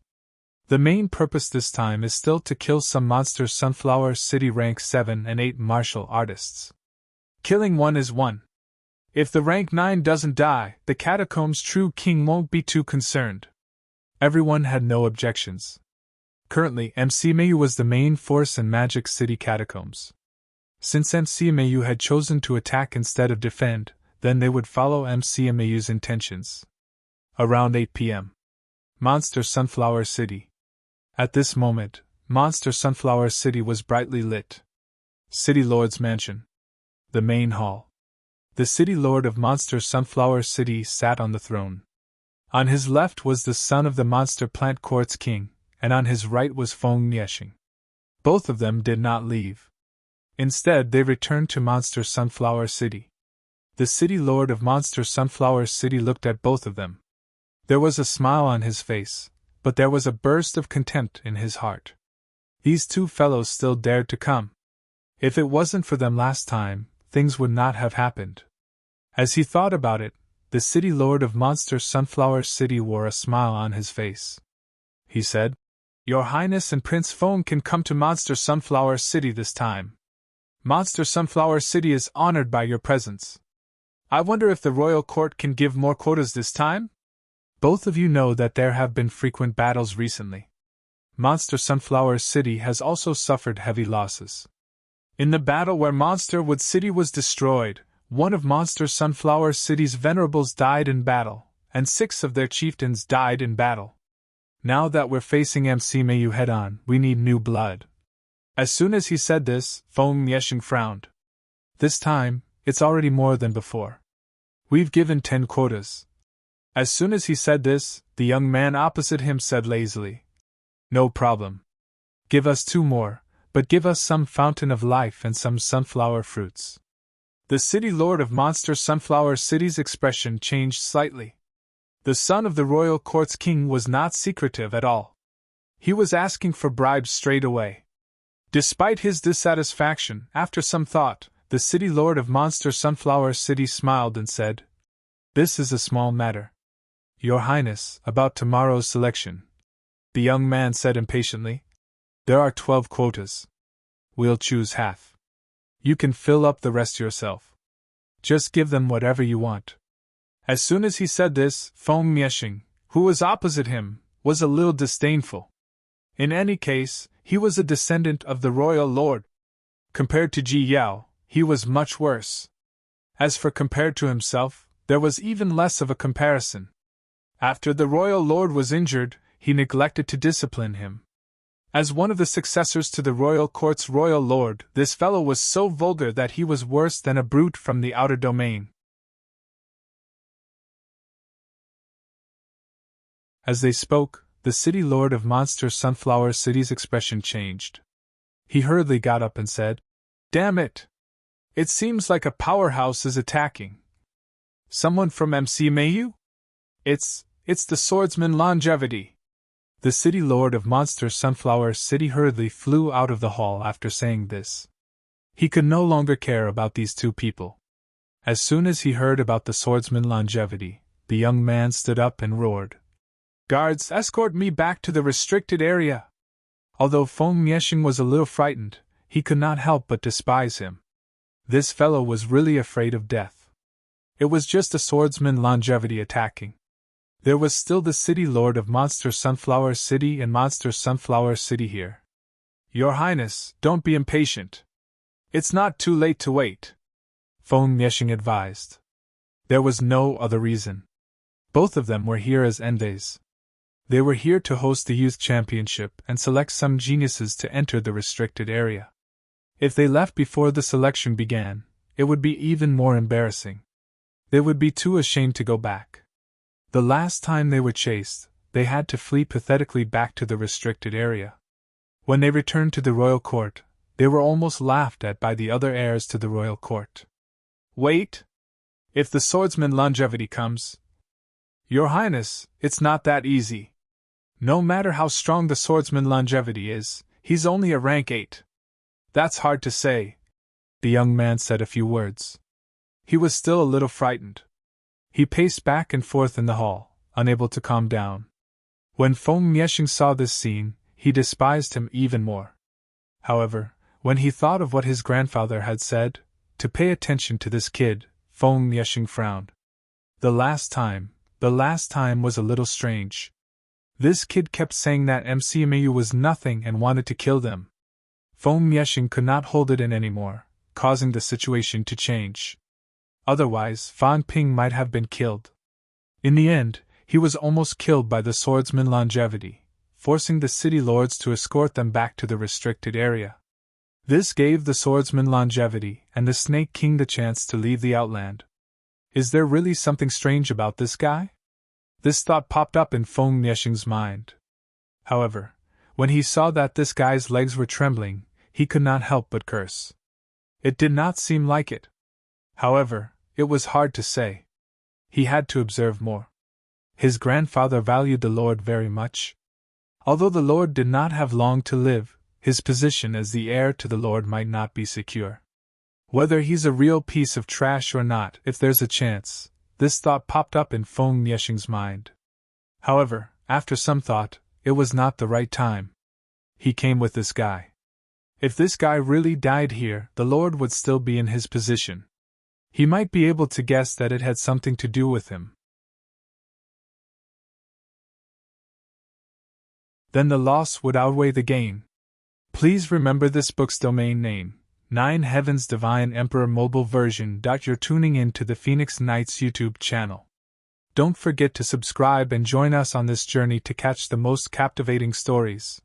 The main purpose this time is still to kill some monster Sunflower City rank 7 and 8 martial artists. Killing one is one. If the rank 9 doesn't die, the catacombs' true king won't be too concerned. Everyone had no objections. Currently, MC Mayu was the main force in Magic City catacombs. Since MC Mayu had chosen to attack instead of defend, then they would follow MC Mayu's intentions. Around 8 p.m. Monster Sunflower City. At this moment, Monster Sunflower City was brightly lit. City Lord's Mansion. The main hall. The City Lord of Monster Sunflower City sat on the throne. On his left was the son of the Monster Plant Court's king, and on his right was Feng Nieshing. Both of them did not leave. Instead, they returned to Monster Sunflower City. The City Lord of Monster Sunflower City looked at both of them. There was a smile on his face, but there was a burst of contempt in his heart. These two fellows still dared to come. If it wasn't for them last time, things would not have happened. As he thought about it, the City Lord of Monster Sunflower City wore a smile on his face. He said, "Your Highness and Prince Feng can come to Monster Sunflower City this time. Monster Sunflower City is honored by your presence. I wonder if the royal court can give more quotas this time? Both of you know that there have been frequent battles recently. Monster Sunflower City has also suffered heavy losses. In the battle where Monsterwood City was destroyed, one of Monster Sunflower City's venerables died in battle, and 6 of their chieftains died in battle. Now that we're facing MC Mayu head-on, we need new blood." As soon as he said this, Feng Nieshing frowned. "This time, it's already more than before. We've given 10 quotas. As soon as he said this, the young man opposite him said lazily, "No problem. Give us 2 more, but give us some fountain of life and some sunflower fruits." The City Lord of Monster Sunflower City's expression changed slightly. The son of the royal court's king was not secretive at all. He was asking for bribes straight away. Despite his dissatisfaction, after some thought, the City Lord of Monster Sunflower City smiled and said, "This is a small matter. Your Highness, about tomorrow's selection," the young man said impatiently. "There are 12 quotas. We'll choose half. You can fill up the rest yourself. Just give them whatever you want." As soon as he said this, Feng Nieshing, who was opposite him, was a little disdainful. In any case, he was a descendant of the royal lord. Compared to Ji Yao, he was much worse. As for compared to himself, there was even less of a comparison. After the royal lord was injured, he neglected to discipline him. As one of the successors to the royal court's royal lord, this fellow was so vulgar that he was worse than a brute from the outer domain. As they spoke, the City Lord of Monster Sunflower City's expression changed. He hurriedly got up and said, "Damn it! It seems like a powerhouse is attacking. Someone from MC Mayu? It's the swordsman Longevity." The City Lord of Monster Sunflower City hurriedly flew out of the hall after saying this. He could no longer care about these 2 people. As soon as he heard about the swordsman Longevity, the young man stood up and roared, "Guards, escort me back to the restricted area!" Although Feng Nieshing was a little frightened, he could not help but despise him. This fellow was really afraid of death. It was just a swordsman Longevity attacking. There was still the City Lord of Monster Sunflower City and Monster Sunflower City here. "Your Highness, don't be impatient. It's not too late to wait," Feng Nieshing advised. There was no other reason. Both of them were here as envoys. They were here to host the Youth Championship and select some geniuses to enter the restricted area. If they left before the selection began, it would be even more embarrassing. They would be too ashamed to go back. The last time they were chased, they had to flee pathetically back to the restricted area. When they returned to the royal court, they were almost laughed at by the other heirs to the royal court. "Wait! If the swordsman Longevity comes..." "Your Highness, it's not that easy. No matter how strong the swordsman Longevity is, he's only a rank 8. "That's hard to say." The young man said a few words. He was still a little frightened. He paced back and forth in the hall, unable to calm down. When Feng Nieshing saw this scene, he despised him even more. However, when he thought of what his grandfather had said, to pay attention to this kid, Feng Nieshing frowned. The last time was a little strange. This kid kept saying that MC Mayu was nothing and wanted to kill them. Feng Nieshing could not hold it in anymore, causing the situation to change. Otherwise, Fan Ping might have been killed. In the end, he was almost killed by the swordsman Longevity, forcing the city lords to escort them back to the restricted area. This gave the swordsman Longevity and the Snake King the chance to leave the Outland. Is there really something strange about this guy? This thought popped up in Feng Nieshing's mind. However, when he saw that this guy's legs were trembling, he could not help but curse. It did not seem like it. However, it was hard to say. He had to observe more. His grandfather valued the Lord very much. Although the Lord did not have long to live, his position as the heir to the Lord might not be secure. Whether he's a real piece of trash or not, if there's a chance, this thought popped up in Feng Nieshing's mind. However, after some thought, it was not the right time. He came with this guy. If this guy really died here, the Lord would still be in his position. He might be able to guess that it had something to do with him. Then the loss would outweigh the gain. Please remember this book's domain name, 9 Heavens Divine Emperor Mobile Version. You're tuning in to the Phoenix Knights YouTube channel. Don't forget to subscribe and join us on this journey to catch the most captivating stories.